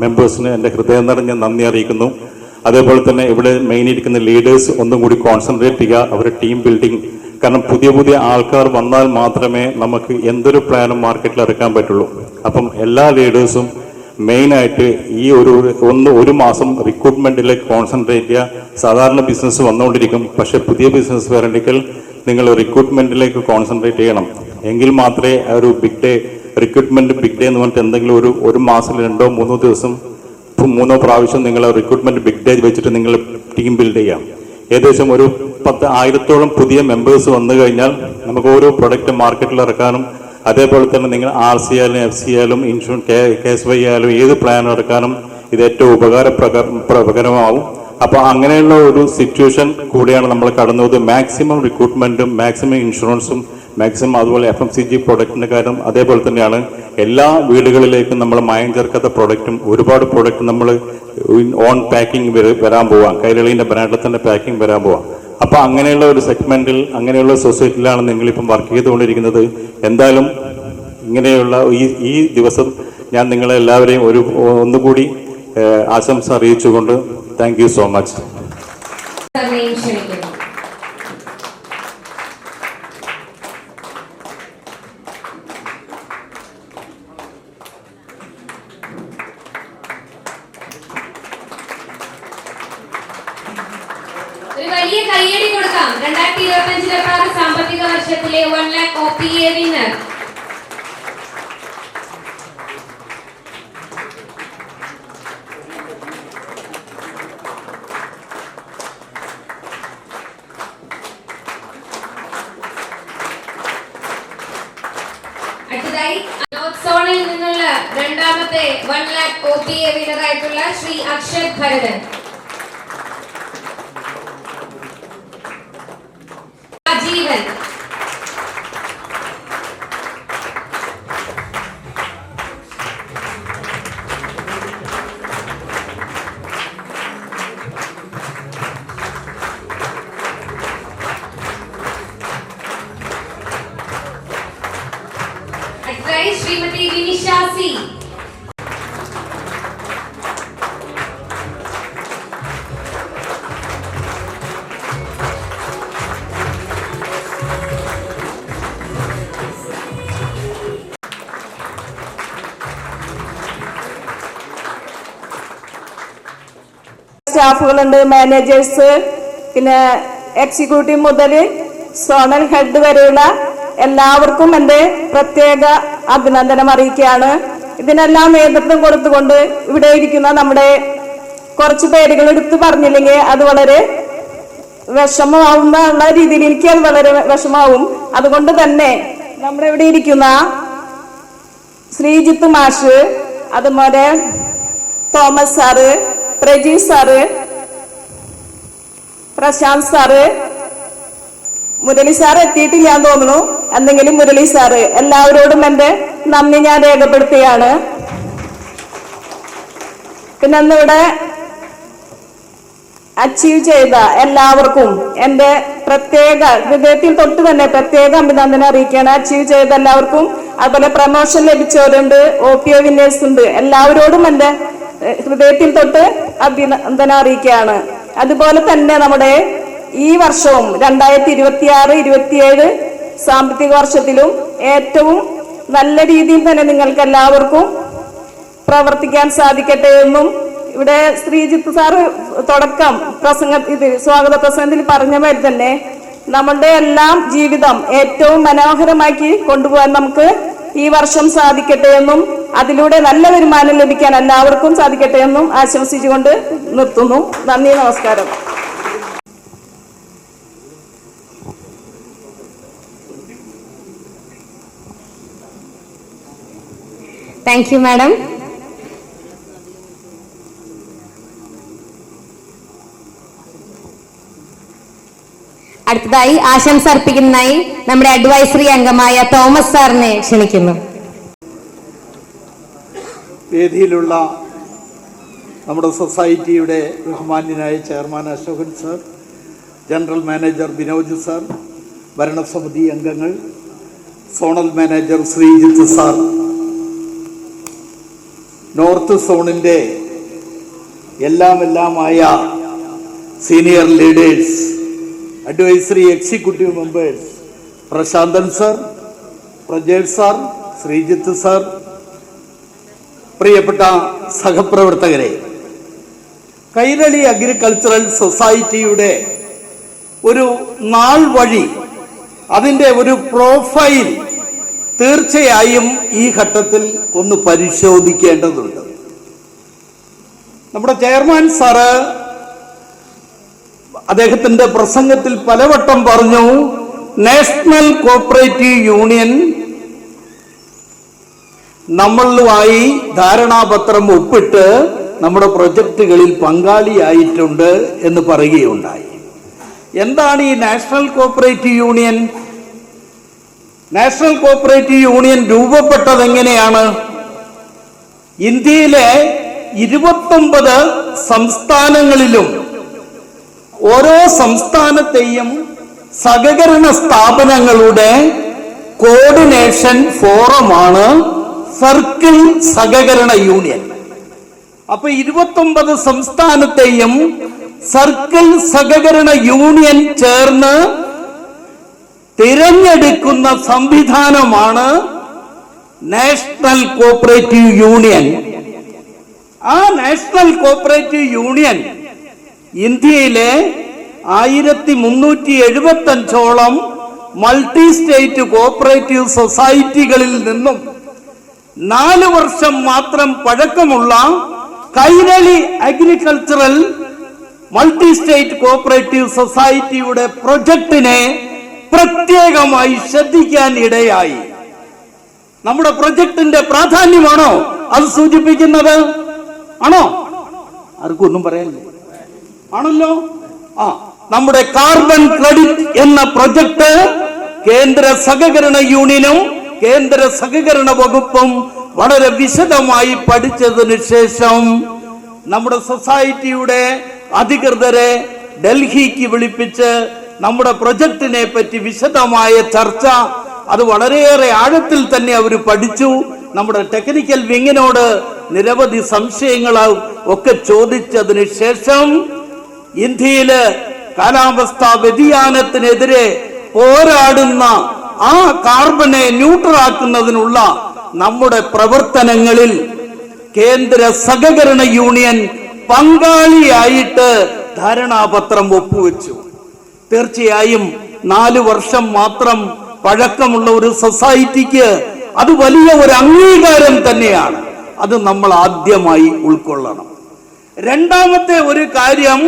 മെമ്പേഴ്സിനും എൻ്റെ ഹൃദയം നിറഞ്ഞ നന്ദി അറിയിക്കുന്നു. അതേപോലെ തന്നെ ഇവിടെ മെയിൻ ഇരിക്കുന്ന ലീഡേഴ്സ് ഒന്നും കൂടി കോൺസെൻട്രേറ്റ് ചെയ്യുക, അവരുടെ ടീം ബിൽഡിംഗ്. കാരണം പുതിയ ആൾക്കാർ വന്നാൽ മാത്രമേ നമുക്ക് എന്തൊരു പ്ലാനും മാർക്കറ്റിൽ ഇറക്കാൻ പറ്റുള്ളൂ. അപ്പം എല്ലാ ലീഡേഴ്സും മെയിനായിട്ട് ഈ ഒരു മാസം റിക്രൂട്ട്മെന്റിലേക്ക് കോൺസെൻട്രേറ്റ് ചെയ്യുക. സാധാരണ ബിസിനസ് വന്നുകൊണ്ടിരിക്കും, പക്ഷെ പുതിയ ബിസിനസ് വരണമെങ്കിൽ നിങ്ങൾ റിക്രൂട്ട്മെന്റിലേക്ക് കോൺസെൻട്രേറ്റ് ചെയ്യണം. എങ്കിൽ മാത്രമേ ഒരു റിക്രൂട്ട്മെന്റ് ബിഗ് ഡേ എന്ന് പറഞ്ഞിട്ട് എന്തെങ്കിലും ഒരു മാസം 2-3 ദിവസം 3 പ്രാവശ്യം നിങ്ങൾ റിക്രൂട്ട്മെന്റ് ബിഗ് ഡേ വെച്ചിട്ട് നിങ്ങൾ ടീം ബിൽഡ് ചെയ്യാം. ഏകദേശം ഒരു 10,000-ഓളം പുതിയ മെമ്പേഴ്സ് വന്നു കഴിഞ്ഞാൽ നമുക്ക് ഓരോ പ്രൊഡക്റ്റ് മാർക്കറ്റിൽ ഇറക്കാനും, അതേപോലെ തന്നെ നിങ്ങൾ RC ആയാലും FC ആയാലും ഇൻഷുറൻസ് KSY ആയാലും ഏത് പ്ലാൻ ഇറക്കാനും ഇത് ഏറ്റവും ഉപകാരപ്രദമാവും. അപ്പോൾ അങ്ങനെയുള്ള ഒരു സിറ്റുവേഷൻ കൂടിയാണ് നമ്മൾ കടന്നത്. മാക്സിമം റിക്രൂട്ട്മെന്റും മാക്സിമം ഇൻഷുറൻസും മാക്സിമം അതുപോലെ FMCG പ്രൊഡക്റ്റിന്റെ കാര്യം അതേപോലെ തന്നെയാണ്. എല്ലാ വീടുകളിലേക്കും നമ്മൾ മായം ചേർക്കാത്ത പ്രൊഡക്റ്റും ഒരുപാട് പ്രൊഡക്റ്റ് നമ്മൾ ഓൺ പാക്കിംഗ് വരാൻ പോവാം. കൈരളിന്റെ ബ്രാൻഡിൽ തന്നെ പാക്കിംഗ് വരാൻ പോവാം. അപ്പൊ അങ്ങനെയുള്ള ഒരു സെഗ്മെന്റിൽ അങ്ങനെയുള്ള സൊസൈറ്റിയിലാണ് നിങ്ങളിപ്പം വർക്ക് ചെയ്തുകൊണ്ടിരിക്കുന്നത്. എന്തായാലും ഇങ്ങനെയുള്ള ഈ ദിവസം ഞാൻ നിങ്ങളെ എല്ലാവരെയും ഒന്നുകൂടി ആശംസ അറിയിച്ചുകൊണ്ട് താങ്ക് യു സോ മച്ച്. ഒരു വലിയ കയ്യടി കൊടുക്കാം. 2025-26 സാമ്പത്തിക വർഷത്തിലെ 1 lakh OPA വിന്നർ അടുത്തതായി നോർത്ത് സോണിൽ നിന്നുള്ള രണ്ടാമത്തെ 1 lakh OPA വിന്നറായിട്ടുള്ള ശ്രീ അക്ഷത് ഭരതൻ. ജീവൻ അടുത്തതായി ശ്രീമതി വിനിഷ സി. സ്റ്റാഫുകളുണ്ട്, മാനേജേഴ്സ്, പിന്നെ എക്സിക്യൂട്ടീവ് മുതൽ സോണൽ ഹെഡ് വരെയുള്ള എല്ലാവർക്കും എൻ്റെ പ്രത്യേക അഭിനന്ദനം അറിയിക്കുകയാണ്. ഇതിനെല്ലാം നേതൃത്വം കൊടുത്തുകൊണ്ട് ഇവിടെ ഇരിക്കുന്ന നമ്മുടെ കുറച്ച് പേരുകൾ എടുത്തു പറഞ്ഞില്ലെങ്കിൽ അത് വളരെ വിഷമമാവുന്ന രീതിയിൽ എനിക്കത് വളരെ വിഷമാവും. അതുകൊണ്ട് തന്നെ നമ്മുടെ ഇവിടെ ഇരിക്കുന്ന ശ്രീജിത്ത് മാഷ്, അതുപോലെ Thomas sir, Prajeesh sir, Prashanth sir, Murali sir എത്തിയിട്ടില്ല എന്ന് തോന്നുന്നു, എന്തെങ്കിലും മുരളി സാറ്, എല്ലാവരോടും എൻ്റെ നന്ദി ഞാൻ രേഖപ്പെടുത്തുകയാണ്. പിന്നെ ഇന്നിവിടെ അച്ചീവ് ചെയ്ത എല്ലാവർക്കും എൻ്റെ പ്രത്യേക ഹൃദയത്തിൽ തൊട്ട് തന്നെ പ്രത്യേക അഭിനന്ദനം അറിയിക്കുകയാണ്. അച്ചീവ് ചെയ്ത എല്ലാവർക്കും, അതുപോലെ പ്രമോഷൻ ലഭിച്ചവരുണ്ട്, OPA വിന്നേഴ്സ് ഉണ്ട്, എല്ലാവരോടും എൻ്റെ ഹൃദയത്തിൽ തൊട്ട് അഭിനന്ദനം അറിയിക്കുകയാണ്. അതുപോലെ തന്നെ നമ്മുടെ ഈ വർഷവും 2026-27 സാമ്പത്തിക വർഷത്തിലും ഏറ്റവും നല്ല രീതിയിൽ തന്നെ നിങ്ങൾക്ക് എല്ലാവർക്കും പ്രവർത്തിക്കാൻ സാധിക്കട്ടെ എന്നും ഇവിടെ ശ്രീജിത്ത് സാറ് തുടക്കം സ്വാഗത പ്രസംഗത്തിൽ പറഞ്ഞ മാതിരി തന്നെ നമ്മളുടെ എല്ലാം ജീവിതം ഏറ്റവും മനോഹരമാക്കി കൊണ്ടുപോകാൻ നമുക്ക് ഈ വർഷം സാധിക്കട്ടെ എന്നും അതിലൂടെ നല്ല വരുമാനം ലഭിക്കാൻ എല്ലാവർക്കും സാധിക്കട്ടെ എന്നും ആശംസിച്ചുകൊണ്ട് നിർത്തുന്നു. നന്ദി, നമസ്കാരം. Thank you madam. അടുത്തതായി ആശംസ അർപ്പിക്കുന്നതിനായി നമ്മുടെ അഡ്വൈസറി അംഗമായ തോമസ് സാറിനെ ക്ഷണിക്കുന്നു. വേദിയിലുള്ള നമ്മുടെ സൊസൈറ്റിയുടെ ബഹുമാന്യനായ chairman Ashokan sir, general manager Binoj sir, ഭരണസമിതി അംഗങ്ങൾ, zonal manager Sreejith sir, north സോണിൻ്റെ എല്ലാമായ senior leaders, advisory executive members, Prashanthan sir, Prajesh sir, Sreejith sir, പ്രിയപ്പെട്ട സഹപ്രവർത്തകരെ, കൈരളി അഗ്രികൾച്ചറൽ സൊസൈറ്റിയുടെ ഒരു നാൾ വഴി, അതിൻ്റെ ഒരു പ്രൊഫൈൽ തീർച്ചയായും ഈ ഘട്ടത്തിൽ ഒന്ന് പരിശോധിക്കേണ്ടതുണ്ട്. നമ്മുടെ ചെയർമാൻ സാറ് അദ്ദേഹത്തിന്റെ പ്രസംഗത്തിൽ പലവട്ടം പറഞ്ഞു, നാഷണൽ കോഓപ്പറേറ്റീവ് യൂണിയൻ നമ്മളുമായി ധാരണാപത്രം ഒപ്പിട്ട് നമ്മുടെ പ്രൊജക്ടുകളിൽ പങ്കാളിയായിട്ടുണ്ട് എന്ന് പറയുകയുണ്ടായി. എന്താണ് ഈ national cooperative union? National cooperative union രൂപപ്പെട്ടത് എങ്ങനെയാണ്? ഇന്ത്യയിലെ 29 സംസ്ഥാനങ്ങളിലും ഓരോ സംസ്ഥാനത്തെയും സഹകരണ സ്ഥാപനങ്ങളുടെ കോർഡിനേഷൻ ഫോറമാണ് സർക്കിൾ സഹകരണ യൂണിയൻ. അപ്പൊ 29 സംസ്ഥാനത്തെയും സർക്കിൾ സഹകരണ യൂണിയൻ ചേർന്ന് തിരഞ്ഞെടുക്കുന്ന സംവിധാനമാണ് നാഷണൽ കോഓപ്പറേറ്റീവ് യൂണിയൻ. ആ നാഷണൽ കോഓപ്പറേറ്റീവ് യൂണിയൻ ഇന്ത്യയിലെ 1375ഓളം മൾട്ടി സ്റ്റേറ്റ് കോഓപ്പറേറ്റീവ് സൊസൈറ്റികളിൽ നിന്നും 4 വർഷം മാത്രം പഴക്കമുള്ള Kairali agricultural multi state cooperative സൊസൈറ്റിയുടെ പ്രൊജക്ടിനെ പ്രത്യേകമായി ശ്രദ്ധിക്കാൻ ഇടയായി. നമ്മുടെ പ്രൊജക്ടിന്റെ പ്രാധാന്യമാണോ അത് സൂചിപ്പിക്കുന്നത്? ആണോ? ആർക്കും ഒന്നും പറയാനില്ല. ആണല്ലോ. നമ്മുടെ കാർബൺ ക്രെഡിറ്റ് എന്ന പ്രൊജക്ട് കേന്ദ്ര സഹകരണ യൂണിയനും കേന്ദ്ര സഹകരണ വകുപ്പും വളരെ വിശദമായി പഠിച്ചതിന് ശേഷം നമ്മുടെ സൊസൈറ്റിയുടെ അധികൃതരെ ഡൽഹിക്ക് വിളിപ്പിച്ച് നമ്മുടെ പ്രൊജക്ടിനെ പറ്റി വിശദമായ ചർച്ച, അത് വളരെയേറെ ആഴത്തിൽ തന്നെ അവർ പഠിച്ചു. നമ്മുടെ ടെക്നിക്കൽ വിങ്ങിനോട് നിരവധി സംശയങ്ങൾ ഒക്കെ ചോദിച്ചതിന് ശേഷം ഇന്ത്യയില് കാലാവസ്ഥാ വ്യതിയാനത്തിനെതിരെ പോരാടുന്ന ആ കാർബണെ ന്യൂട്രലാക്കുന്നതിനുള്ള നമ്മുടെ പ്രവർത്തനങ്ങളിൽ കേന്ദ്ര സഹകരണ യൂണിയൻ പങ്കാളിയായിട്ട് ധാരണാപത്രം ഒപ്പുവെച്ചു. തീർച്ചയായും 4 വർഷം മാത്രം പഴക്കമുള്ള ഒരു സൊസൈറ്റിക്ക് അത് വലിയ ഒരു അംഗീകാരം തന്നെയാണ്. അത് നമ്മൾ ആദ്യമായി ഉൾക്കൊള്ളണം. രണ്ടാമത്തെ ഒരു കാര്യം,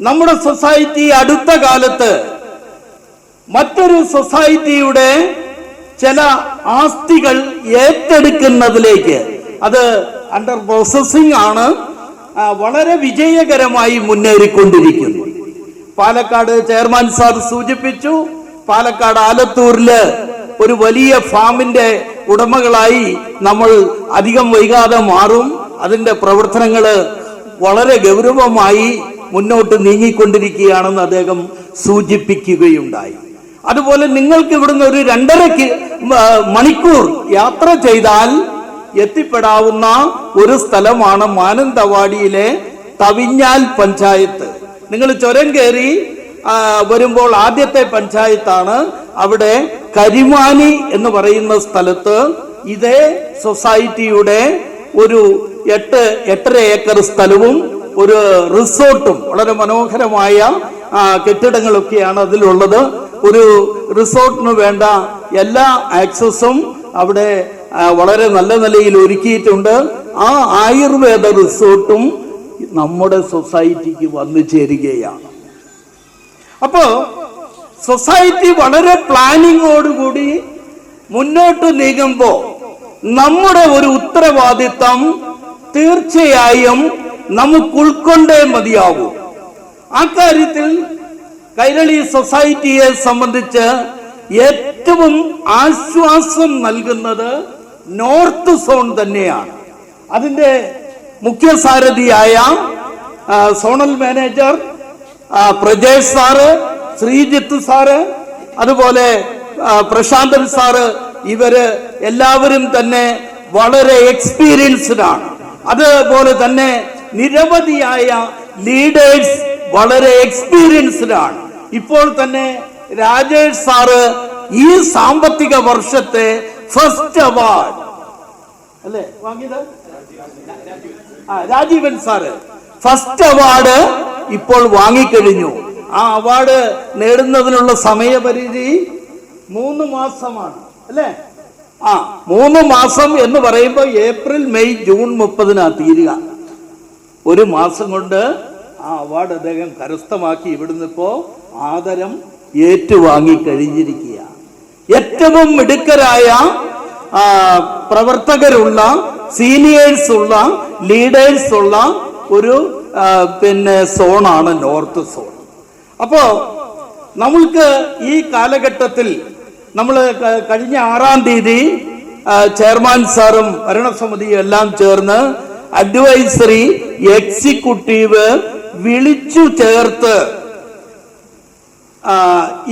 നമ്മുടെ സൊസൈറ്റി അടുത്ത കാലത്ത് മറ്റൊരു സൊസൈറ്റിയുടെ ചില ആസ്തികൾ ഏറ്റെടുക്കുന്നതിലേക്ക്, അത് അണ്ടർ പ്രോസസിംഗ് ആണ്, വളരെ വിജയകരമായി മുന്നേറിക്കൊണ്ടിരിക്കുന്നു. പാലക്കാട് ചെയർമാൻ സാർ സൂചിപ്പിച്ചു, പാലക്കാട് ആലത്തൂരില് ഒരു വലിയ ഫാമിന്റെ ഉടമകളായി നമ്മൾ അധികം വൈകാതെ മാറും. അതിന്റെ പ്രവർത്തനങ്ങള് വളരെ ഗൗരവമായി മുന്നോട്ട് നീങ്ങിക്കൊണ്ടിരിക്കുകയാണെന്ന് അദ്ദേഹം സൂചിപ്പിക്കുകയുണ്ടായി. അതുപോലെ നിങ്ങൾക്ക് ഇവിടുന്ന് ഒരു 2.5 മണിക്കൂർ യാത്ര ചെയ്താൽ എത്തിപ്പെടാവുന്ന ഒരു സ്ഥലമാണ് മാനന്തവാടിയിലെ തവിഞ്ഞാൽ പഞ്ചായത്ത്. നിങ്ങൾ ചുരം കയറി വരുമ്പോൾ ആദ്യത്തെ പഞ്ചായത്താണ്. അവിടെ കരിമാനി എന്ന് പറയുന്ന സ്ഥലത്ത് ഇതേ സൊസൈറ്റിയുടെ ഒരു 8.5 ഏക്കർ സ്ഥലവും ഒരു റിസോർട്ടും, വളരെ മനോഹരമായ കെട്ടിടങ്ങളൊക്കെയാണ് അതിലുള്ളത്. ഒരു റിസോർട്ടിന് വേണ്ട എല്ലാ ആക്സസും അവിടെ വളരെ നല്ല നിലയിൽ ഒരുക്കിയിട്ടുണ്ട്. ആ ആയുർവേദ റിസോർട്ടും നമ്മുടെ സൊസൈറ്റിക്ക് വന്നു ചേരുകയാണ്. അപ്പോ സൊസൈറ്റി വളരെ പ്ലാനിങ്ങോടുകൂടി മുന്നോട്ട് നീങ്ങുമ്പോ നമ്മുടെ ഒരു ഉത്തരവാദിത്തം തീർച്ചയായും നമുക്ക് ഉൾക്കൊണ്ടേ മതിയാവൂ. ആ കാര്യത്തിൽ കൈരളി സൊസൈറ്റിയെ സംബന്ധിച്ച് ഏറ്റവും ആശ്വാസം നൽകുന്നത് നോർത്ത് സോൺ തന്നെയാണ്. അതിന്റെ മുഖ്യ സാരഥിയായ zonal manager Prajesh sir, Sreejith sir, അതുപോലെ പ്രശാന്തൻ സാറ്, ഇവര് എല്ലാവരും തന്നെ വളരെ എക്സ്പീരിയൻസ്ഡ് ആണ്. അതുപോലെ തന്നെ നിരവധിയായ ലീഡേഴ്സ് വളരെ എക്സ്പീരിയൻസ്ഡ് ആണ്. ഇപ്പോൾ തന്നെ രാജേഷ് സാറ് ഈ സാമ്പത്തിക വർഷത്തെ ഫസ്റ്റ് അവാർഡ് അല്ലേ വാങ്ങിയത്? രാജീവൻ സാറ് ഫസ്റ്റ് അവാർഡ് ഇപ്പോൾ വാങ്ങിക്കഴിഞ്ഞു. ആ അവാർഡ് നേടുന്നതിനുള്ള സമയപരിധി 3 മാസമാണ് അല്ലേ? 3 മാസം എന്ന് പറയുമ്പോൾ ഏപ്രിൽ, മെയ്, ജൂൺ 30 തീരുക. 1 മാസം കൊണ്ട് ആ അവാർഡ് അദ്ദേഹം കരസ്ഥമാക്കി ഇവിടുന്ന് ഇപ്പോ ആദരം ഏറ്റുവാങ്ങി കഴിഞ്ഞിരിക്കുക. ഏറ്റവും മിടുക്കരായ പ്രവർത്തകരുള്ള, സീനിയേഴ്സ് ഉള്ള, ലീഡേഴ്സ് ഉള്ള ഒരു സോണാണ് നോർത്ത് സോൺ. അപ്പോ നമ്മൾക്ക് ഈ കാലഘട്ടത്തിൽ നമ്മൾ കഴിഞ്ഞ 6-ാം തീയതി ചെയർമാൻ സാറും ഭരണസമിതിയും എല്ലാം ചേർന്ന് അഡ്വൈസറി എക്സിക്യൂട്ടീവ് വിളിച്ചു ചേർത്ത്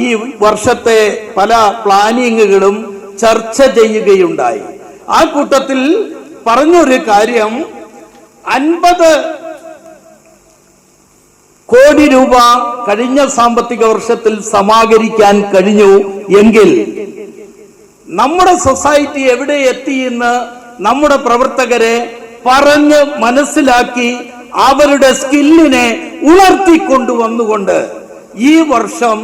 ഈ വർഷത്തെ പല പ്ലാനിങ്ങുകളും ചർച്ച ചെയ്യുകയുണ്ടായി. ആ കൂട്ടത്തിൽ പറഞ്ഞൊരു കാര്യം, 50 കോടി രൂപ കഴിഞ്ഞ സാമ്പത്തിക വർഷത്തിൽ സമാഹരിക്കാൻ കഴിഞ്ഞു എങ്കിൽ നമ്മുടെ സൊസൈറ്റി എവിടെ എത്തിയെന്ന് നമ്മുടെ പ്രവർത്തകരെ പറഞ്ഞ് മനസ്സിലാക്കി അവരുടെ സ്കില്ലിനെ ഉണർത്തിക്കൊണ്ടുവന്നുകൊണ്ട് ഈ വർഷം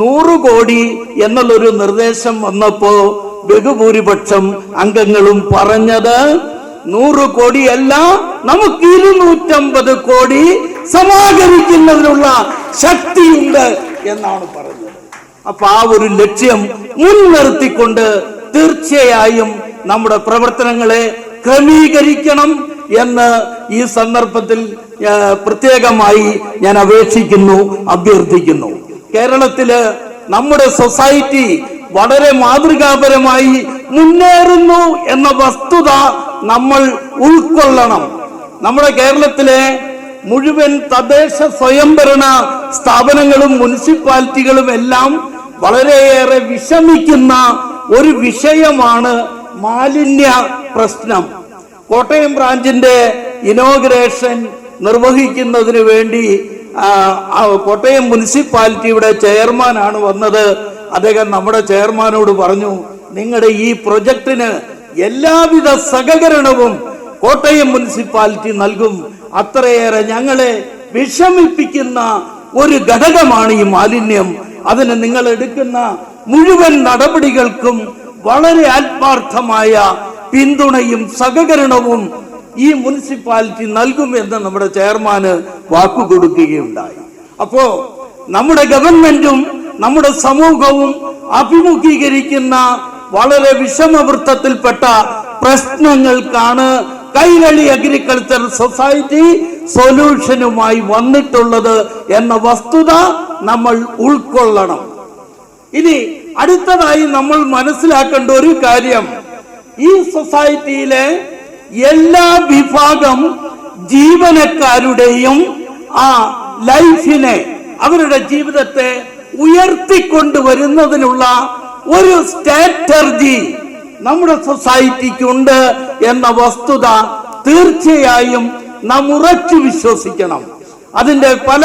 100 കോടി എന്നുള്ളൊരു നിർദ്ദേശം വന്നപ്പോ ബഹുഭൂരിപക്ഷം അംഗങ്ങളും പറഞ്ഞത് 100 കോടിയല്ല, നമുക്ക് 250 കോടി സമാഹരിക്കുന്നതിനുള്ള ശക്തിയുണ്ട് എന്നാണ് പറഞ്ഞത്. അപ്പൊ ആ ഒരു ലക്ഷ്യം മുൻനിർത്തിക്കൊണ്ട് തീർച്ചയായും നമ്മുടെ പ്രവർത്തനങ്ങളെ ക്രമീകരിക്കണം എന്ന് ഈ സന്ദർഭത്തിൽ പ്രത്യേകമായി ഞാൻ അപേക്ഷിക്കുന്നു, അഭ്യർത്ഥിക്കുന്നു. കേരളത്തില് നമ്മുടെ സൊസൈറ്റി വളരെ മാതൃകാപരമായി മുന്നേറുന്നു എന്ന വസ്തുത നമ്മൾ ഉൾക്കൊള്ളണം. നമ്മുടെ കേരളത്തിലെ മുഴുവൻ തദ്ദേശ സ്വയംഭരണ സ്ഥാപനങ്ങളും മുനിസിപ്പാലിറ്റികളും എല്ലാം വളരെയേറെ വിഷമിക്കുന്ന ഒരു വിഷയമാണ് മാലിന്യ പ്രശ്നം. കോട്ടയം ബ്രാഞ്ചിന്റെ ഇനോഗ്രേഷൻ നിർവഹിക്കുന്നതിന് വേണ്ടി കോട്ടയം മുനിസിപ്പാലിറ്റിയുടെ ചെയർമാനാണ് വന്നത്. അദ്ദേഹം നമ്മുടെ ചെയർമാനോട് പറഞ്ഞു, നിങ്ങളുടെ ഈ പ്രൊജക്ടിന് എല്ലാവിധ സഹകരണവും കോട്ടയം മുനിസിപ്പാലിറ്റി നൽകും. അത്രയേറെ ഞങ്ങളെ വിഷമിപ്പിക്കുന്ന ഒരു ഘടകമാണ് ഈ മാലിന്യം. അതിന് നിങ്ങൾ എടുക്കുന്ന മുഴുവൻ നടപടികൾക്കും വളരെ ആത്മാർത്ഥമായ പിന്തുണയും സഹകരണവും ഈ മുനിസിപ്പാലിറ്റി നൽകുമെന്ന് നമ്മുടെ ചെയർമാന് വാക്കുകൊടുക്കുകയുണ്ടായി. അപ്പോ നമ്മുടെ ഗവൺമെന്റും നമ്മുടെ സമൂഹവും അഭിമുഖീകരിക്കുന്ന വളരെ വിഷമവൃത്തത്തിൽപ്പെട്ട പ്രശ്നങ്ങൾക്കാണ് കൈരളി അഗ്രികൾച്ചർ സൊസൈറ്റി സൊല്യൂഷനുമായി വന്നിട്ടുള്ളത് എന്ന വസ്തുത നമ്മൾ ഉൾക്കൊള്ളണം. ഇനി അടുത്തതായി നമ്മൾ മനസ്സിലാക്കേണ്ട ഒരു കാര്യം, ഈ സൊസൈറ്റിയിലെ എല്ലാ വിഭാഗം ജീവനക്കാരുടെയും ആ ലൈഫിനെ, അവരുടെ ജീവിതത്തെ ഉയർത്തിക്കൊണ്ടുവരുന്നതിനുള്ള ഒരു സ്ട്രാറ്റജി നമ്മുടെ സൊസൈറ്റിക്കുണ്ട് എന്ന വസ്തുത തീർച്ചയായും നാം ഉറച്ചു വിശ്വസിക്കണം. അതിന്റെ പല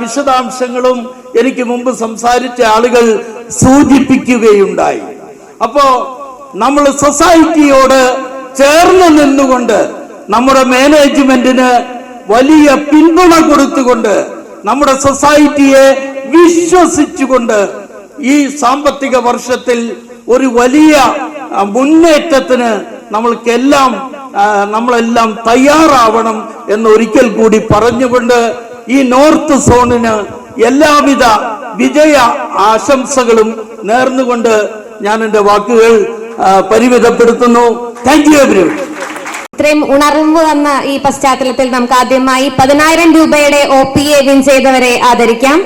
വിശദാംശങ്ങളും എനിക്ക് മുമ്പ് സംസാരിച്ച ആളുകൾ സൂചിപ്പിക്കുകയുണ്ടായി. അപ്പോ നമ്മൾ സൊസൈറ്റിയോട് ചേർന്ന് നിന്നുകൊണ്ട് നമ്മുടെ മാനേജ്മെന്റിന് വലിയ പിന്തുണ കൊടുത്തുകൊണ്ട് നമ്മുടെ സൊസൈറ്റിയെ വിശ്വസിച്ചുകൊണ്ട് ഈ സാമ്പത്തിക വർഷത്തിൽ ഒരു വലിയ മുന്നേറ്റത്തിന് നമ്മളെല്ലാം തയ്യാറാവണം എന്ന് ഒരിക്കൽ കൂടി പറഞ്ഞുകൊണ്ട് ഈ നോർത്ത് സോണിന് എല്ലാവിധ വിജയ ആശംസകളും നേർന്നുകൊണ്ട് ഞാൻ എന്റെ വാക്കുകൾ പരിമിതപ്പെടുത്തുന്നു. Thank you everyone. ഇത്രയും ഉണർവ് വന്ന ഈ പശ്ചാത്തലത്തിൽ നമുക്ക് ആദ്യമായി 10,000 രൂപയുടെ OPA വിൻ ചെയ്തവരെ ആദരിക്കാം.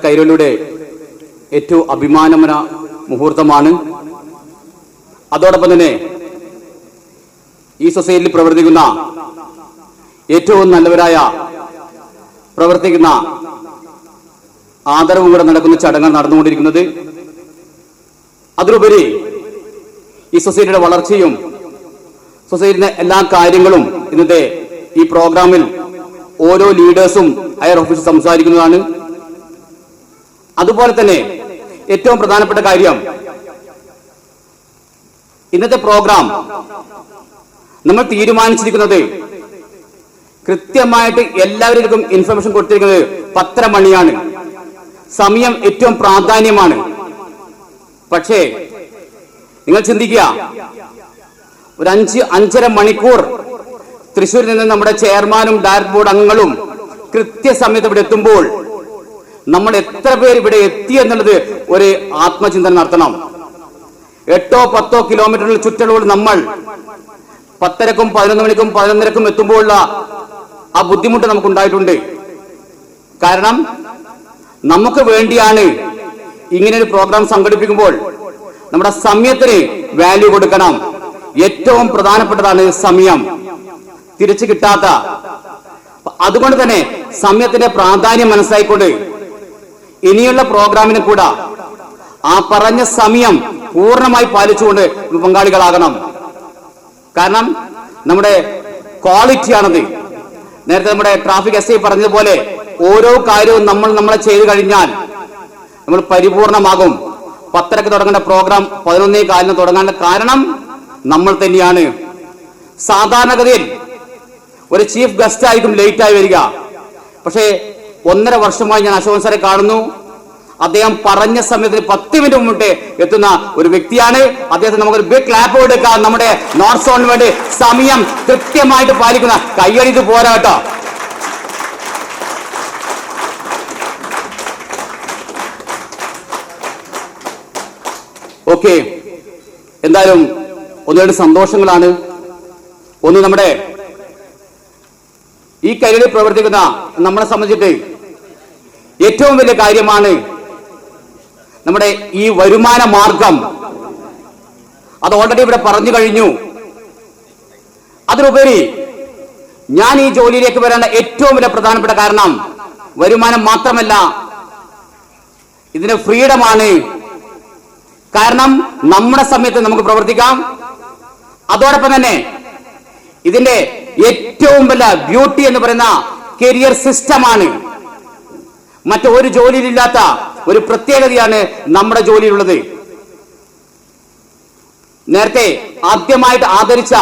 കൈരളിയുടെ ഏറ്റവും അഭിമാനകര മുഹൂർത്തമാണ്. അതോടൊപ്പം തന്നെ ഈ സൊസൈറ്റിയിൽ പ്രവർത്തിക്കുന്ന ഏറ്റവും നല്ലവരായ പ്രവർത്തിക്കുന്ന ആദരവും കൂടെ നടക്കുന്ന ചടങ്ങാണ് നടന്നുകൊണ്ടിരിക്കുന്നത്. അതിലുപരി ഈ സൊസൈറ്റിയുടെ വളർച്ചയും സൊസൈറ്റിയുടെ എല്ലാ കാര്യങ്ങളും ഇന്നത്തെ ഈ പ്രോഗ്രാമിൽ ഓരോ ലീഡേഴ്സും ഹയർ ഓഫീസർ സംസാരിക്കുന്നതാണ്. അതുപോലെ തന്നെ ഏറ്റവും പ്രധാനപ്പെട്ട കാര്യം, ഇന്നത്തെ പ്രോഗ്രാം നമ്മൾ തീരുമാനിച്ചിരിക്കുന്നത് കൃത്യമായിട്ട് എല്ലാവർക്കും ഇൻഫർമേഷൻ കൊടുത്തിരിക്കുന്നത് 10:30 മണിയാണ്. സമയം ഏറ്റവും പ്രാധാന്യമാണ്. പക്ഷേ നിങ്ങൾ ചിന്തിക്കുക, ഒരു 5-5.5 മണിക്കൂർ തൃശ്ശൂരിൽ നിന്ന് നമ്മുടെ ചെയർമാനും ഡയറക്ടർ ബോർഡ് അംഗങ്ങളും കൃത്യസമയത്ത് ഇവിടെ എത്തുമ്പോൾ നമ്മൾ എത്ര പേര് ഇവിടെ എത്തി എന്നുള്ളത് ഒരു ആത്മചിന്തനം നടത്തണം. 8-10 കിലോമീറ്ററിൽ ചുറ്റളവിൽ നമ്മൾ 10:30ക്കും 11 മണിക്കും 11:30ക്കും എത്തുമ്പോഴുള്ള ആ ബുദ്ധിമുട്ട് നമുക്ക് ഉണ്ടായിട്ടുണ്ട്. കാരണം നമുക്ക് വേണ്ടിയാണ് ഇങ്ങനെ ഒരു പ്രോഗ്രാം സംഘടിപ്പിക്കുമ്പോൾ നമ്മുടെ സമയത്തിന് വാല്യൂ കൊടുക്കണം. ഏറ്റവും പ്രധാനപ്പെട്ടതാണ് സമയം, തിരിച്ചു കിട്ടാത്ത. അതുകൊണ്ട് തന്നെ സമയത്തിന്റെ പ്രാധാന്യം മനസ്സിലായിക്കൊണ്ട് ഇനിയുള്ള പ്രോഗ്രാമിന് കൂടെ ആ പറഞ്ഞ സമയം പൂർണ്ണമായി പാലിച്ചുകൊണ്ട് പങ്കാളികളാകണം. കാരണം നമ്മുടെ ക്വാളിറ്റിയാണത്. നേരത്തെ നമ്മുടെ ട്രാഫിക് SI പറഞ്ഞതുപോലെ ഓരോ കാര്യവും നമ്മളെ ചെയ്തു കഴിഞ്ഞാൽ നമ്മൾ പരിപൂർണമാകും. 10:30 തുടങ്ങേണ്ട പ്രോഗ്രാം 11:15 തുടങ്ങാനുള്ള കാരണം നമ്മൾ തന്നെയാണ്. സാധാരണഗതിയിൽ ഒരു ചീഫ് ഗസ്റ്റ് ആയിരിക്കും ലേറ്റ് ആയി വരിക. പക്ഷേ 1.5 വർഷമായി ഞാൻ അശോകൻ സാറെ കാണുന്നു. അദ്ദേഹം പറഞ്ഞ സമയത്തിന് 10 മിനിറ്റ് മുമ്പേ എത്തുന്ന ഒരു വ്യക്തിയാണ്. അദ്ദേഹത്തിന് നമുക്കൊരു ബിഗ് ക്ലാപ്പ് കൊടുക്കാം. നമ്മുടെ നോർത്ത് സോണിന് വേണ്ടി സമയം കൃത്യമായിട്ട് പാലിക്കുന്ന കയ്യടിത് പോരാ കേട്ടോ. ഓക്കെ, എന്തായാലും 1-2 സന്തോഷങ്ങളാണ്. ഒന്ന്, നമ്മുടെ ഈ കൈരളിൽ പ്രവർത്തിക്കുന്ന നമ്മളെ സംബന്ധിച്ചിട്ട് ഏറ്റവും വലിയ കാര്യമാണ് നമ്മുടെ ഈ വരുമാന മാർഗം. അത് ഓൾറെഡി ഇവിടെ പറഞ്ഞു കഴിഞ്ഞു. അതിലുപരി ഞാൻ ഈ ജോലിയിലേക്ക് വരേണ്ട ഏറ്റവും വലിയ പ്രധാനപ്പെട്ട കാരണം വരുമാനം മാത്രമല്ല, ഇതിന് ഫ്രീഡമാണ്. കാരണം നമ്മുടെ സമയത്ത് നമുക്ക് പ്രവർത്തിക്കാം. അതോടൊപ്പം തന്നെ ഇതിന്റെ ഏറ്റവും വലിയ ബ്യൂട്ടി എന്ന് പറയുന്ന കരിയർ സിസ്റ്റമാണ്. മറ്റൊരു ജോലിയിലില്ലാത്ത ഒരു പ്രത്യേകതയാണ് നമ്മുടെ ജോലിയിലുള്ളത്. നേരത്തെ ആദ്യമായിട്ട് ആദരിച്ച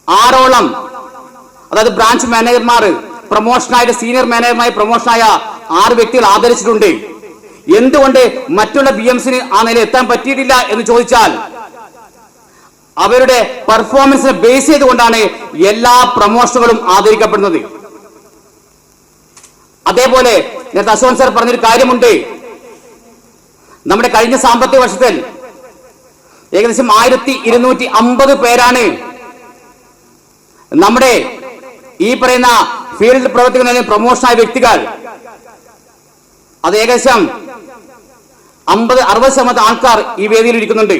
6ഓളം, അതായത് ബ്രാഞ്ച് മാനേജർമാർ പ്രൊമോഷനായിട്ട് സീനിയർ മാനേജർമായി പ്രൊമോഷനായ 6 വ്യക്തികൾ ആദരിച്ചിട്ടുണ്ട്. എന്തുകൊണ്ട് മറ്റുള്ള BMCന് ആ നിലയിൽ എത്താൻ പറ്റിയിട്ടില്ല എന്ന് ചോദിച്ചാൽ അവരുടെ പെർഫോമൻസിനെ ബേസ് ചെയ്തുകൊണ്ടാണ് എല്ലാ പ്രൊമോഷനുകളും ആദരിക്കപ്പെടുന്നത്. അതേപോലെ നേരത്തെ അശോകൻ സാർ പറഞ്ഞൊരു കാര്യമുണ്ട്. നമ്മുടെ കഴിഞ്ഞ സാമ്പത്തിക വർഷത്തിൽ ഏകദേശം 1250 പേരാണ് നമ്മുടെ ഈ പറയുന്ന ഫീൽഡിൽ പ്രവർത്തിക്കുന്ന പ്രൊമോഷനായ വ്യക്തികൾ. അത് ഏകദേശം 50-60% ആൾക്കാർ ഈ വേദിയിൽ ഇരിക്കുന്നുണ്ട്.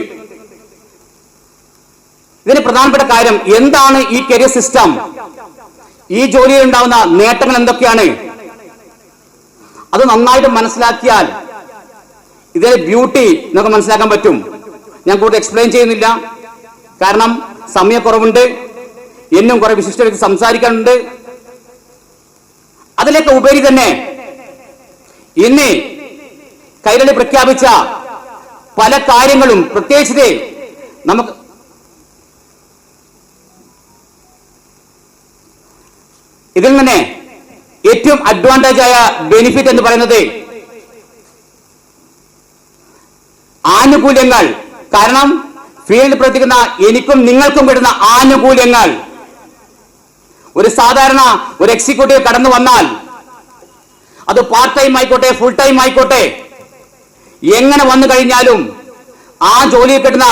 ഇതിന് പ്രധാനപ്പെട്ട കാര്യം എന്താണ്? ഈ കരിയർ സിസ്റ്റം, ഈ ജോലിയിൽ ഉണ്ടാവുന്ന നേട്ടങ്ങൾ എന്തൊക്കെയാണ്? അത് നന്നായിട്ട് മനസ്സിലാക്കിയാൽ ഇതിന്റെ ബ്യൂട്ടി നമുക്ക് മനസ്സിലാക്കാൻ പറ്റും. ഞാൻ കൂടുതൽ എക്സ്പ്ലെയിൻ ചെയ്യുന്നില്ല, കാരണം സമയക്കുറവുണ്ട്. എന്നും കുറെ വിശിഷ്ടർക്ക് സംസാരിക്കാനുണ്ട്. അതിലേക്ക് ഉപരി തന്നെ ഇന്ന് കൈരളി പ്രഖ്യാപിച്ച പല കാര്യങ്ങളും, പ്രത്യേകിച്ച് നമുക്ക് ഇതിൽ തന്നെ ഏറ്റവും അഡ്വാൻറ്റേജ് ആയ ബെനിഫിറ്റ് എന്ന് പറയുന്നത് ആനുകൂല്യങ്ങൾ. കാരണം ഫീൽഡിൽ പ്രവർത്തിക്കുന്ന എനിക്കും നിങ്ങൾക്കും കിട്ടുന്ന ആനുകൂല്യങ്ങൾ. ഒരു സാധാരണ ഒരു എക്സിക്യൂട്ടീവ് കടന്നു വന്നാൽ അത് പാർട്ട് ടൈം ആയിക്കോട്ടെ ഫുൾ ടൈം ആയിക്കോട്ടെ, എങ്ങനെ വന്നു കഴിഞ്ഞാലും ആ ജോലിയിൽ കിട്ടുന്ന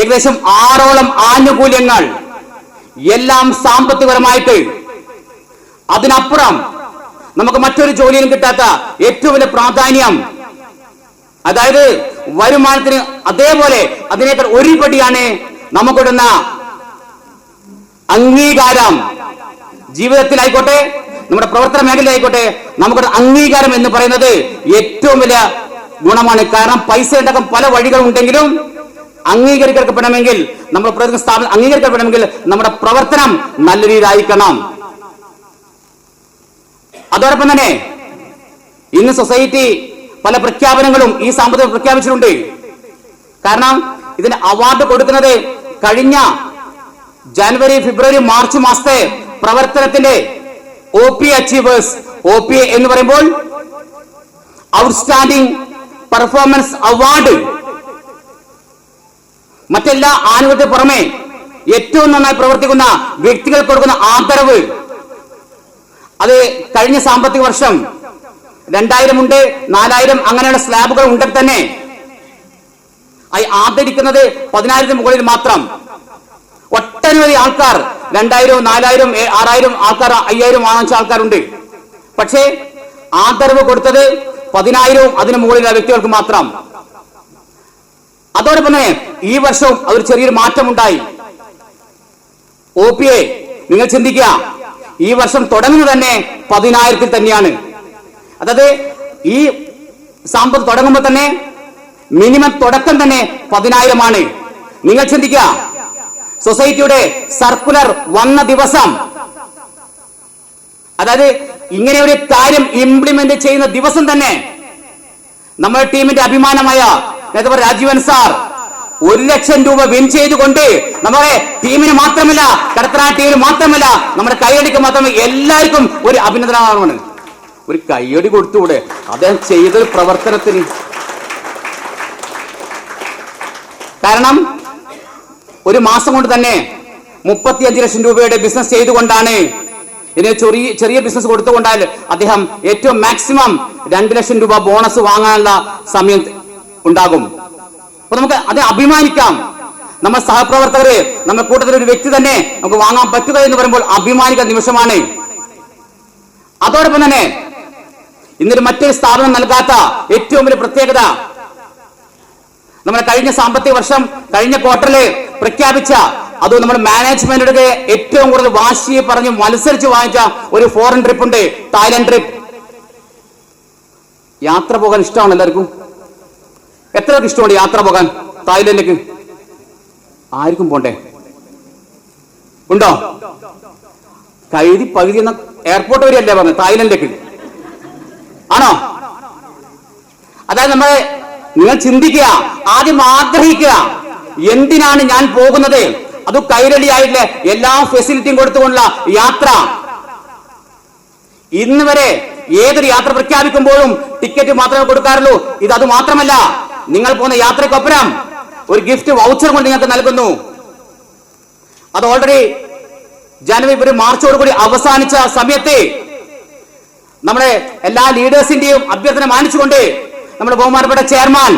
ഏകദേശം 6ഓളം ആനുകൂല്യങ്ങൾ എല്ലാം സാമ്പത്തികപരമായിട്ട്, അതിനപ്പുറം നമുക്ക് മറ്റൊരു ജോലിയിലും കിട്ടാത്ത ഏറ്റവും വലിയ പ്രാധാന്യം, അതായത് വരുമാനത്തിന് അതേപോലെ അതിനേക്കാൾ ഒരു പടിയാണ് നമുക്കിടുന്ന അംഗീകാരം. ജീവിതത്തിലായിക്കോട്ടെ, നമ്മുടെ പ്രവർത്തന മേഖലയിലായിക്കോട്ടെ, നമുക്കൊരു അംഗീകാരം എന്ന് പറയുന്നത് ഏറ്റവും വലിയ ഗുണമാണ്. കാരണം പൈസ ഉണ്ടാക്കാൻ പല വഴികളുണ്ടെങ്കിലും അംഗീകരിക്കപ്പെടണമെങ്കിൽ, നമ്മൾ പ്രവർത്തിക്കുന്ന സ്ഥാപനം അംഗീകരിക്കപ്പെടണമെങ്കിൽ നമ്മുടെ പ്രവർത്തനം നല്ല രീതിയിലായിരിക്കണം. അതോടൊപ്പം തന്നെ ഇന്ന് സൊസൈറ്റി പല പ്രഖ്യാപനങ്ങളും ഈ സാമ്പത്തിക പ്രഖ്യാപിച്ചിട്ടുണ്ട്. കാരണം ഇതിന് അവാർഡ് കൊടുക്കുന്നത് കഴിഞ്ഞ ജനുവരി, ഫെബ്രുവരി, മാർച്ച് മാസത്തെ പ്രവർത്തനത്തിന്റെ OPA അച്ചീവേഴ്സ്, OPA എന്ന് പറയുമ്പോൾ ഔട്ട്സ്റ്റാൻഡിംഗ് പെർഫോമൻസ് അവാർഡ്, മറ്റെല്ലാ ആനുകൂല്യത്തിന് പുറമെ ഏറ്റവും നന്നായി പ്രവർത്തിക്കുന്ന വ്യക്തികൾക്ക് കൊടുക്കുന്ന ആദരവ്, അത് കഴിഞ്ഞ സാമ്പത്തിക വർഷം 2000 ഉണ്ട്, 4000 അങ്ങനെയുള്ള സ്ലാബുകൾ ഉണ്ടെങ്കിൽ തന്നെ ആദരിക്കുന്നത് 10,000 മുകളിൽ മാത്രം. ഒട്ടനവധി ആൾക്കാർ 2000, 4000, 6000 ആൾക്കാർ, 5000 വാങ്ങിച്ച ആൾക്കാരുണ്ട്. പക്ഷേ ആദരവ് കൊടുത്തത് 10,000 അതിന് മുകളിലുള്ള വ്യക്തികൾക്ക് മാത്രം. അതോടൊപ്പം തന്നെ ഈ വർഷവും അതൊരു ചെറിയൊരു മാറ്റമുണ്ടായി. OPA നിങ്ങൾ ചിന്തിക്കുക, ഈ വർഷം തുടങ്ങുന്നത് തന്നെ 10,000 തന്നെയാണ്. അതായത് ഈ സാമ്പത്ത് തുടങ്ങുമ്പോൾ തന്നെ മിനിമം തുടക്കം തന്നെ 10,000 ആണ്. നിങ്ങൾ ചിന്തിക്കുക, സൊസൈറ്റിയുടെ സർക്കുലർ വന്ന ദിവസം, അതായത് ഇങ്ങനെ ഒരു കാര്യം ഇംപ്ലിമെന്റ് ചെയ്യുന്ന ദിവസം തന്നെ നമ്മുടെ ടീമിന്റെ അഭിമാനമായ രാജീവൻ സാർ 1 ലക്ഷം രൂപ വിൻ ചെയ്തുകൊണ്ട് നമ്മുടെ ടീമിന് മാത്രമല്ല, കടത്തനാ ടീമിന് മാത്രമല്ല, നമ്മുടെ കൈയടിക്ക് മാത്രമല്ല, എല്ലാവർക്കും ഒരു അഭിനന്ദനമാണ്. ഒരു കൈയടി കൊടുത്തുകൂടെ അദ്ദേഹം ചെയ്തൊരു പ്രവർത്തനത്തിന്? കാരണം ഒരു മാസം കൊണ്ട് തന്നെ 35 ലക്ഷം രൂപയുടെ ബിസിനസ് ചെയ്തുകൊണ്ടാണ്, ഇതിന് ചെറിയ ബിസിനസ് കൊടുത്തുകൊണ്ടാൽ അദ്ദേഹം ഏറ്റവും മാക്സിമം 2 ലക്ഷം രൂപ ബോണസ് വാങ്ങാനുള്ള സമയം ഉണ്ടാകും. അപ്പൊ നമുക്ക് അത് അഭിമാനിക്കാം. നമ്മൾ സഹപ്രവർത്തകര്, നമ്മുടെ കൂട്ടത്തിൽ ഒരു വ്യക്തി തന്നെ നമുക്ക് വാങ്ങാൻ പറ്റുക എന്ന് പറയുമ്പോൾ അഭിമാനിക്കുന്ന നിമിഷമാണ്. അതോടൊപ്പം തന്നെ ഇന്നൊരു മറ്റൊരു സ്ഥാപനം നൽകാത്ത ഏറ്റവും വലിയ പ്രത്യേകത, നമ്മുടെ കഴിഞ്ഞ സാമ്പത്തിക വർഷം കഴിഞ്ഞ ക്വാർട്ടറില് പ്രഖ്യാപിച്ച, അത് നമ്മുടെ മാനേജ്മെന്റിന്റെ ഏറ്റവും കൂടുതൽ വാശിയെ പറഞ്ഞ് മത്സരിച്ച് വാങ്ങിച്ച ഒരു ഫോറിൻ ട്രിപ്പ് ഉണ്ട്, തായ്ലൻഡ് ട്രിപ്പ്. യാത്ര പോകാൻ ഇഷ്ടമാണ് എല്ലാവർക്കും. എത്ര പേർക്ക് ഇഷ്ടമുണ്ട് യാത്ര പോകാൻ തായ്ലൻഡിലേക്ക്? ആർക്കും പോണ്ടേ? ഉണ്ടോ? പകുതി എന്ന എയർപോർട്ട് വരെയല്ലേ പറഞ്ഞത്, തായ്ലൻഡിലേക്ക് ആണോ? അതായത് നിങ്ങൾ ചിന്തിക്കുക, ആദ്യം ആഗ്രഹിക്കുക, എന്തിനാണ് ഞാൻ പോകുന്നത്? അത് കൈരളിയായിട്ടില്ല എല്ലാ ഫെസിലിറ്റിയും കൊടുത്തുകൊണ്ടുള്ള യാത്ര. ഇന്ന് വരെ ഏതൊരു യാത്ര പ്രഖ്യാപിക്കുമ്പോഴും ടിക്കറ്റ് മാത്രമേ കൊടുക്കാറുള്ളൂ. ഇത് അത് മാത്രമല്ല, നിങ്ങൾ പോകുന്ന യാത്രയ്ക്കൊപ്പരം ഒരു ഗിഫ്റ്റ് വൗച്ചർ കൊണ്ട് നിങ്ങൾക്ക് നൽകുന്നു. അത് ഓൾറെഡി ജനുവരി, ഫെബ്രുവരി, മാർച്ചോടുകൂടി അവസാനിച്ച സമയത്ത് നമ്മുടെ എല്ലാ ലീഡേഴ്സിന്റെയും അഭ്യർത്ഥന മാനിച്ചുകൊണ്ട് നമ്മുടെ ബഹുമാനപ്പെട്ട ചെയർമാൻ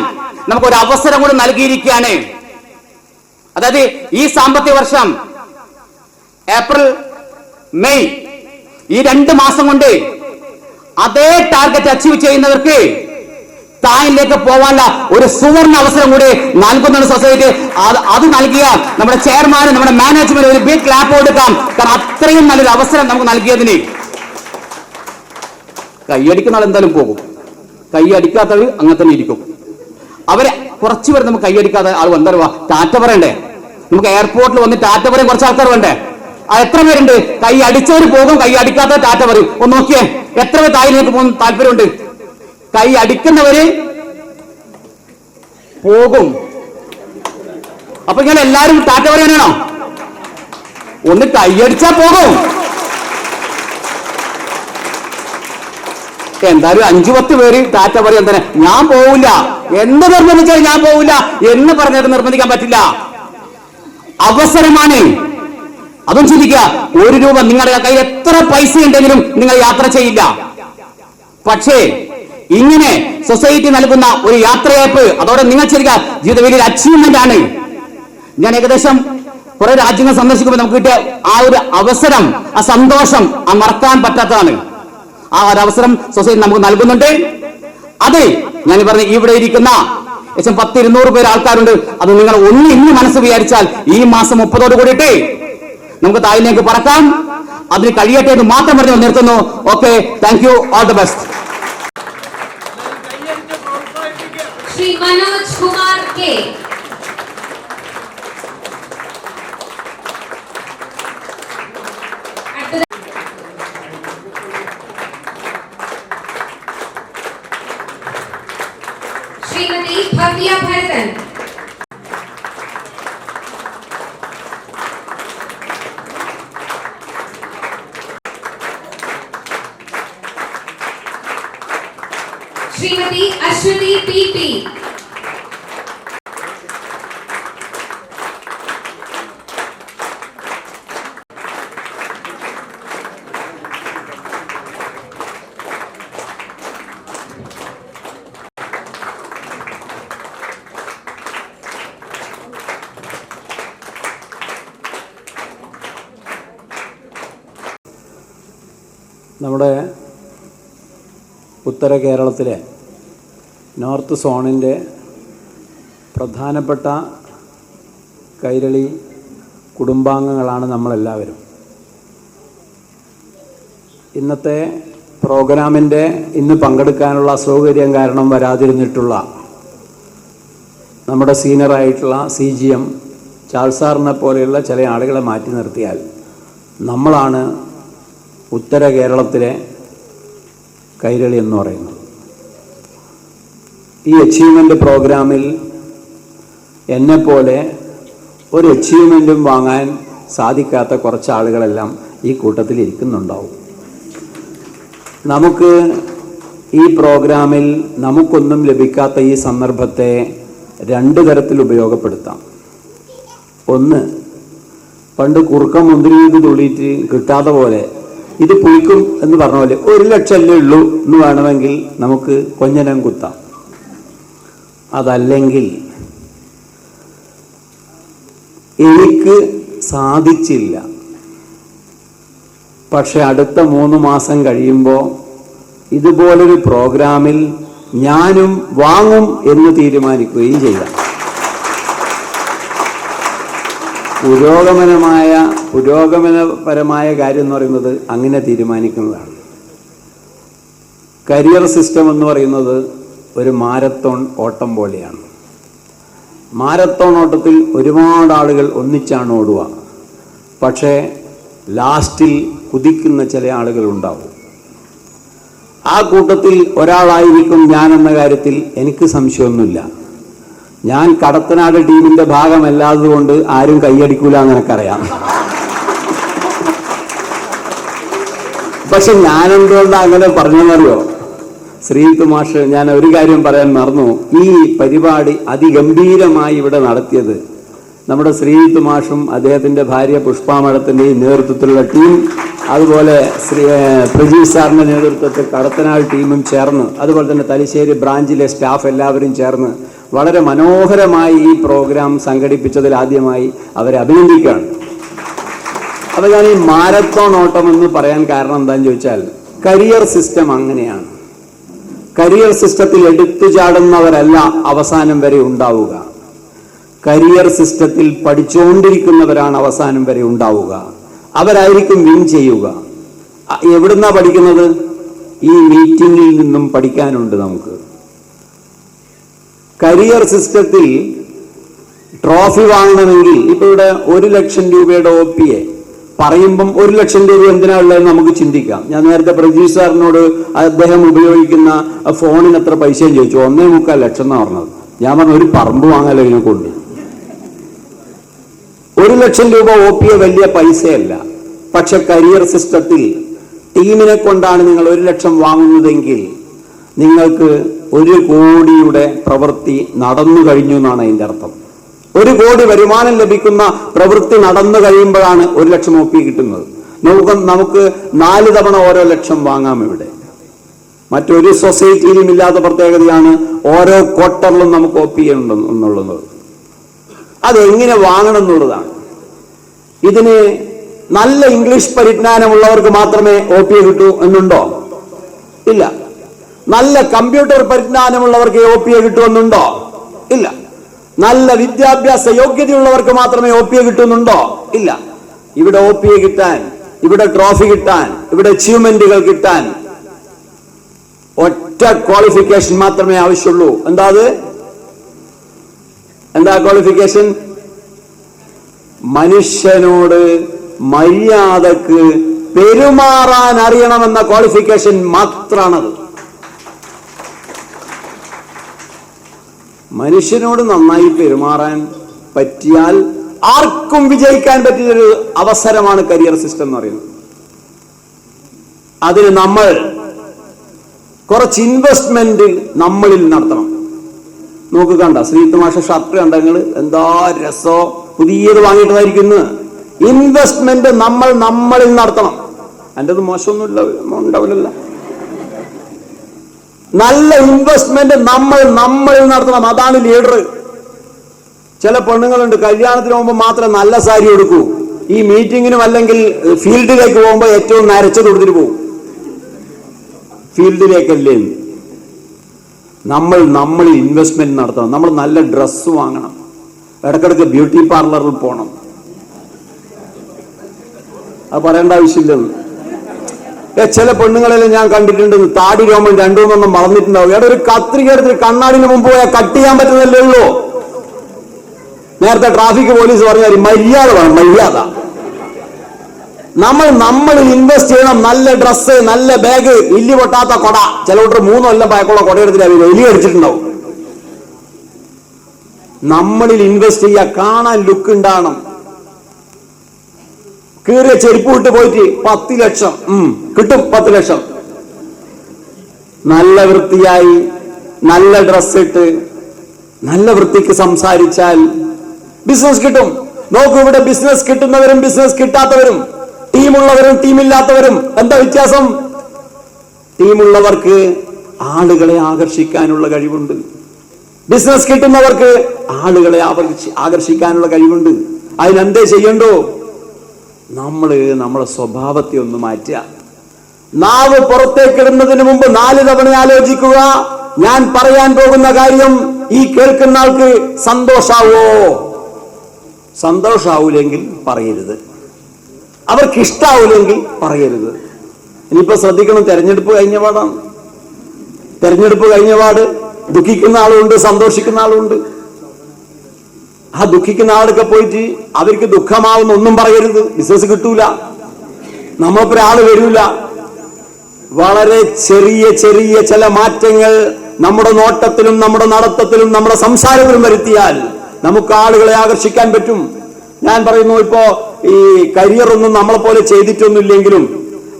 നമുക്ക് ഒരു അവസരം കൂടി നൽകിയിരിക്കുകയാണ്. അതായത് ഈ സാമ്പത്തിക വർഷം ഏപ്രിൽ, മെയ് ഈ 2 മാസം കൊണ്ട് അതേ ടാർഗറ്റ് അച്ചീവ് ചെയ്യുന്നവർക്ക് തായിലേക്ക് പോകാനുള്ള ഒരു സുവർണ അവസരം കൂടി നൽകുന്ന സൊസൈറ്റി. അത് നൽകിയ നമ്മുടെ ചെയർമാന്, നമ്മുടെ മാനേജ്മെന്റ് ഒരു ബിഗ് ക്ലാപ്പ് കൊടുക്കാം. കാരണം അത്രയും നല്ലൊരു അവസരം നമുക്ക് നൽകിയതിന്. കൈയടിക്കുന്ന ആൾ എന്തായാലും പോകും, കൈയടിക്കാത്തവർ അങ്ങനെ തന്നെ ഇരിക്കും. അവരെ കുറച്ചു പേര് നമുക്ക് കൈയടിക്കാതെ ആൾ എന്താ ടാറ്റ പറയണ്ടേ? നമുക്ക് എയർപോർട്ടിൽ വന്ന് ടാറ്റ പറയാൻ കുറച്ച് ആൾക്കാർ വേണ്ടേ? എത്ര പേരുണ്ട്? കൈ അടിച്ചവർ പോകും, കൈ അടിക്കാത്തവർ ടാറ്റ പറയും. ഒന്ന് നോക്കിയേ, എത്ര പേർ തായിലേക്ക് പോകുന്ന താല്പര്യമുണ്ട്? കൈ അടിക്കുന്നവര് പോകും. അപ്പൊ ഇങ്ങനെ എല്ലാരും ടാറ്റ പറയാനാണോ? ഒന്ന് കൈയടിച്ചാ പോകും. എന്തായാലും 5-10 പേര് ടാറ്റ പറയും. തന്നെ ഞാൻ പോവില്ല എന്ന് നിർബന്ധിച്ചാൽ ഞാൻ പോവില്ല എന്ന് പറഞ്ഞത് നിർബന്ധിക്കാൻ പറ്റില്ല. അവസരമാണ്. അതും ചിന്തിക്കുക, 1 രൂപ നിങ്ങളുടെ കയ്യിൽ എത്ര പൈസ ഉണ്ടെങ്കിലും നിങ്ങൾ യാത്ര ചെയ്യില്ല. പക്ഷേ ഇങ്ങനെ സൊസൈറ്റി നൽകുന്ന ഒരു യാത്രയയപ്പ്, അതോടെ നിങ്ങൾ ചിന്തിക്കുക, ജീവിത വലിയൊരു അച്ചീവ്മെന്റ് ആണ്. ഞാൻ ഏകദേശം കുറെ രാജ്യങ്ങൾ സന്ദർശിക്കുമ്പോൾ നമുക്ക് കിട്ടിയ ആ ഒരു അവസരം, ആ സന്തോഷം മറക്കാൻ പറ്റാത്തതാണ്. ആ ഒരു അവസരം സൊസൈറ്റി നമുക്ക് നൽകുന്നുണ്ട്. അതെ, ഞാൻ പറഞ്ഞ ഇവിടെ ഇരിക്കുന്ന ഏകദേശം 100-200 പേര് ആൾക്കാരുണ്ട്. അത് നിങ്ങൾ ഇന്ന് മനസ്സ് വിചാരിച്ചാൽ ഈ മാസം 30 കൂടിയിട്ട് നമുക്ക് താഴിലേക്ക് പറക്കാം. അതിന് കഴിയട്ടെ എന്ന് മാത്രം പറഞ്ഞ് നിർത്തുന്നു. Okay, thank you, all the best. Shri Manoj Kumar K. Shrimathi Bhavya Bharathan. Shrimathi Aswathi P P. നമ്മുടെ ഉത്തര കേരളത്തിലെ നോർത്ത് സോണിൻ്റെ പ്രധാനപ്പെട്ട കൈരളി കുടുംബാംഗങ്ങളാണ് നമ്മളെല്ലാവരും. ഇന്നത്തെ പ്രോഗ്രാമിൻ്റെ ഇന്ന് പങ്കെടുക്കാനുള്ള അസൗകര്യം കാരണം വരാതിരുന്നിട്ടുള്ള നമ്മുടെ സീനിയറായിട്ടുള്ള CGM ചാൾസാറിനെ പോലെയുള്ള ചില ആളുകളെ മാറ്റി നിർത്തിയാൽ നമ്മളാണ് ഉത്തര കേരളത്തിലെ കൈരളി എന്ന് പറയുന്നത്. ഈ അച്ചീവ്മെൻ്റ് പ്രോഗ്രാമിൽ എന്നെപ്പോലെ ഒരു അച്ചീവ്മെൻറ്റും വാങ്ങാൻ സാധിക്കാത്ത കുറച്ച് ആളുകളെല്ലാം ഈ കൂട്ടത്തിൽ ഇരിക്കുന്നുണ്ടാവും. നമുക്ക് ഈ പ്രോഗ്രാമിൽ നമുക്കൊന്നും ലഭിക്കാത്ത ഈ സന്ദർഭത്തെ 2 തരത്തിൽ ഉപയോഗപ്പെടുത്താം. ഒന്ന്, പണ്ട് കുറുക്കം മുന്തിരിക്ക് തുള്ളിയിട്ട് കിട്ടാത്ത പോലെ ഇത് പുളിക്കും എന്ന് പറഞ്ഞ പോലെ 1 ലക്ഷമല്ലേ ഉള്ളൂ എന്ന് വേണമെങ്കിൽ നമുക്ക് കൊഞ്ഞനം കുത്താം. അതല്ലെങ്കിൽ എനിക്ക് സാധിച്ചില്ല, പക്ഷെ അടുത്ത 3 മാസം കഴിയുമ്പോൾ ഇതുപോലൊരു പ്രോഗ്രാമിൽ ഞാനും വാങ്ങും എന്ന് തീരുമാനിക്കുകയും ചെയ്യാം. പുരോഗമനപരമായ കാര്യം എന്ന് പറയുന്നത് അങ്ങനെ തീരുമാനിക്കുന്നതാണ്. കരിയർ സിസ്റ്റം എന്ന് പറയുന്നത് ഒരു മാരത്തോൺ ഓട്ടം പോലെയാണ്. മാരത്തോൺ ഓട്ടത്തിൽ ഒരുപാട് ആളുകൾ ഒന്നിച്ചാണ് ഓടുക. പക്ഷേ ലാസ്റ്റിൽ കുതിക്കുന്ന ചില ആളുകൾ ഉണ്ടാവും. ആ കൂട്ടത്തിൽ ഒരാളായിരിക്കും ഞാനെന്ന കാര്യത്തിൽ എനിക്ക് സംശയമൊന്നുമില്ല. ഞാൻ കടത്തനാട് ടീമിന്റെ ഭാഗമല്ലാത്തതുകൊണ്ട് ആരും കൈയടിക്കൂല എന്ന് എനിക്കറിയാം. പക്ഷെ ഞാനെന്തുകൊണ്ട് അങ്ങനെ പറഞ്ഞെന്നറിയോ? ശ്രീജിത്ത് മാഷ്, ഞാൻ ഒരു കാര്യം പറയാൻ മറന്നു. ഈ പരിപാടി അതിഗംഭീരമായി ഇവിടെ നടത്തിയത് നമ്മുടെ ശ്രീജിത്ത് മാഷും അദ്ദേഹത്തിന്റെ ഭാര്യ പുഷ്പാമഠത്തിന്റെയും നേതൃത്വത്തിലുള്ള ടീം, അതുപോലെ പ്രജീഷ് സാറിന്റെ നേതൃത്വത്തിൽ കടത്തനാട് ടീമും ചേർന്ന്, അതുപോലെ തന്നെ തലശ്ശേരി ബ്രാഞ്ചിലെ സ്റ്റാഫ് എല്ലാവരും ചേർന്ന് വളരെ മനോഹരമായി ഈ പ്രോഗ്രാം സംഘടിപ്പിച്ചതിൽ ആദ്യമായി അവരെ അഭിനന്ദിക്കുകയാണ്. അപ്പോൾ ഞാൻ ഈ മാരത്തോൺ ഓട്ടം എന്ന് പറയാൻ കാരണം എന്താണെന്ന് ചോദിച്ചാൽ, കരിയർ സിസ്റ്റം അങ്ങനെയാണ്. കരിയർ സിസ്റ്റത്തിൽ എടുത്തു ചാടുന്നവരല്ല അവസാനം വരെ ഉണ്ടാവുക. കരിയർ സിസ്റ്റത്തിൽ പഠിച്ചുകൊണ്ടിരിക്കുന്നവരാണ് അവസാനം വരെ ഉണ്ടാവുക. അവരായിരിക്കും വിൻ ചെയ്യുക. എവിടുന്നാ പഠിക്കുന്നത്? ഈ മീറ്റിംഗിൽ നിന്നും പഠിക്കാനുണ്ട് നമുക്ക്. കരിയർ സിസ്റ്റത്തിൽ ട്രോഫി വാങ്ങണമെങ്കിൽ ഇപ്പൊ ഇവിടെ 1 ലക്ഷം രൂപയുടെ OPA പറയുമ്പം 1 ലക്ഷം രൂപ എന്തിനാ ഉള്ളതെന്ന് നമുക്ക് ചിന്തിക്കാം. ഞാൻ നേരത്തെ പ്രജീഷ് സാറിനോട് അദ്ദേഹം ഉപയോഗിക്കുന്ന ഫോണിന് എത്ര പൈസയും ചോദിച്ചു. 1.25 ലക്ഷം എന്നാണ് പറഞ്ഞത്. ഞാൻ പറഞ്ഞു, ഒരു പറമ്പ് വാങ്ങാലോ ഇതിനെ കൊണ്ട്. 1 ലക്ഷം രൂപ OPA വലിയ പൈസയല്ല. പക്ഷെ കരിയർ സിസ്റ്റത്തിൽ ടീമിനെ കൊണ്ടാണ് നിങ്ങൾ 1 ലക്ഷം വാങ്ങുന്നതെങ്കിൽ നിങ്ങൾക്ക് 1 കോടിയുടെ പ്രവൃത്തി നടന്നു കഴിഞ്ഞു എന്നാണ് അതിൻ്റെ അർത്ഥം. 1 കോടി വരുമാനം ലഭിക്കുന്ന പ്രവൃത്തി നടന്നു കഴിയുമ്പോഴാണ് 1 ലക്ഷം OPA കിട്ടുന്നത്. നമുക്ക് 4 തവണ ഓരോ ലക്ഷം വാങ്ങാം. ഇവിടെ മറ്റൊരു സൊസൈറ്റിയിലും ഇല്ലാത്ത പ്രത്യേകതയാണ് ഓരോ ക്വാർട്ടറിലും നമുക്ക് OPA ഉണ്ടെന്നുള്ളത്. അതെങ്ങനെ വാങ്ങണം എന്നുള്ളതാണ്. ഇതിന് നല്ല ഇംഗ്ലീഷ് പരിജ്ഞാനമുള്ളവർക്ക് മാത്രമേ OPA കിട്ടൂ എന്നുണ്ടോ? ഇല്ല. നല്ല കമ്പ്യൂട്ടർ പരിജ്ഞാനമുള്ളവർക്ക് OPA കിട്ടുമെന്നുണ്ടോ? ഇല്ല. നല്ല വിദ്യാഭ്യാസ യോഗ്യതയുള്ളവർക്ക് മാത്രമേ OPA കിട്ടുന്നുണ്ടോ? ഇല്ല. ഇവിടെ OPA കിട്ടാൻ, ഇവിടെ ട്രോഫി കിട്ടാൻ, ഇവിടെ അച്ചീവ്മെന്റുകൾ കിട്ടാൻ ഒറ്റ ക്വാളിഫിക്കേഷൻ മാത്രമേ ആവശ്യമുള്ളൂ. എന്താ ക്വാളിഫിക്കേഷൻ? മനുഷ്യനോട് മര്യാദക്ക് പെരുമാറാൻ അറിയണമെന്ന ക്വാളിഫിക്കേഷൻ മാത്രമാണത്. മനുഷ്യനോട് നന്നായി പെരുമാറാൻ പറ്റിയാൽ ആർക്കും വിജയിക്കാൻ പറ്റിയൊരു അവസരമാണ് കരിയർ സിസ്റ്റം എന്ന് പറയുന്നത്. അതിന് നമ്മൾ കുറച്ച് ഇൻവെസ്റ്റ്മെന്റ് നമ്മളിൽ നടത്തണം. നോക്ക്, കണ്ട ശ്രീജിത്ത് മാഷ ഷർട്ട് കണ്ട നിങ്ങൾ, എന്താ രസോ, പുതിയത് വാങ്ങിയിട്ടായിരിക്കുന്നു. ഇൻവെസ്റ്റ്മെന്റ് നമ്മളിൽ നടത്തണം. എൻ്റെ അത് മോശമൊന്നുമില്ല, ഉണ്ടാവില്ല. നല്ല ഇൻവെസ്റ്റ്മെന്റ് നമ്മളിൽ നടത്തണം. അതാണ് ലീഡർ. ചില പെണ്ണുങ്ങളുണ്ട് കല്യാണത്തിന് പോകുമ്പോൾ മാത്രം നല്ല സാരി എടുക്കൂ, ഈ മീറ്റിങ്ങിനും അല്ലെങ്കിൽ ഫീൽഡിലേക്ക് പോകുമ്പോൾ ഏറ്റവും നരച്ചു കൊടുത്തിട്ട് പോകും. ഫീൽഡിലേക്കല്ലേ? നമ്മളിൽ ഇൻവെസ്റ്റ്മെന്റ് നടത്തണം. നമ്മൾ നല്ല ഡ്രസ്സ് വാങ്ങണം, ഇടക്കിടക്ക് ബ്യൂട്ടി പാർലറിൽ പോകണം. അത് പറയേണ്ട ആവശ്യമില്ലെന്ന്. ചില പെണ്ണുങ്ങളെല്ലാം ഞാൻ കണ്ടിട്ടുണ്ട്, താടി രോമം 2-3 മറന്നിട്ടുണ്ടാവും. ഇവിടെ ഒരു കത്രിക എടുത്തിട്ട് കണ്ണാടിന് മുമ്പ് പോയാൽ കട്ട് ചെയ്യാൻ പറ്റുന്നല്ലേ ഉള്ളൂ. നേരത്തെ ട്രാഫിക് പോലീസ് പറഞ്ഞാൽ മര്യാദ വേണം, മര്യാദ. നമ്മളിൽ ഇൻവെസ്റ്റ് ചെയ്യണം. നല്ല ഡ്രസ്സ്, നല്ല ബാഗ്, ഇല്ലി പൊട്ടാത്ത കൊട. ചിലവർ 3 കൊല്ലം പഴക്കമുള്ള കൊടയെടുത്തിട്ട് എലി അടിച്ചിട്ടുണ്ടാവും. നമ്മളിൽ ഇൻവെസ്റ്റ് ചെയ്യുക, കാണാൻ ലുക്ക് ഉണ്ടാകണം. കീറിയ ചെരുപ്പ് വിട്ട് പോയിട്ട് 10 ലക്ഷം കിട്ടും. 10 ലക്ഷം നല്ല വൃത്തിയായി നല്ല ഡ്രസ് ഇട്ട് നല്ല വൃത്തിക്ക് സംസാരിച്ചാൽ ബിസിനസ് കിട്ടും. നോക്കൂ, ഇവിടെ ബിസിനസ് കിട്ടുന്നവരും ബിസിനസ് കിട്ടാത്തവരും, ടീമുള്ളവരും ടീമില്ലാത്തവരും എന്താ വ്യത്യാസം? ടീമുള്ളവർക്ക് ആളുകളെ ആകർഷിക്കാനുള്ള കഴിവുണ്ട്. ബിസിനസ് കിട്ടുന്നവർക്ക് ആളുകളെ ആകർഷിക്കാനുള്ള കഴിവുണ്ട്. അതിനെന്തേ ചെയ്യണ്ടോ? നമ്മളെ സ്വഭാവത്തെ ഒന്ന് മാറ്റുക. നാവ് പുറത്തേക്കിടുന്നതിന് മുമ്പ് 4 തവണ ആലോചിക്കുക. ഞാൻ പറയാൻ പോകുന്ന കാര്യം ഈ കേൾക്കുന്ന ആൾക്ക് സന്തോഷാവോ? സന്തോഷാവൂലെങ്കിൽ പറയരുത്. അവർക്ക് ഇഷ്ടാവൂലെങ്കിൽ പറയരുത്. ഇനിയിപ്പോ ശ്രദ്ധിക്കണം, തെരഞ്ഞെടുപ്പ് കഴിഞ്ഞ പാടാണ്. തെരഞ്ഞെടുപ്പ് കഴിഞ്ഞ പാട് ദുഃഖിക്കുന്ന ആളുണ്ട്, സന്തോഷിക്കുന്ന ആളുണ്ട്. ആ ദുഃഖിക്കുന്ന ആളൊക്കെ പോയിട്ട് അവർക്ക് ദുഃഖമാവുന്ന ഒന്നും പറയരുത്. ബിസിനസ് കിട്ടൂല, നമ്മളൊരാള് വരൂല. വളരെ ചെറിയ ചില മാറ്റങ്ങൾ നമ്മുടെ നോട്ടത്തിലും നമ്മുടെ നടത്തത്തിലും നമ്മുടെ സംസാരത്തിലും വരുത്തിയാൽ നമുക്ക് ആളുകളെ ആകർഷിക്കാൻ പറ്റും. ഞാൻ പറയുന്നു, ഇപ്പോ ഈ കരിയർ ഒന്നും നമ്മളെ പോലെ ചെയ്തിട്ടൊന്നുമില്ലെങ്കിലും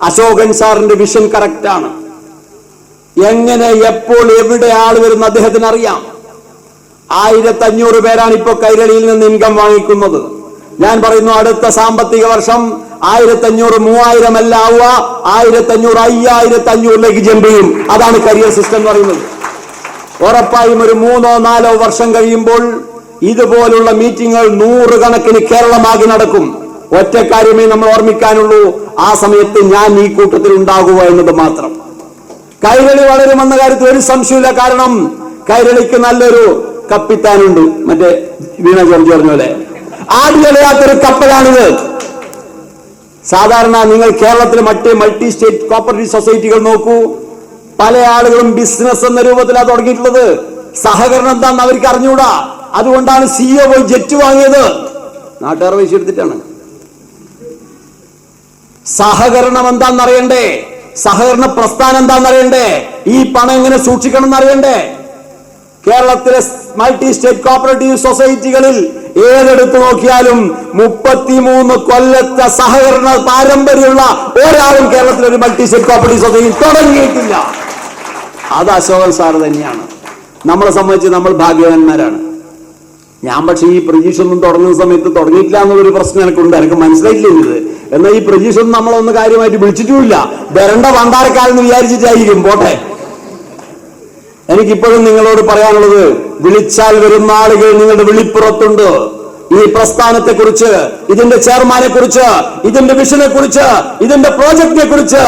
അശോകൻ സാറിന്റെ വിഷൻ കറക്റ്റ് ആണ്. എങ്ങനെ എപ്പോൾ എവിടെ ആള് വരുന്ന അദ്ദേഹത്തിന് അറിയാം. 1500 പേരാണ് ഇപ്പൊ കൈരളിയിൽ നിന്ന് ഇൻകം വാങ്ങിക്കുന്നത്. ഞാൻ പറയുന്നു, അടുത്ത സാമ്പത്തിക വർഷം 1500 3000 അല്ല ആവുക, 1500 5500ലേക്ക് ജമ്പ് ചെയ്യും. അതാണ് കരിയർ സിസ്റ്റം എന്ന് പറയുന്നത്. ഉറപ്പായും ഒരു 3-4 വർഷം കഴിയുമ്പോൾ ഇതുപോലുള്ള മീറ്റിങ്ങുകൾ 100 കണക്കിന് കേരളമാകെ നടക്കും. ഒറ്റ കാര്യമേ നമ്മൾ ഓർമ്മിക്കാനുള്ളൂ, ആ സമയത്ത് ഞാൻ ഈ കൂട്ടത്തിൽ ഉണ്ടാകുക എന്നത് മാത്രം. കൈരളി വളരുമെന്ന കാര്യത്തിൽ ഒരു സംശയമില്ല. കാരണം കൈരളിക്ക് നല്ലൊരു കപ്പിത്താനുണ്ട്. മറ്റേ വീണ ജോർജ് പറഞ്ഞ പോലെ ആദ്യമല്ലാത്തൊരു കപ്പലാണിത്. സാധാരണ നിങ്ങൾ കേരളത്തിലെ മൾട്ടി സ്റ്റേറ്റ് കോപ്പറേറ്റീവ് സൊസൈറ്റികൾ നോക്കൂ, പല ആളുകളും ബിസിനസ് എന്ന രൂപത്തിലാണ് തുടങ്ങിയിട്ടുള്ളത്. സഹകരണം എന്താണെന്ന് അവർക്ക് അറിഞ്ഞുകൂടാ. അതുകൊണ്ടാണ് CEO പോയി ജെറ്റ് വാങ്ങിയത്, നാട്ടുകാർ പൈസ എടുത്തിട്ടാണ്. സഹകരണം എന്താണെന്നറിയണ്ടേ? സഹകരണ പ്രസ്ഥാനം എന്താണെന്നറിയണ്ടേ? ഈ പണം എങ്ങനെ സൂക്ഷിക്കണം എന്നറിയണ്ടേ? കേരളത്തിലെ മൾട്ടി സ്റ്റേറ്റ് കോപ്പറേറ്റീവ് സൊസൈറ്റികളിൽ ഏതെടുത്തു നോക്കിയാലും 33 കൊല്ലത്തെ സഹകരണ പാരമ്പര്യമുള്ള ഒരാളും കേരളത്തിലെ ഒരു മൾട്ടി സ്റ്റേറ്റ് കോപ്പറേറ്റീവ് സൊസൈറ്റി തുടങ്ങിയിട്ടില്ല. അത് അശോകൻ സാർ തന്നെയാണ്. നമ്മളെ സംബന്ധിച്ച് നമ്മൾ ഭാഗ്യവാന്മാരാണ്. ഞാൻ പക്ഷേ ഈ പ്രതീക്ഷൊന്നും തുടങ്ങുന്ന സമയത്ത് തുടങ്ങിയിട്ടില്ല എന്നുള്ളൊരു പ്രശ്നം എനിക്കുണ്ട്. എനിക്ക് മനസ്സിലായിട്ടില്ല ഇത്. എന്നാൽ ഈ പ്രതീക്ഷൊന്നും നമ്മളൊന്ന് കാര്യമായിട്ട് വിളിച്ചിട്ടുമില്ല. വരണ്ട പണ്ടാരക്കാലെന്ന് വിചാരിച്ചിട്ടായിരിക്കും. പോട്ടെ, എനിക്കിപ്പോഴും നിങ്ങളോട് പറയാനുള്ളത്, വിളിച്ചാൽ വരുന്ന ആളുകൾ നിങ്ങളുടെ വിളിപ്പുറത്തുണ്ട്. ഈ പ്രസ്ഥാനത്തെ കുറിച്ച്, ഇതിന്റെ ചെയർമാനെ കുറിച്ച്, ഇതിന്റെ വിഷനെ കുറിച്ച്, ഇതിന്റെ പ്രോജക്റ്റിനെ കുറിച്ച്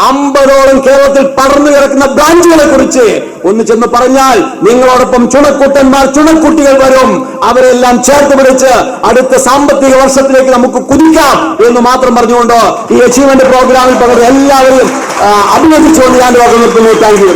50ഓളം കേരളത്തിൽ പടർന്നു കിടക്കുന്ന ബ്രാഞ്ചുകളെ കുറിച്ച് ഒന്ന് ചെന്ന് പറഞ്ഞാൽ നിങ്ങളോടൊപ്പം ചുണക്കുട്ടന്മാർ, ചുണക്കുട്ടികൾ വരും. അവരെല്ലാം ചേർത്ത് പിടിച്ച് അടുത്ത സാമ്പത്തിക വർഷത്തിലേക്ക് നമുക്ക് കുതിക്കാം എന്ന് മാത്രം പറഞ്ഞുകൊണ്ട് ഈ അച്ചീവ്മെന്റ് പ്രോഗ്രാമിൽ പകരം എല്ലാവരെയും അഭിനന്ദിച്ചുകൊണ്ട് ഞാൻ വാക്ക് നിർത്തുന്നു. Thank you.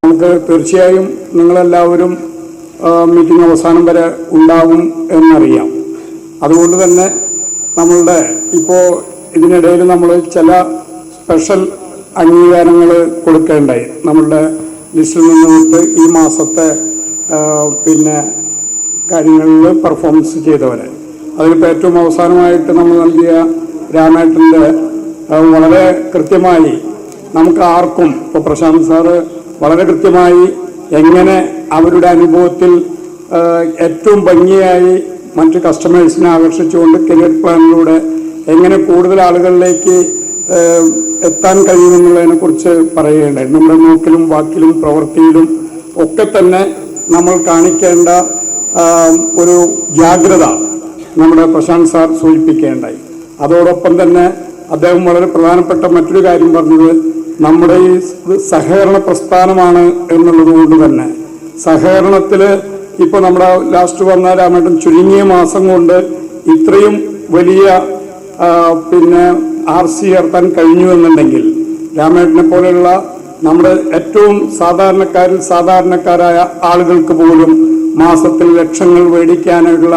നമുക്ക് തീർച്ചയായും നിങ്ങളെല്ലാവരും മീറ്റിംഗ് അവസാനം വരെ ഉണ്ടാവും എന്നറിയാം. അതുകൊണ്ട് തന്നെ നമ്മളുടെ ഇപ്പോൾ ഇതിനിടയിൽ നമ്മൾ ചില സ്പെഷ്യൽ അംഗീകാരങ്ങൾ കൊടുക്കേണ്ടായി. നമ്മളുടെ ലിസ്റ്റിൽ നിന്നിട്ട് ഈ മാസത്തെ കാര്യങ്ങളിൽ പെർഫോമൻസ് ചെയ്തവരെ, അതിലിപ്പോൾ ഏറ്റവും അവസാനമായിട്ട് നമ്മൾ നൽകിയ രാമേട്ടൻ്റെ വളരെ കൃത്യമായി നമുക്ക് ആർക്കും, ഇപ്പോൾ പ്രശാന്ത് സാറ് വളരെ കൃത്യമായി എങ്ങനെ അവരുടെ അനുഭവത്തിൽ ഏറ്റവും ഭംഗിയായി മറ്റ് കസ്റ്റമേഴ്സിനെ ആകർഷിച്ചുകൊണ്ട് കരിയർ പ്ലാനിലൂടെ എങ്ങനെ കൂടുതൽ ആളുകളിലേക്ക് എത്താൻ കഴിയുമെന്നുള്ളതിനെക്കുറിച്ച് പറയുകയുണ്ടായി. നമ്മുടെ നോക്കിലും വാക്കിലും പ്രവൃത്തിയിലും ഒക്കെ തന്നെ നമ്മൾ കാണിക്കേണ്ട ഒരു ജാഗ്രത നമ്മുടെ പ്രശാന്ത് സാർ സൂചിപ്പിക്കുകയുണ്ടായി. അതോടൊപ്പം തന്നെ അദ്ദേഹം വളരെ പ്രധാനപ്പെട്ട മറ്റൊരു കാര്യം പറഞ്ഞത് നമ്മുടെ ഈ സഹകരണ പ്രസ്ഥാനമാണ് എന്നുള്ളത് കൊണ്ട് തന്നെ സഹകരണത്തിൽ ഇപ്പോൾ നമ്മുടെ ലാസ്റ്റ് വന്ന രാമേട്ടൻ ചുരുങ്ങിയ മാസം കൊണ്ട് ഇത്രയും വലിയ RC ഉയർത്താൻ കഴിഞ്ഞു എന്നുണ്ടെങ്കിൽ രാമേട്ടനെ പോലെയുള്ള നമ്മുടെ ഏറ്റവും സാധാരണക്കാരായ ആളുകൾക്ക് പോലും മാസത്തിൽ ലക്ഷങ്ങൾ മേടിക്കാനുള്ള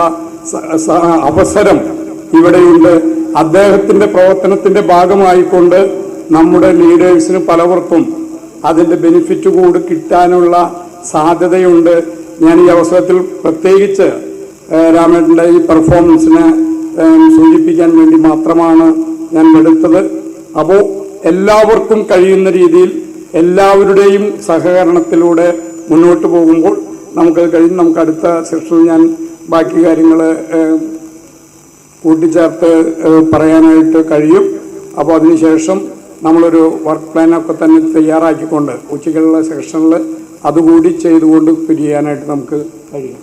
അവസരം ഇവിടെയുണ്ട്. അദ്ദേഹത്തിന്റെ പ്രവർത്തനത്തിന്റെ ഭാഗമായിക്കൊണ്ട് നമ്മുടെ ലീഡേഴ്സിന് പലവർക്കും അതിന്റെ ബെനിഫിറ്റ് കൂടി കിട്ടാനുള്ള സാധ്യതയുണ്ട്. ഞാൻ ഈ അവസരത്തിൽ പ്രത്യേകിച്ച് രാമേട്ടൻ്റെ ഈ പെർഫോമൻസിനെ സൂചിപ്പിക്കാൻ വേണ്ടി മാത്രമാണ് ഞാൻ എടുത്തത്. അപ്പോൾ എല്ലാവർക്കും കഴിയുന്ന രീതിയിൽ എല്ലാവരുടെയും സഹകരണത്തിലൂടെ മുന്നോട്ട് പോകുമ്പോൾ നമുക്കത് കഴിയും. നമുക്ക് അടുത്ത സെഷനിൽ ഞാൻ ബാക്കി കാര്യങ്ങൾ കൂട്ടിച്ചേർത്ത് പറയാനായിട്ട് കഴിയും. അപ്പോൾ അതിനുശേഷം നമ്മളൊരു വർക്ക് പ്ലാനൊക്കെ തന്നെ തയ്യാറാക്കിക്കൊണ്ട് ഉച്ചയ്ക്കുള്ള സെഷനിൽ അതുകൂടി ചെയ്തുകൊണ്ട് പിരിയാനായിട്ട് നമുക്ക് കഴിയും.